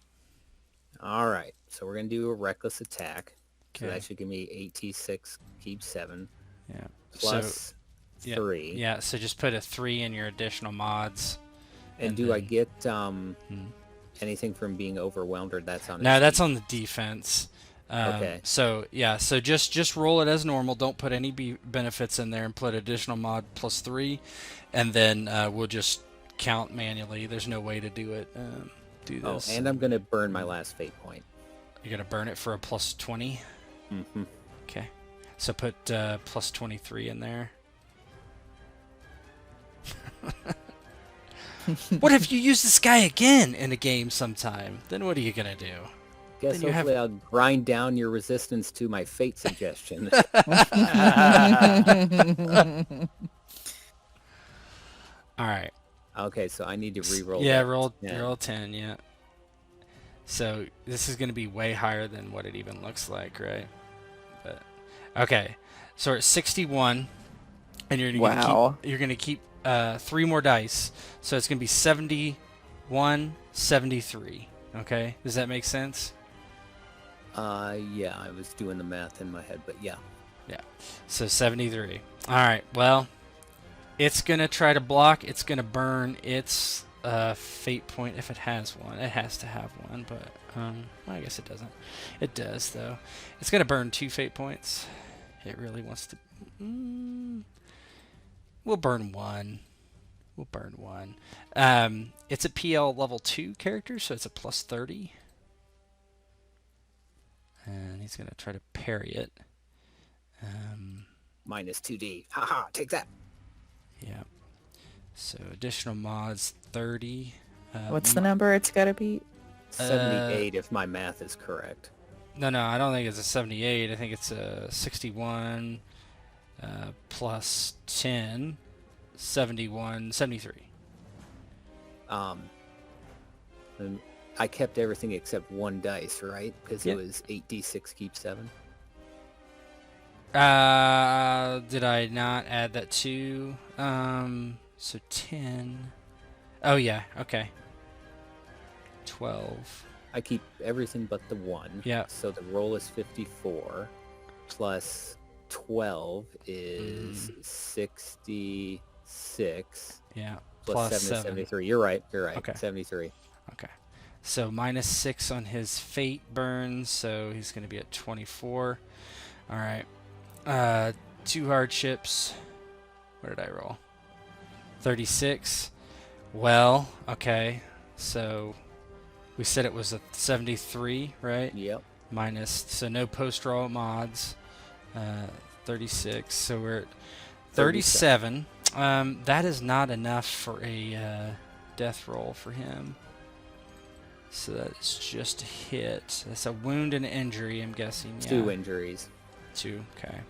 All right. So we're going to do a reckless attack. So Okay. that should give me 8d6, keep 7, Yeah. plus yeah, 3. Yeah, so just put a 3 in your additional mods. And and do I then- get anything from being overwhelmed, or that's on? No, his that's feet? on the defense. Okay. So yeah, so just roll it as normal. Don't put any benefits in there, and put additional mod plus 3, and then we'll just count manually. There's no way to do it. Do Oh, this. and I'm going to burn my last fate point. You're gonna burn it for a plus 20. Mm-hmm. Okay. So put plus 23 in there. What if you use this guy again in a game sometime? Then what are you gonna do? Guess Then you have- hopefully I'll grind down your resistance to my fate suggestion. All right. Okay, so I need to re-roll. Yeah, that. roll 10. 10. Yeah. So this is gonna be way higher than what it even looks like, right? But okay. So we're at 61, and Wow. you're gonna keep 3 more dice. So it's gonna be 71, 73. Okay. Does that make sense? Yeah, I was doing the math in my head, but yeah. So 73. All right. Well, it's going to try to block. It's going to burn its fate point if it has one. It has to have one, but well, I guess it doesn't. It does, though. It's going to burn 2 fate points. It really wants to... we'll burn 1. We'll burn 1. It's a PL level 2 character, so it's a plus 30. And he's going to try to parry it. Minus 2d. Haha, take that. Yeah. So additional mods 30. What's the number it's got to be? 78 if my math is correct. No, I don't think it's a 78. I think it's a 61 plus 10, 71, 73. And I kept everything except 1 dice, right? Because Yep. it was 8d6 keep 7. Did I not add that to? So 10. Oh yeah, okay. 12. I keep everything but the 1. Yeah. So the roll is 54. Plus 12 is 66. Yeah. Plus 7 is 73. You're right. Okay. 73. Okay. So minus 6 on his fate burns, so he's going to be at 24. All right. 2 hardships. What did I roll? 36. Well, okay. So we said it was a 73, right? Yep. Minus, so no post-roll mods. 36. So we're at 37. That is not enough for a death roll for him. So that's just a hit. That's a wound and injury, I'm guessing. Yeah. 2 injuries. 2, okay.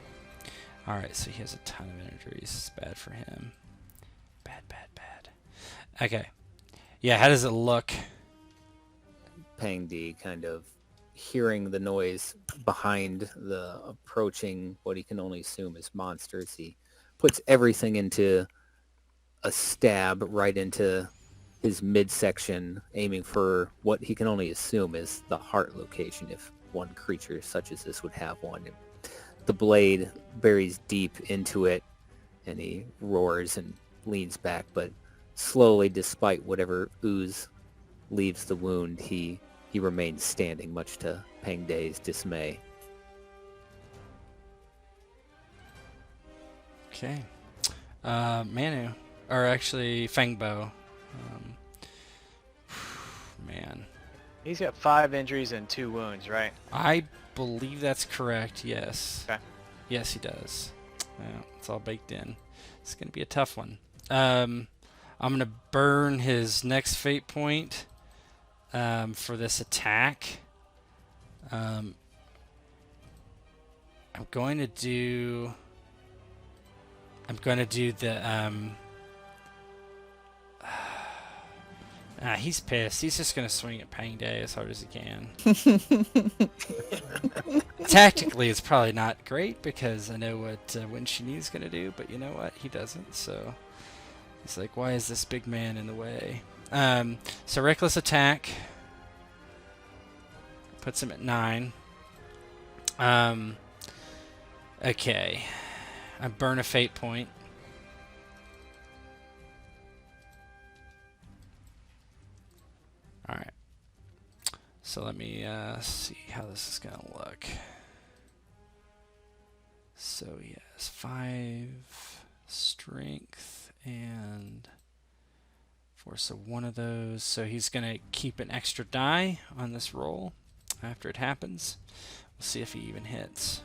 Alright, so he has a ton of injuries. It's bad for him. Bad. Okay. Yeah, how does it look? Pang Di, kind of hearing the noise behind the approaching, what he can only assume is monsters, he puts everything into a stab right into his midsection, aiming for what he can only assume is the heart location, if one creature such as this would have one. And the blade buries deep into it, and he roars and leans back, but slowly, despite whatever ooze leaves the wound, he remains standing, much to Pang De's dismay. Okay. Manu. Or actually, Fen-Bo. Man. He's got 5 injuries and 2 wounds, right? I believe that's correct, yes. Okay. Yes, he does. Yeah, it's all baked in. It's going to be a tough one. I'm going to burn his next fate point for this attack. I'm going to do the he's pissed. He's just gonna swing at Pang Day as hard as he can. Tactically, it's probably not great because I know what Wen Xi Ni is gonna do, but you know what? He doesn't. So he's like, "Why is this big man in the way?" So reckless attack puts him at 9. Okay, I burn a fate point. All right. So let me see how this is gonna look. So he has 5 strength and 4, so one of those. So he's gonna keep an extra die on this roll after it happens. We'll see if he even hits.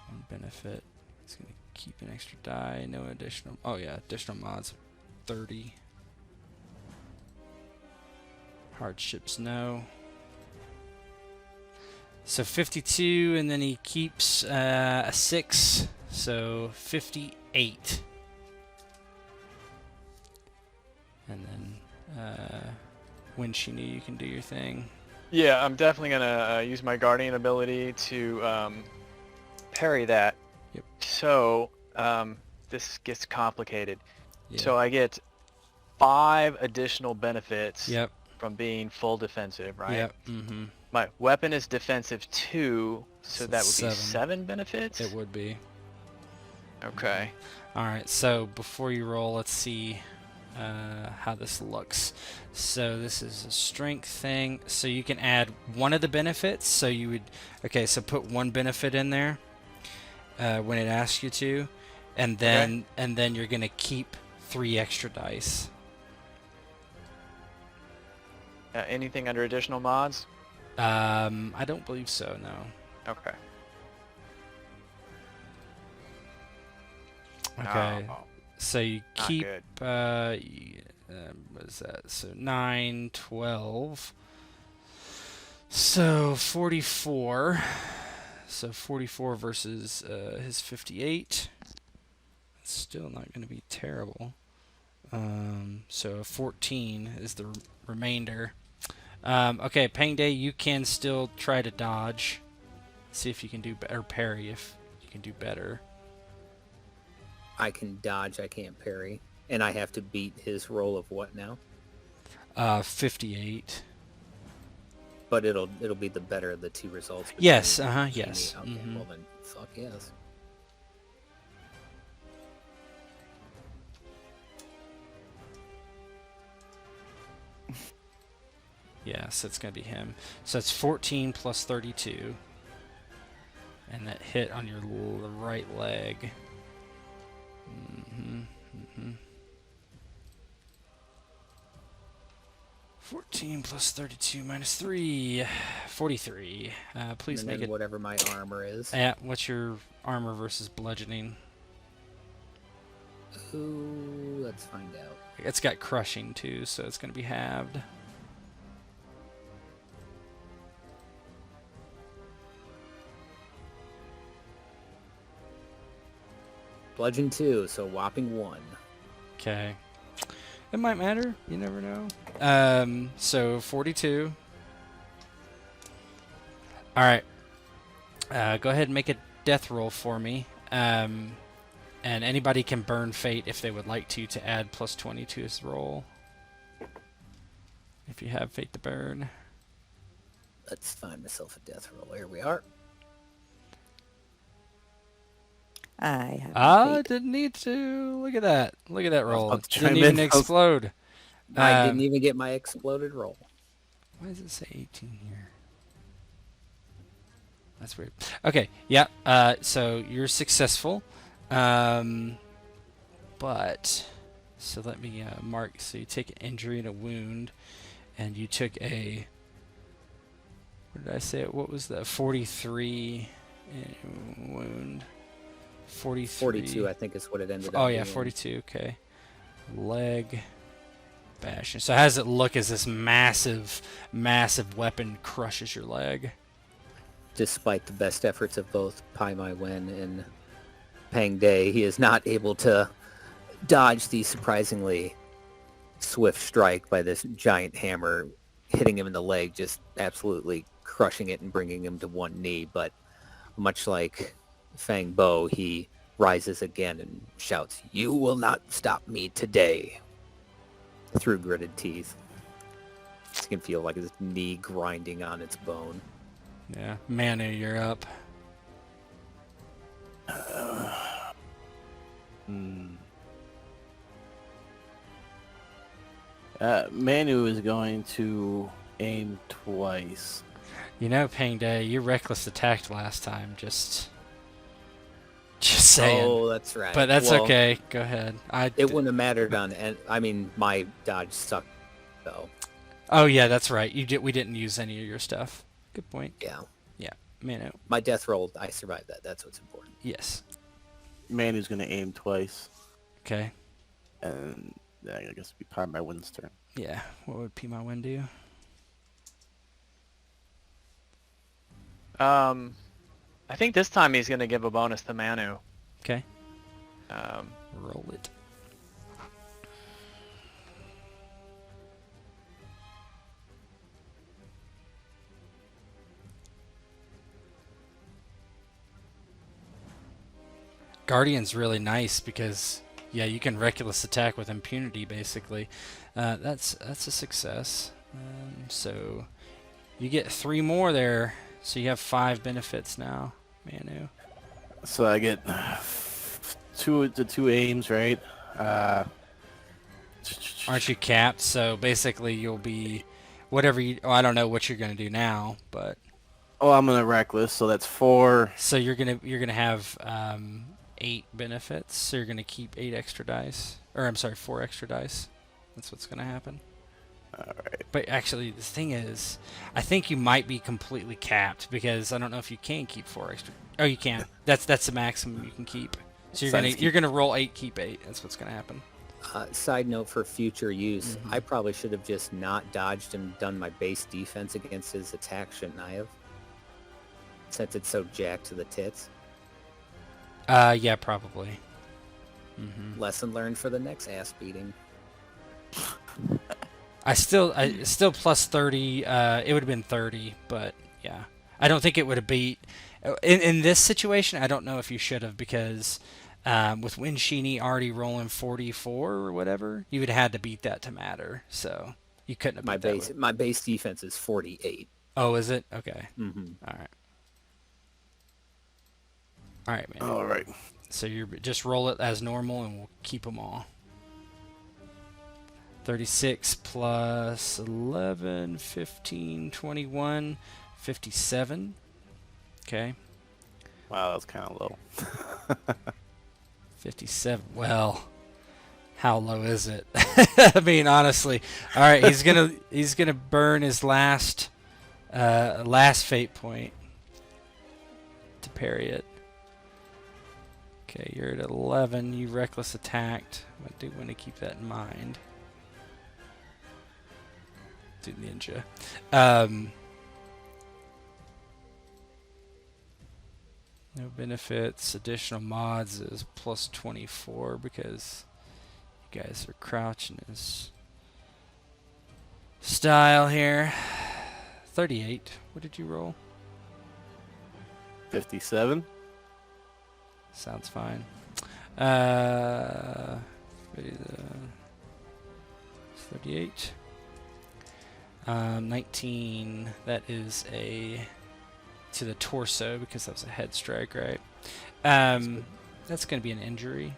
One benefit. He's gonna keep an extra die. No additional. Oh yeah, additional mods. 30. Hardships, no. So 52, and then he keeps a 6, so 58. And then Wen Xi Ni, you can do your thing. Yeah, I'm definitely gonna use my guardian ability to parry that. Yep. So this gets complicated. Yeah. So I get 5 additional benefits Yep. from being full defensive, right? Yep. Mm-hmm. My weapon is defensive 2, so So that would 7. be 7 benefits? It would be. Okay. All right. So before you roll, let's see how this looks. So this is a strength thing. So you can add one of the benefits. So you would, okay, so put one benefit in there when it asks you to, and then you're gonna keep 3 extra dice. Anything under additional mods? I don't believe so. No. Okay. Okay. Oh, So you not keep good. what is that? So 9, 12. So 44. So 44 versus his 58. It's still not going to be terrible. So 14 is the remainder. Okay, Pang Day, you can still try to dodge. See if you can do better. Or parry if you can do better. I can dodge, I can't parry. And I have to beat his roll of what now? 58. But it'll be the better of the 2 results. Yes, between Xi Ni. yes. Okay, Mhm. well then, fuck yes. Yeah, so it's going to be him. So it's 14 plus 32. And that hit on your right leg. 14 plus 32 minus 3. 43. Please And make then it... whatever my armor is. what's your armor versus bludgeoning? Ooh, let's find out. It's got crushing too, so it's going to be halved. Bludgeon 2, so whopping 1. Okay. It might matter. You never know. So 42. All right. Go ahead and make a death roll for me. And anybody can burn fate if they would like to add plus 20 to his roll. If you have fate to burn. Let's find myself a death roll. Here we are. I have Ah, fate. didn't need to. Look at that. Look at that roll. I'll It chime didn't even in. explode. I didn't even get my exploded roll. Why does it say 18 here? That's weird. Okay, yeah. So you're successful. But so let me mark. So you take an injury and a wound, and you took a. What did I say? What was that? 43 wound. 43. 42, I think, is what it ended up Oh yeah, being. 42. Okay. Leg bashing. So how does it look as this massive, massive weapon crushes your leg? Despite the best efforts of both Pi Ma Wen and Pang Day, he is not able to dodge the surprisingly swift strike by this giant hammer, hitting him in the leg, just absolutely crushing it and bringing him to one knee. But much like Fen-Bo, he rises again and shouts, "You will not stop me today," through gritted teeth. You can feel like his knee grinding on its bone. Yeah. Manu, you're up. Manu is going to aim twice. You know, Pang Day, you reckless attacked last time. Just saying. Oh, that's right. But that's Well, okay. Go ahead. It wouldn't have mattered on, and I mean, my dodge sucked, though. Oh yeah, that's right. We didn't use any of your stuff. Good point. Yeah. Yeah. Manu. My death roll, I survived that. That's what's important. Yes. Manu's going to aim twice. Okay. And I guess it'd be Pi Ma Wen's turn. Yeah. What would Pi Ma Wen do? I think this time he's gonna give a bonus to Manu. Okay. Um, Roll it. Guardian's really nice because, yeah, you can reckless attack with impunity, basically. That's a success. So you get 3 more there, so you have 5 benefits now, Manu. So I get two aims, right? Aren't you capped? So basically you'll be whatever you... Oh, I don't know what you're going to do now, but... Oh, I'm gonna reckless, so that's 4. So you're gonna have 8 benefits. So you're gonna keep 8 extra dice, or I'm sorry, 4 extra dice. That's what's gonna happen. All right. But actually, the thing is, I think you might be completely capped because I don't know if you can keep 4 extra. Oh, you can. That's the maximum you can keep. So you're gonna roll 8, keep 8. That's what's gonna happen. Side note for future use, I probably should have just not dodged and done my base defense against his attack, shouldn't I have? Since it's so jacked to the tits. Yeah, probably. Lesson learned for the next ass beating. I still plus 30. It would have been 30, but yeah, I don't think it would have beat. In this situation, I don't know if you should have because with Wen Xi Ni already rolling 44 or whatever, you would have had to beat that to matter. So you couldn't have beat that. My base defense is 48. Oh, is it? Okay. Mm-hmm. All right. All right, man. All right. So you just roll it as normal, and we'll keep them all. 36 plus 11, 15, 21, 57. Okay. Wow, that's kind of low. 57. Well, How low is it? I mean, honestly. All right, he's gonna burn his last fate point to parry it. Okay, you're at 11. You reckless attacked. I do want to keep that in mind. Do ninja. No benefits. Additional mods is plus 24 because you guys are crouching his style here. 38. What did you roll? 57. Sounds fine. 38. 19. That is a to the torso because that was a head strike, right? That's going to be an injury.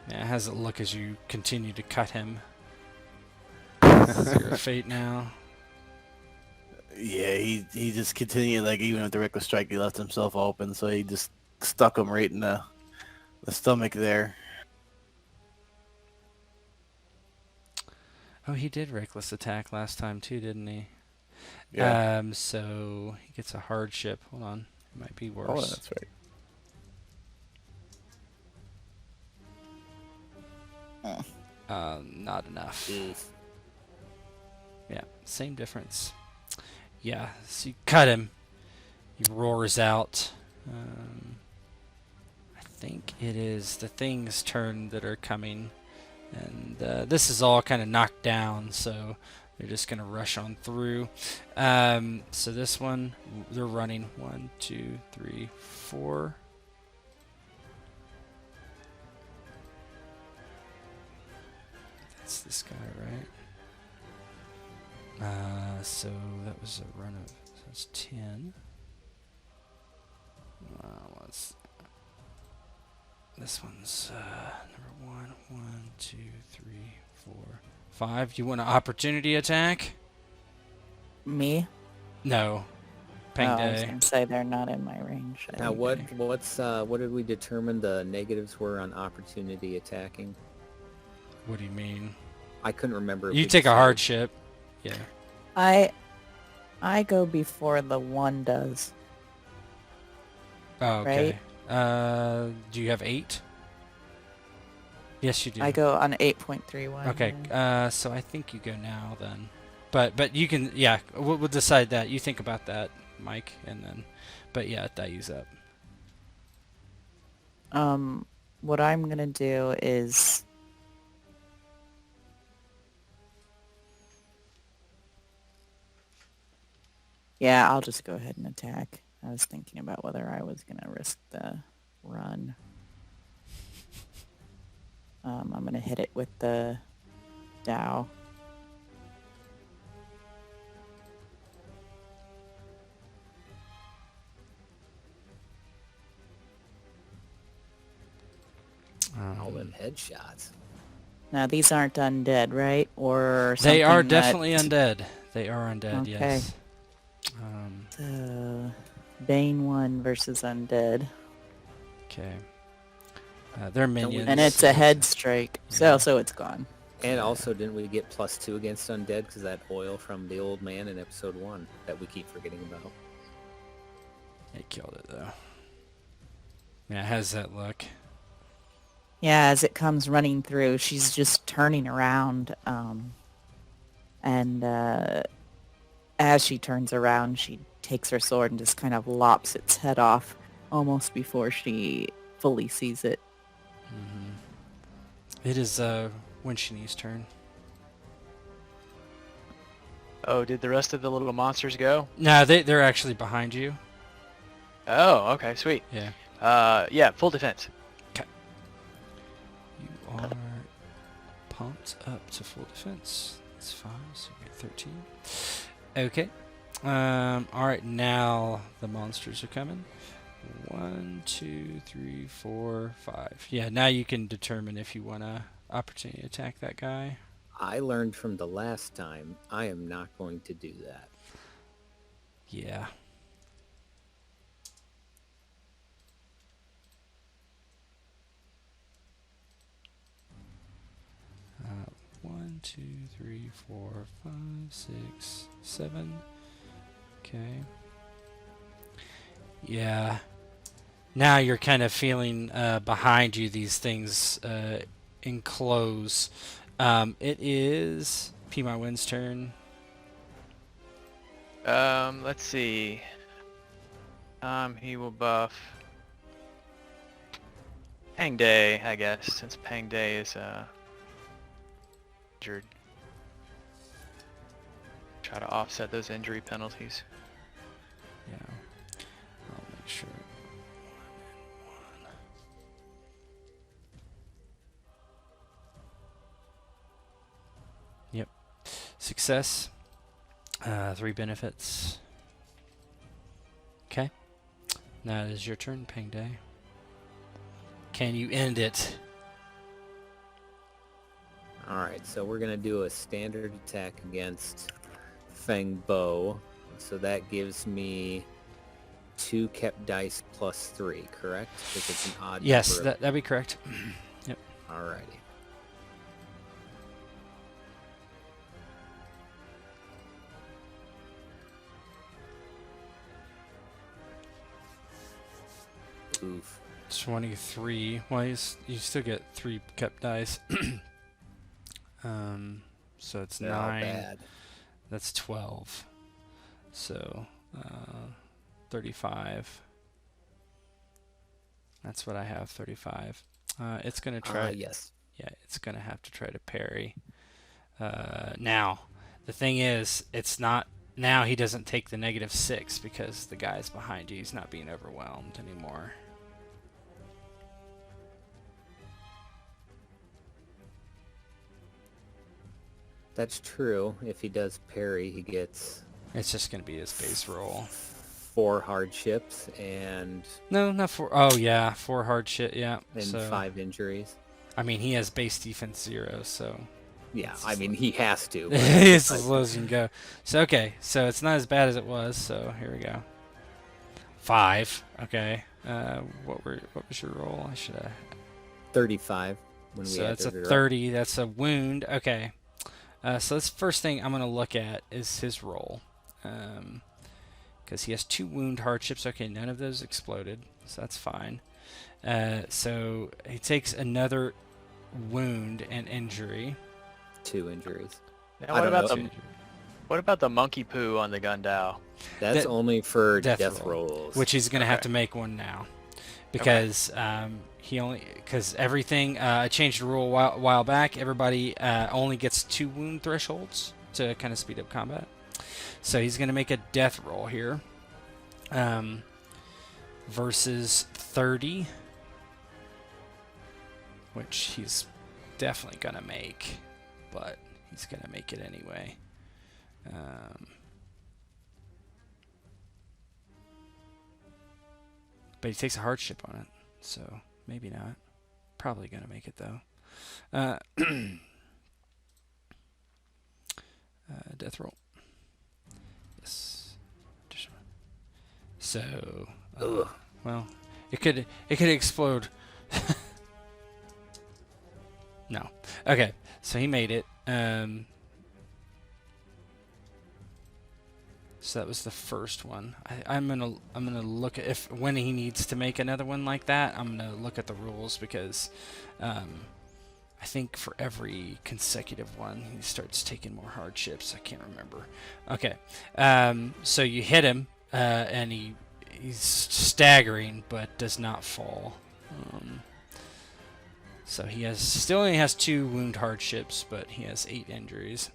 Yeah, how's it look as you continue to cut him? Zero fate now. Yeah, he just continued, like, even with the reckless strike, he left himself open, so he just stuck him right in the stomach there. Oh, he did reckless attack last time too, didn't he? Yeah. So he gets a hardship. Hold on, it might be worse. Oh, that's right. Not enough. Yeah, same difference. Yeah, so you cut him. He roars out. I think it is the thing's turn that are coming. And this is all kind of knocked down, so they're just going to rush on through. So this one, they're running 1, 2, 3, 4. That's this guy, right? So that was a run of, so that's 10. This one's number 1, 1, 2, 3, 4, 5. You want an opportunity attack? Me? No. Peng Oh, I was Day. going to say they're not in my range. Now, what did we determine the negatives were on opportunity attacking? What do you mean? I couldn't remember. If You we take a decided. hardship. Yeah. I go before the one does. Oh, okay. Right? Do you have 8? Yes, you do. I go on 8.31. Okay. yeah. So I think you go now then. But you can, yeah, we'll decide that. You think about that, Mike, and then, but yeah, Daiyu's up. What I'm gonna do is yeah, I'll just go ahead and attack. I was thinking about whether I was gonna risk the run. I'm gonna hit it with the Dao. All them headshots. Now these aren't undead, right? Or They are something definitely that- undead. They are undead, Okay. yes. Bane 1 versus undead. Okay. They're minions. And it's a head strike. Yeah. So it's gone. And also, didn't we get +2 against undead because that oil from the old man in episode 1 that we keep forgetting about? It killed it, though. Yeah, how's that look? Yeah, as it comes running through, she's just turning around. And as she turns around, she takes her sword and just kind of lops its head off almost before she fully sees it. It is Wen Xi Ni's turn. Oh, did the rest of the little monsters go? No, they're actually behind you. Oh, okay, sweet. Yeah. Yeah, full defense. You are pumped up to full defense. That's 5, so you get 13. Okay. Alright, now the monsters are coming. 1, 2, 3, 4, 5. Yeah, now you can determine if you want to opportunity attack that guy. I learned from the last time I am not going to do that. Yeah. 1, 2, 3, 4, 5, 6, 7. Okay. Yeah. Now you're kind of feeling behind you these things enclose. It is Pi Ma Wen's turn. Let's see. He will buff Pang Day, I guess, since Pang Day is injured. Try to offset those injury penalties. Yeah. I'll make sure. Yep. Success. 3 benefits. Okay. Now it is your turn, Pang Day. Can you end it? All right, so we're going to do a standard attack against Fen-Bo. So that gives me 2 kept dice plus 3, correct? Because it's an odd Yes, number. that'd be correct. Yep. All righty. Oof. 23. Well, you still get 3 kept dice. So it's They're all 9. bad. That's 12. So 35. That's what I have. 35. It's gonna try. Yes. Yeah, it's gonna have to try to parry. Now, the thing is, it's not. Now he doesn't take the -6 because the guy's behind you. He's not being overwhelmed anymore. That's true. If he does parry, he gets It's just gonna be his base roll. 4 hardships and No, not 4. Oh yeah, 4 hard shit. Yeah. So 5 injuries. I mean, he has base defense 0, so Yeah, It's I mean, he has to. but it's as low as you can go. So okay, so it's not as bad as it was. So here we go. 5. Okay. What was your roll? I should have. 35 when we So that's a added it up. 30. That's a wound. Okay. So that's the first thing I'm gonna look at is his roll, because he has 2 wound hardships. Okay, none of those exploded, so that's fine. So he takes another wound and injury. 2 injuries. Now, I what don't about know. what about the monkey poo on the Gundao? That's That- only for death death roll, rolls. which he's gonna have Okay. to make one now, because everything I changed the rule a while back. Everybody only gets 2 wound thresholds to kind of speed up combat. So he's gonna make a death roll here. Versus 30, which he's definitely gonna make, but he's gonna make it anyway. But he takes a hardship on it, so maybe not. Probably gonna make it though. Death roll. Yes. So, well, it could explode. No. Okay, so he made it. So that was the first one. I'm gonna look at when he needs to make another one like that. I'm gonna look at the rules because I think for every consecutive one he starts taking more hardships. I can't remember. Okay, so you hit him and he's staggering but does not fall. So he still only has 2 wound hardships, but he has 8 injuries.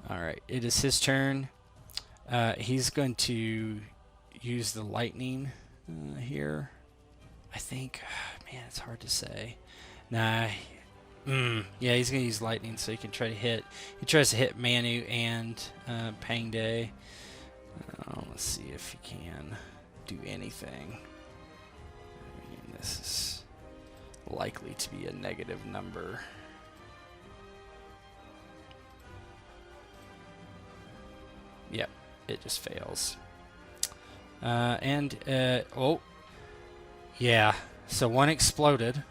All right, it is his turn. He's going to use the lightning here. I think, man, it's hard to say. Nah, yeah, he's going to use lightning so he can try to hit. He tries to hit Manu and Pang Day. Let's see if he can do anything. I mean, this is likely to be a negative number. Yep, it just fails. Oh, yeah. So one exploded.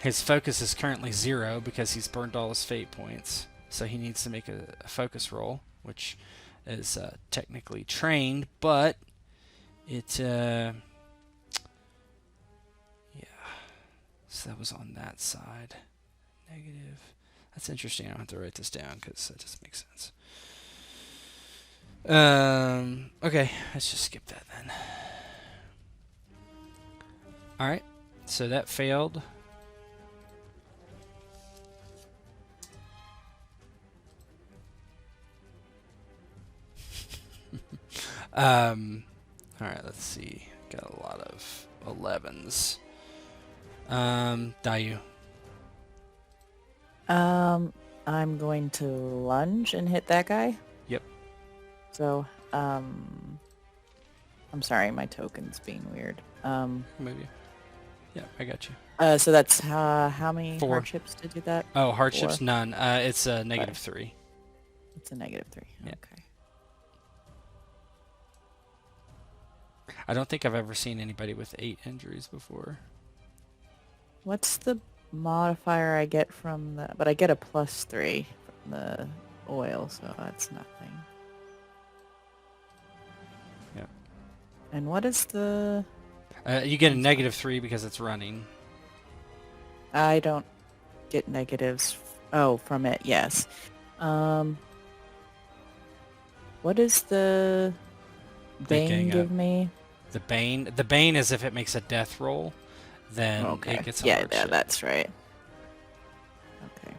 His focus is currently 0 because he's burned all his fate points. So he needs to make a focus roll, which is technically trained, but it, yeah. So that was on that side. Negative. That's interesting. I don't have to write this down because that doesn't make sense. Okay, let's just skip that then. Alright, so that failed. Alright, let's see. Got a lot of 11s. Daiyu. I'm going to lunge and hit that guy. Yep. So, I'm sorry, my token's being weird. Maybe. Yeah, I got you. So that's how many 4. hardships to do that? Oh, hardships? 4. None. It's a negative 3. It's a -3. Yeah. Okay. I don't think I've ever seen anybody with 8 injuries before. What's the modifier I get from the... But I get a +3 from the oil, so that's nothing. Yeah. And what is the... You get a -3 because it's running. I don't get negatives. Oh, from it, yes. What is the Bane Thinking, give me? The Bane is if it makes a death roll, then it gets a yeah, hardship. that's right. Okay.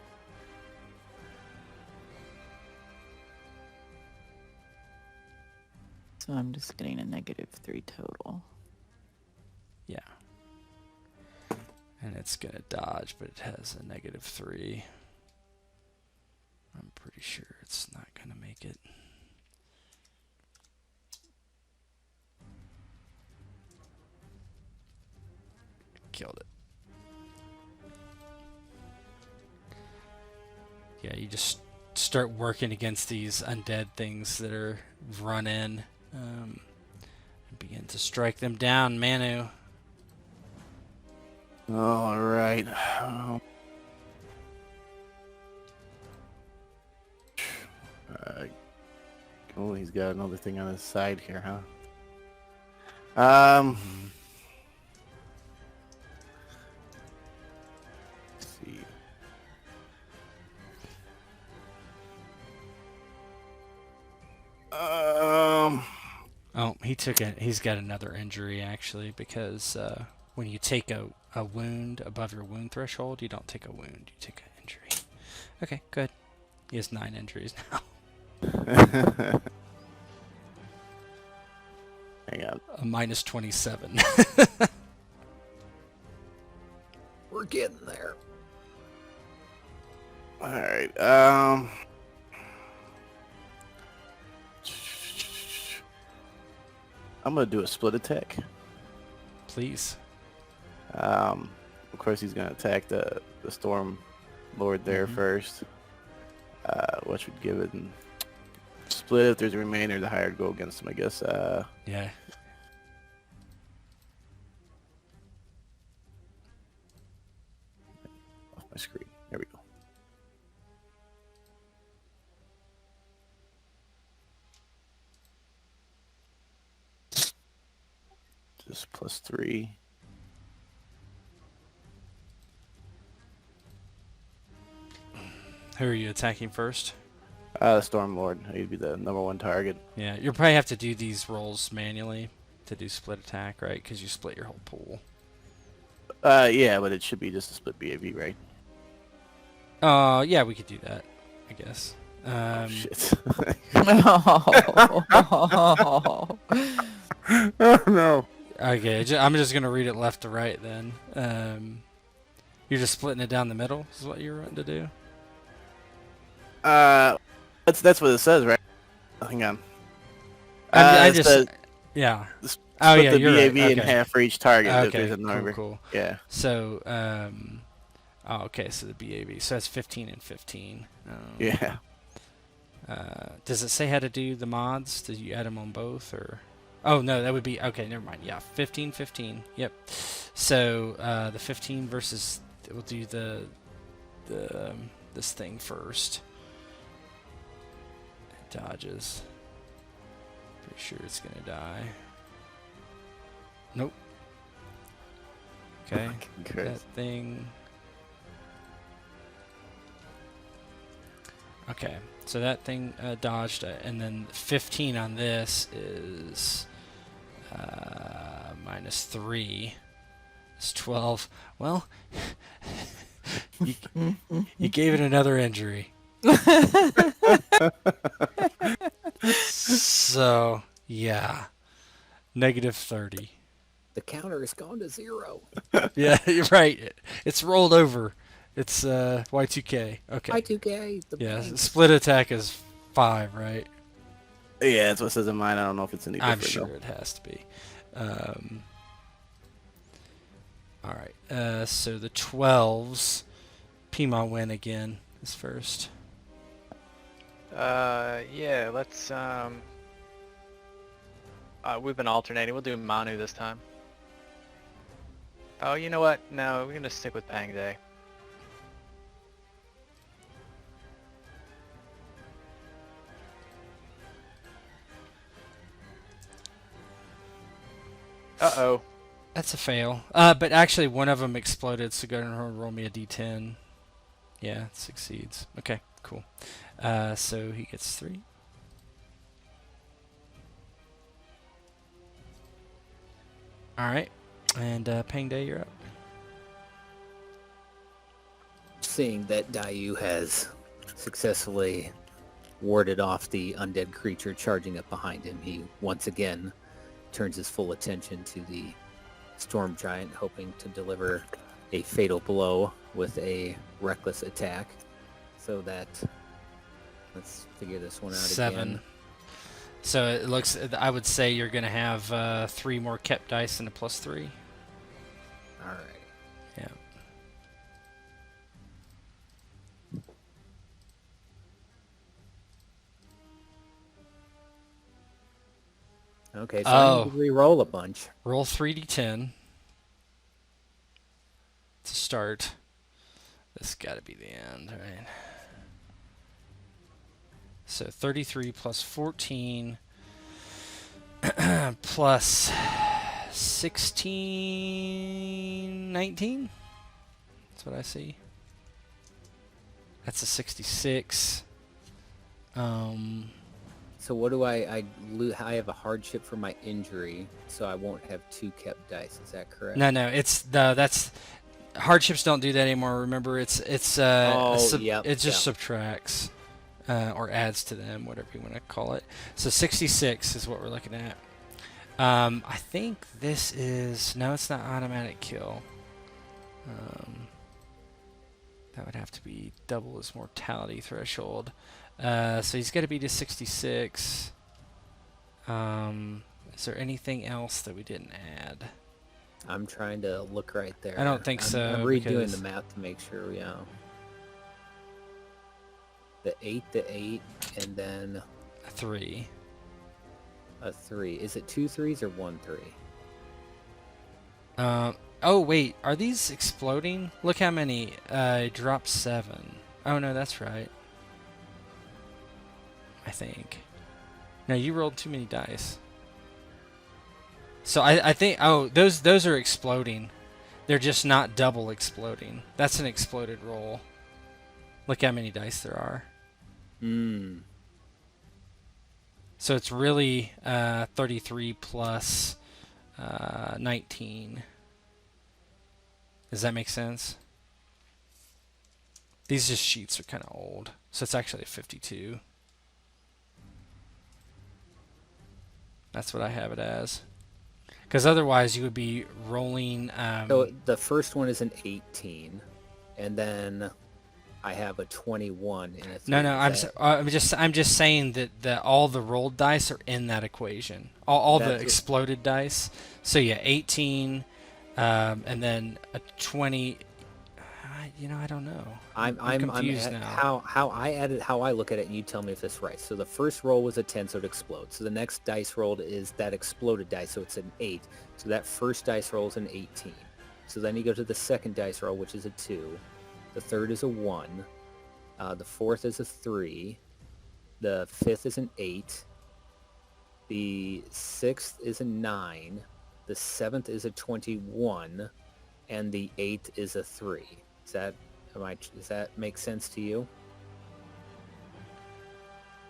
So I'm just getting a -3 total. Yeah. And it's gonna dodge, but it has a -3. I'm pretty sure it's not gonna make it. Killed it. Yeah, you just start working against these undead things that are run in, and begin to strike them down. Manu. All right. Oh, he's got another thing on his side here, huh? Let's see. Oh, he's got another injury actually because when you take a wound above your wound threshold, you don't take a wound, you take an injury. Okay, good. He has 9 injuries now. Hang on. A -27. We're getting there. All right. I'm gonna do a split attack. Please. Of course, he's gonna attack the Storm Lord there first, which would give it split. If there's a remainder, the higher to go against him, I guess. Yeah. Off my screen. There we go. Just +3. Who are you attacking first? The Storm Lord. He'd be the #1 target. Yeah, you'll probably have to do these rolls manually to do split attack, right? Because you split your whole pool. Yeah, but it should be just a split BAV, right? Yeah, we could do that, I guess. Shit. Oh. Oh no. Okay, I'm just gonna read it left to right then. You're just splitting it down the middle, is what you're wanting to do? That's what it says, right? Hang on. I It just, says yeah. split Oh yeah, the you're right. BAV in Okay. half for each target. If Okay, there's a number. cool. Yeah. So, oh, okay, so the BAB. So that's 15 and 15. Yeah. Does it say how to do the mods? Did you add them on both, or? Oh no, that would be okay. Never mind. Yeah, 15, 15. Yep. So the 15 versus we'll do the this thing first. It dodges. Pretty sure it's gonna die. Nope. Okay. That thing. Okay, so that thing dodged, and then 15 on this is -3. It's 12. Well, you gave it another injury. So, yeah. -30. The counter has gone to 0. Yeah, you're right. It's rolled over. It's Y2K. Okay. Y2K. Yeah, split attack is 5, right? Yeah, that's what it says in mine. I don't know if it's any different. I'm sure though. it has to be. All right. So the 12s. Pi Ma Wen again is first. Yeah, let's, we've been alternating. We'll do Manu this time. Oh, you know what? No, we're gonna stick with Pang Day. Uh-oh. That's a fail. But actually, one of them exploded, so go ahead and roll me a d10. Yeah, it succeeds. Okay, cool. So he gets 3. All right. And Pang Day, you're up. Seeing that Daiyu has successfully warded off the undead creature charging up behind him, he once again turns his full attention to the storm giant, hoping to deliver a fatal blow with a reckless attack. So that, let's figure this one out 7. again. So it looks, I would say you're going to have 3 more kept dice and a +3. All right. Yeah. Okay, so I need to re-roll a bunch. Roll 3d10 to start. This got to be the end, right? So 33 plus 14 plus 16, 19. That's what I see. That's a 66. So what do I have a hardship for my injury, so I won't have 2 kept dice. Is that correct? No, that's hardships don't do that anymore. Remember, it just subtracts or adds to them, whatever you want to call it. So 66 is what we're looking at. I think this is it's not automatic kill. That would have to be double his mortality threshold. So he's got to be to 66. Is there anything else that we didn't add? I'm trying to look right there. I don't think so. I'm redoing the math to make sure, yeah. The 8, and then A 3. a 3. Is it 2 3s or 1 3? Oh wait, are these exploding? Look how many. Dropped 7. Oh no, that's right. I think. No, you rolled too many dice. So I think, those are exploding. They're just not double exploding. That's an exploded roll. Look how many dice there are. So it's really 33 plus 19. Does that make sense? These sheets are kind of old. So it's actually 52. That's what I have it as. Because otherwise you would be rolling... So the first one is an 18, and then I have a 21 and a 3. No, I'm just saying that all the rolled dice are in that equation. All the exploded dice. So yeah, 18, and then a 20. I don't know. I'm confused now. How I look at it, and you tell me if this is right. So the first roll was a 10, so it explodes. So the next dice rolled is that exploded dice, so it's an 8. So that first dice roll is an 18. So then you go to the second dice roll, which is a 2. The third is a 1. The fourth is a 3. The fifth is an 8. The sixth is a 9. The seventh is a 21. And the eighth is a 3. Does that make sense to you?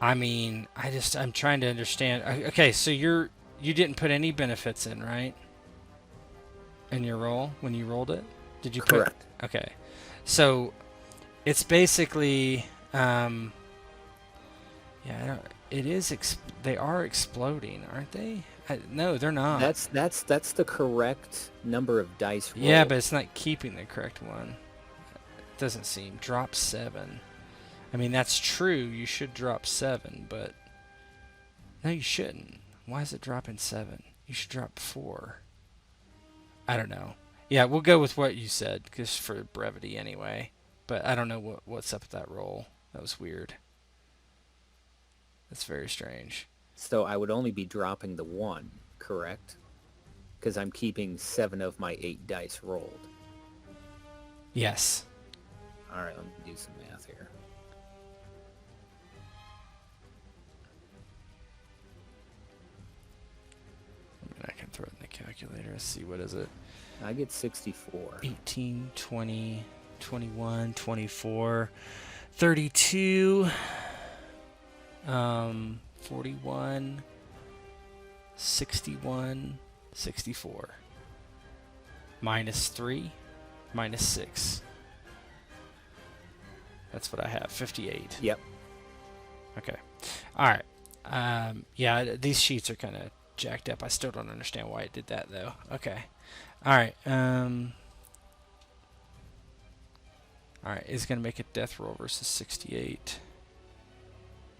I mean, I'm trying to understand. Okay, so you didn't put any benefits in, right? In your roll when you rolled it, did you? Correct. Okay, so it's basically, they are exploding, aren't they? No, they're not. That's the correct number of dice rolled. Yeah, but it's not keeping the correct one. It doesn't seem. Drop 7. I mean, that's true. You should drop 7, but no, you shouldn't. Why is it dropping 7? You should drop 4. I don't know. Yeah, we'll go with what you said, just for brevity anyway. But I don't know what's up with that roll. That was weird. That's very strange. So I would only be dropping the 1, correct? Because I'm keeping 7 of my 8 dice rolled. Yes. All right, let me do some math here. I mean, I can throw it in the calculator. Let's see, what is it? I get 64. 18, 20, 21, 24, 32, 41, 61, 64. Minus 3, minus 6. That's what I have, 58. Yep. Okay. All right. Yeah, these sheets are kind of jacked up. I still don't understand why it did that, though. Okay. All right. All right. It's gonna make a death roll versus 68.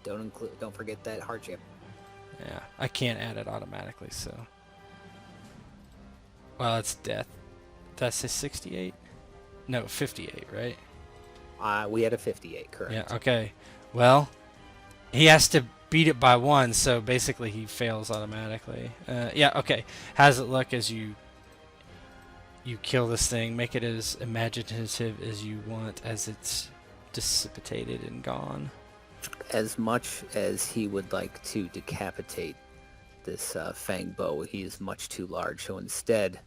Don't forget that hardship. Yeah, I can't add it automatically, so. Well, it's death. That's a 68. No, 58, right? We had a 58, correct? Yeah. Okay. Well, he has to beat it by 1, so basically he fails automatically. Yeah. Okay. How's it look as you kill this thing? Make it as imaginative as you want, as it's dissipated and gone. As much as he would like to decapitate this Fen-Bo, he is much too large. So instead,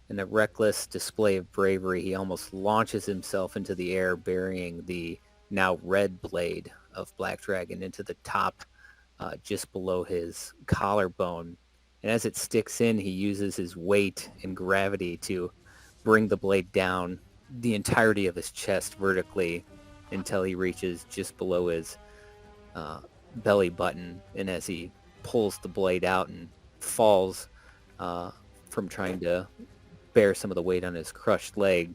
in a reckless display of bravery, he almost launches himself into the air, burying the now red blade of Black Dragon into the top, just below his collarbone. And as it sticks in, he uses his weight and gravity to bring the blade down the entirety of his chest vertically until he reaches just below his belly button. And as he pulls the blade out and falls from trying to bear some of the weight on his crushed leg,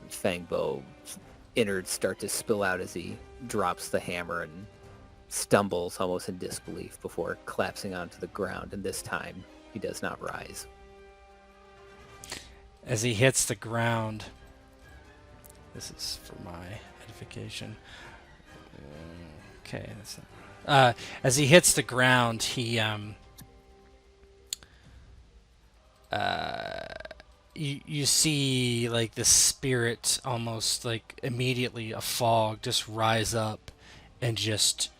Fen-Bo innards start to spill out as he drops the hammer and stumbles almost in disbelief before collapsing onto the ground, and this time he does not rise. As he hits the ground, this is for my edification. Okay, that's not, as he hits the ground, he you see like the spirit almost like immediately a fog just rise up and just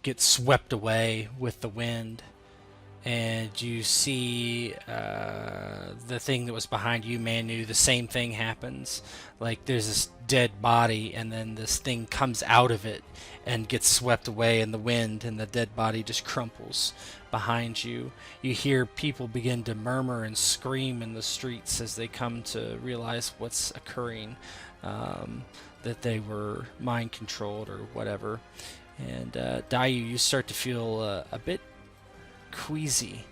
get swept away with the wind, and you see the thing that was behind you, Manu, the same thing happens. Like there's this dead body, and then this thing comes out of it and gets swept away in the wind, and the dead body just crumples behind you. You hear people begin to murmur and scream in the streets as they come to realize what's occurring, that they were mind controlled or whatever. And Daiyu, you start to feel a bit queasy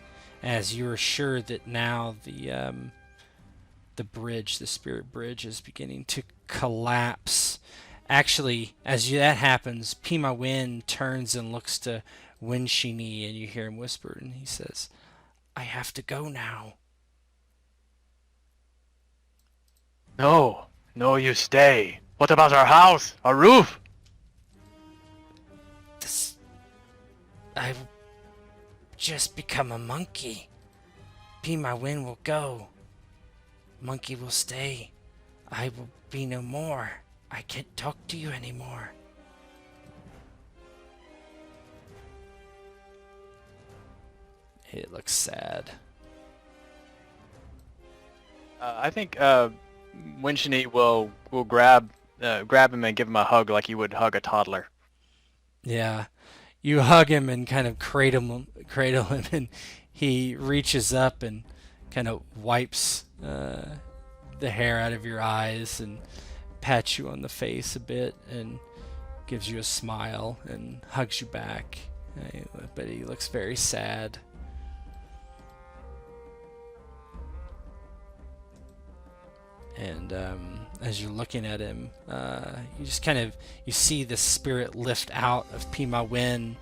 as you're sure that now the bridge, the spirit bridge, is beginning to collapse. Actually, as that happens, Pi Ma Wen turns and looks to Wen Xi Ni, and you hear him whisper, and he says, "I have to go now." No, you stay. What about our house, our roof? I've just become a monkey. Pi Ma Wen will go. monkey will stay. I will be no more. I can't talk to you anymore. It looks sad. I think Wen Xi Ni will grab him and give him a hug like you would hug a toddler. Yeah. You hug him and kind of cradle him, and he reaches up and kind of wipes the hair out of your eyes and pats you on the face a bit and gives you a smile and hugs you back. But he looks very sad. And as you're looking at him, you just kind of you see the spirit lift out of Pi Ma Wen,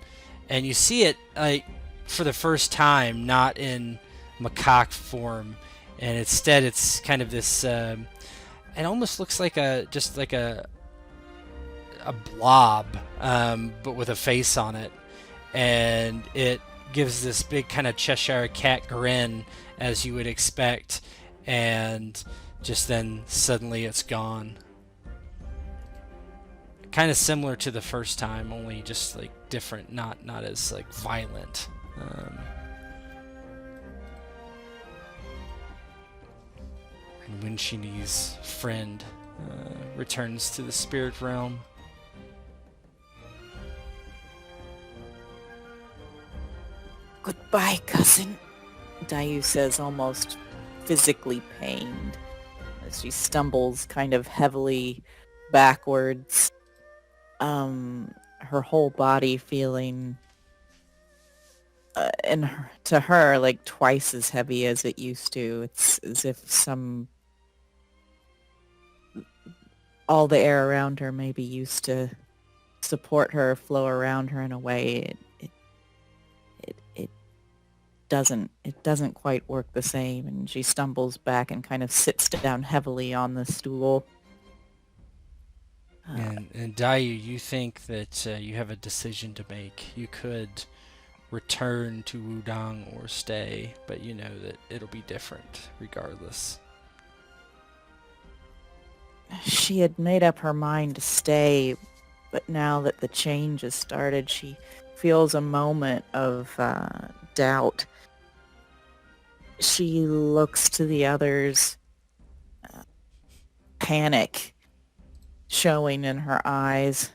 and you see it like for the first time, not in macaque form, and instead it's kind of this. It almost looks like a blob, but with a face on it, and it gives this big kind of Cheshire cat grin as you would expect, and just then suddenly it's gone. Kind of similar to the first time, only just like different, not as like violent. And Wen Xi Ni's friend returns to the spirit realm. Goodbye, cousin. Daiyu says, almost physically pained, as she stumbles kind of heavily backwards, her whole body feeling to her like twice as heavy as it used to. It's as if all the air around her maybe used to support her, flow around her in a way it doesn't quite work the same, and she stumbles back and kind of sits down heavily on the stool. And Daiyu, you think that you have a decision to make. You could return to Wudang or stay, but you know that it'll be different regardless. She had made up her mind to stay, but now that the change has started, she feels a moment of doubt. She looks to the others, panic showing in her eyes.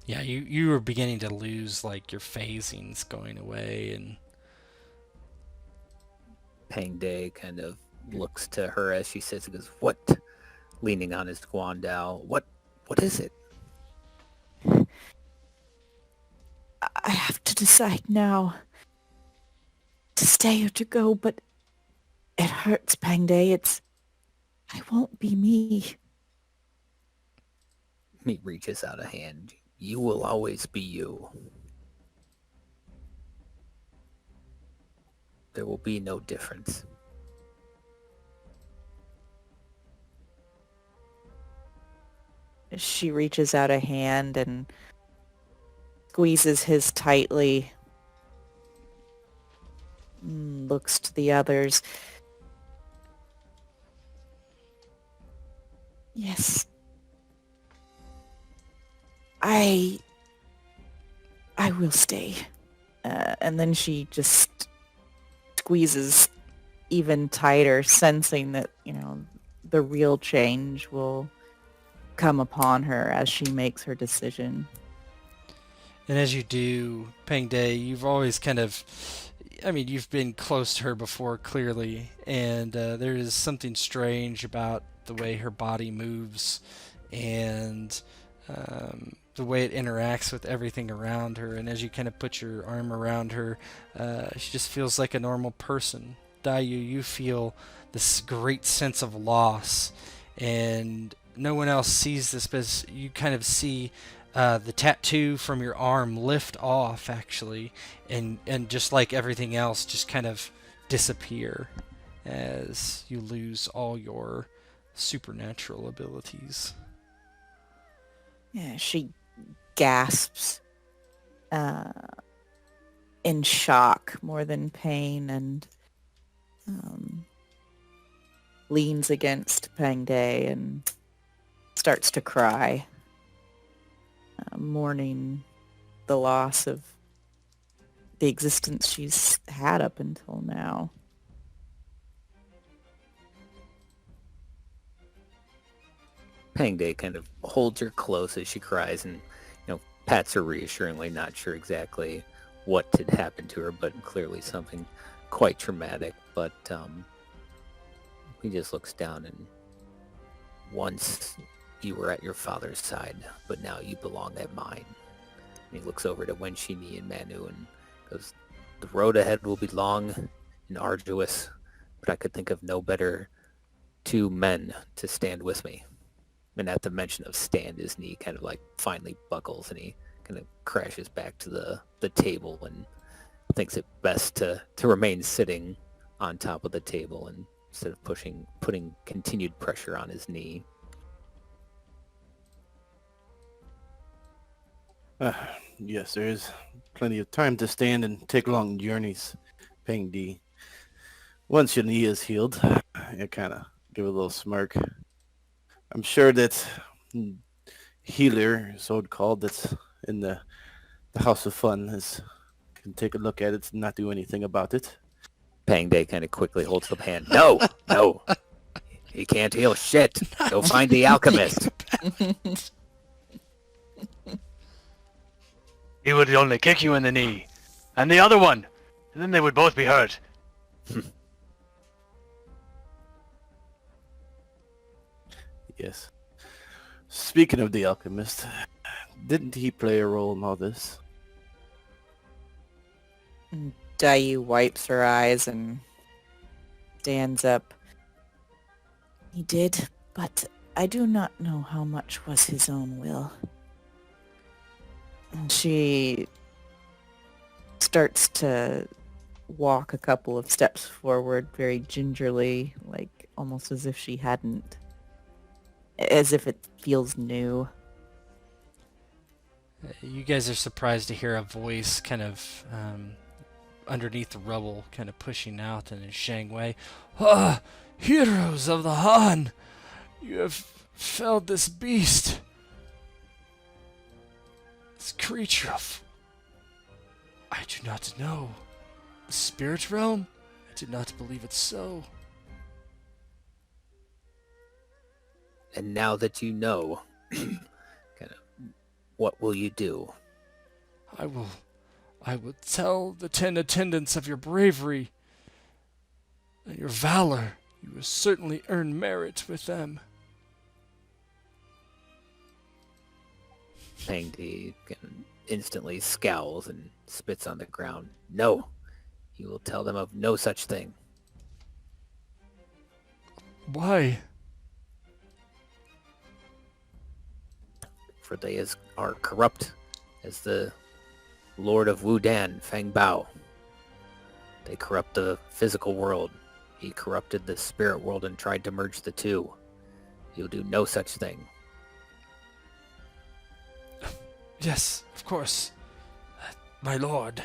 Yeah, you were beginning to lose like your phasing's going away, and Pang Day kind of looks to her as she sits and goes, "What?" Leaning on his guandao. What is it? I have to decide now to stay or to go, but it hurts, Pangday. I won't be me. He reaches out a hand. You will always be you. There will be no difference. She reaches out a hand and squeezes his tightly, looks to the others. Yes. I will stay. And then she just squeezes even tighter, sensing that, the real change will come upon her as she makes her decision. And as you do, Pang Day, you've always you've been close to her before, clearly, and there is something strange about the way her body moves and the way it interacts with everything around her. And as you kind of put your arm around her, she just feels like a normal person. Daiyu, you feel this great sense of loss, and no one else sees this, but you kind of see the tattoo from your arm lift off, actually, and just like everything else, just kind of disappear as you lose all your supernatural abilities. Yeah, she gasps in shock more than pain, and leans against Pang Day and starts to cry, mourning the loss of the existence she's had up until now. Pang Day kind of holds her close as she cries and, pats her reassuringly, not sure exactly what had happened to her, but clearly something quite traumatic. But he just looks down and, once you were at your father's side, but now you belong at mine. And he looks over to Wen Xi Ni and Manu and goes, the road ahead will be long and arduous, but I could think of no better two men to stand with me. And at the mention of stand, his knee kind of like finally buckles and he kind of crashes back to the table and thinks it best to remain sitting on top of the table and instead of putting continued pressure on his knee. Yes, there is plenty of time to stand and take long journeys, Peng Di. Once your knee is healed, I kind of give a little smirk. I'm sure that healer, so called, that's in the House of Fun can take a look at it and not do anything about it. Pang Day kind of quickly holds up a hand. No, no. He can't heal shit. Go find the alchemist. He would only kick you in the knee. And the other one. And then they would both be hurt. Yes. Speaking of the alchemist, didn't he play a role in all this? Daiyu wipes her eyes and stands up. He did, but I do not know how much was his own will. And she starts to walk a couple of steps forward very gingerly, like almost as if she hadn't, as if it feels new. You guys are surprised to hear a voice kind of underneath the rubble, kind of pushing out in a Shang way. Ah, heroes of the Han! You have felled this beast. This creature of... I do not know. The spirit realm? I do not believe it's so. And now that you know, kind of, what will you do? I will tell the 10 attendants of your bravery and your valor. You will certainly earn merit with them. Pang Di instantly scowls and spits on the ground. No, you will tell them of no such thing. Why? For they are corrupt as the Lord of Wudan, Feng-Bo. They corrupt the physical world. He corrupted the spirit world and tried to merge the two. He'll do no such thing. Yes, of course. My lord.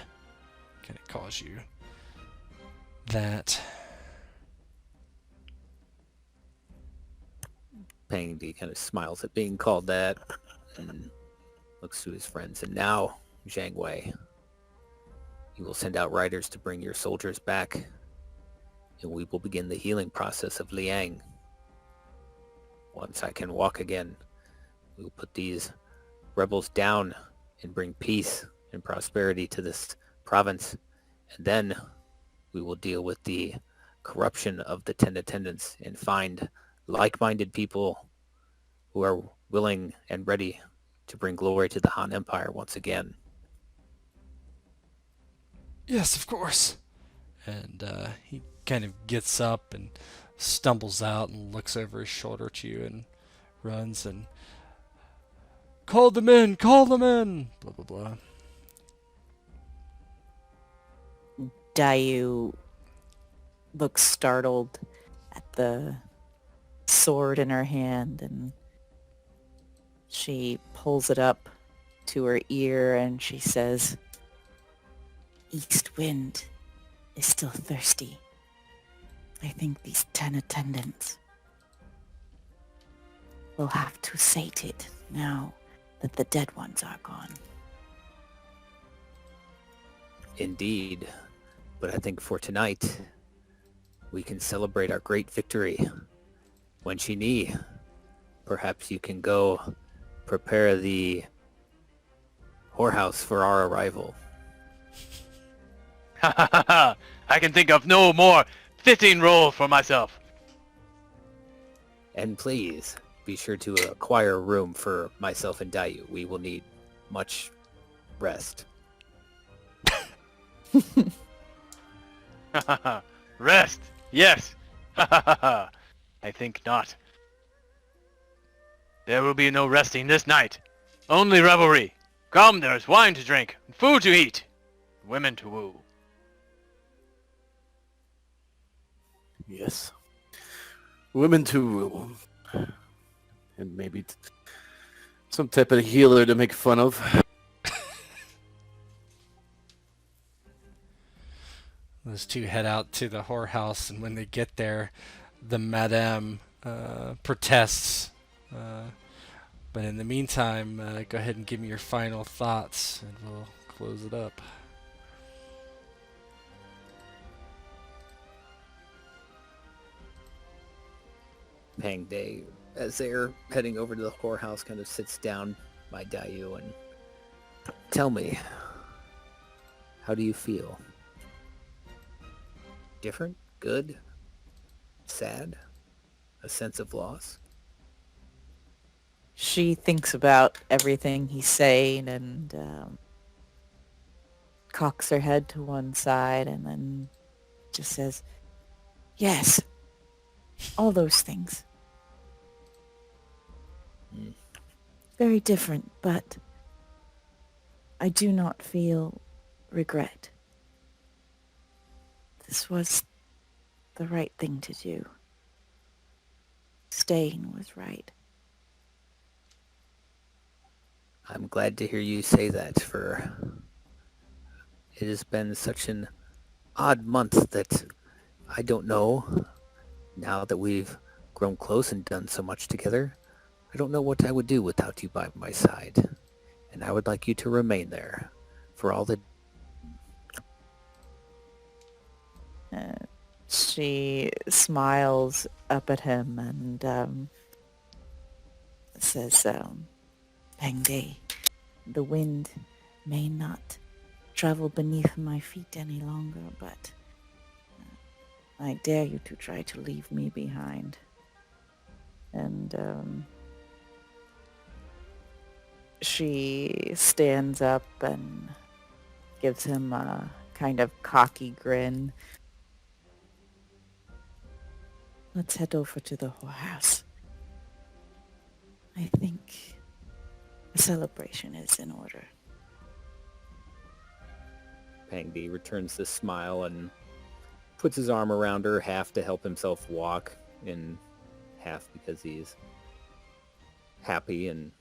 Can it cause you that? Pang Di kind of smiles at being called that and looks to his friends. And now, Zhang Wei, you will send out riders to bring your soldiers back, and we will begin the healing process of Liang. Once I can walk again, we will put these rebels down and bring peace and prosperity to this province, and then we will deal with the corruption of the 10 attendants and find like-minded people who are willing and ready to bring glory to the Han Empire once again. Yes, of course. And he kind of gets up and stumbles out and looks over his shoulder to you and runs and... Call them in! Call them in! Blah, blah, blah. Daiyu looks startled at the sword in her hand, and she pulls it up to her ear and she says, East wind is still thirsty. I think these 10 attendants will have to sate it now that the dead ones are gone. Indeed. But I think for tonight, we can celebrate our great victory. Wen Xi Ni, perhaps you can go prepare the whorehouse for our arrival. Ha ha ha ha! I can think of no more fitting role for myself. And please, be sure to acquire a room for myself and Daiyu. We will need much rest. Ha ha ha! Rest! Yes! Ha ha ha ha! I think not. There will be no resting this night. Only revelry. Come, there is wine to drink, and food to eat, women to woo. Yes. Women to rule. And maybe some type of healer to make fun of. Those two head out to the whorehouse, and when they get there, the madame protests. But in the meantime, go ahead and give me your final thoughts, and we'll close it up. Pang Day, as they're heading over to the whorehouse, kind of sits down by Daiyu and tell me, how do you feel? Different? Good? Sad? A sense of loss? She thinks about everything he's saying and cocks her head to one side and then just says, Yes, all those things. Very different, but I do not feel regret. This was the right thing to do. Staying was right. I'm glad to hear you say that, for it has been such an odd month that I don't know, now that we've grown close and done so much together, I don't know what I would do without you by my side. And I would like you to remain there for all the... she smiles up at him and says, Pang Day, the wind may not travel beneath my feet any longer, but I dare you to try to leave me behind. and she stands up and gives him a kind of cocky grin. Let's head over to the whorehouse. I think the celebration is in order. Pang Day returns the smile and puts his arm around her, half to help himself walk, and half because he's happy, and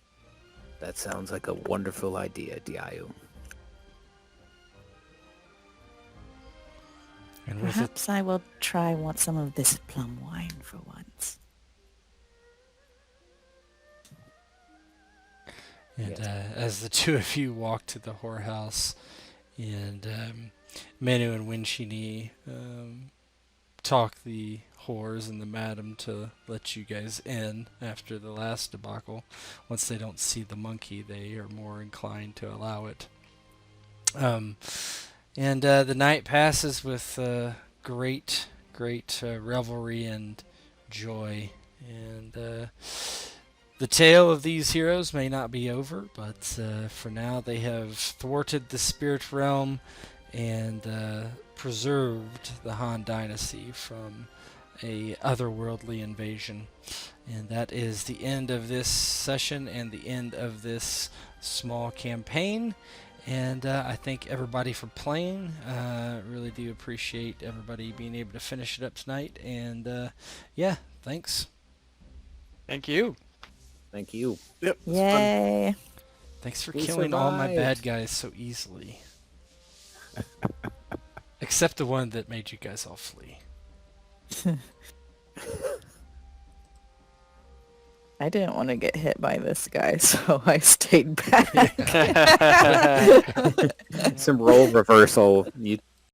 that sounds like a wonderful idea, Daiyu. And with it, Perhaps I will try some of this plum wine for once. and as the two of you walk to the whorehouse, and Manu and Wen Xi Ni talk the whores and the madam to let you guys in after the last debacle. Once they don't see the monkey, they are more inclined to allow it. And the night passes with great revelry and joy. And the tale of these heroes may not be over, but for now they have thwarted the spirit realm and preserved the Han Dynasty from a otherworldly invasion. And that is the end of this session and the end of this small campaign. And I thank everybody for playing. Really do appreciate everybody being able to finish it up tonight. And yeah, thanks. Thank you. Thank you. Yep. it's fun. Yay! Thanks for We killing all my bad survived. guys so easily. Except the one that made you guys all flee. I didn't want to get hit by this guy, so I stayed back. Some role reversal. You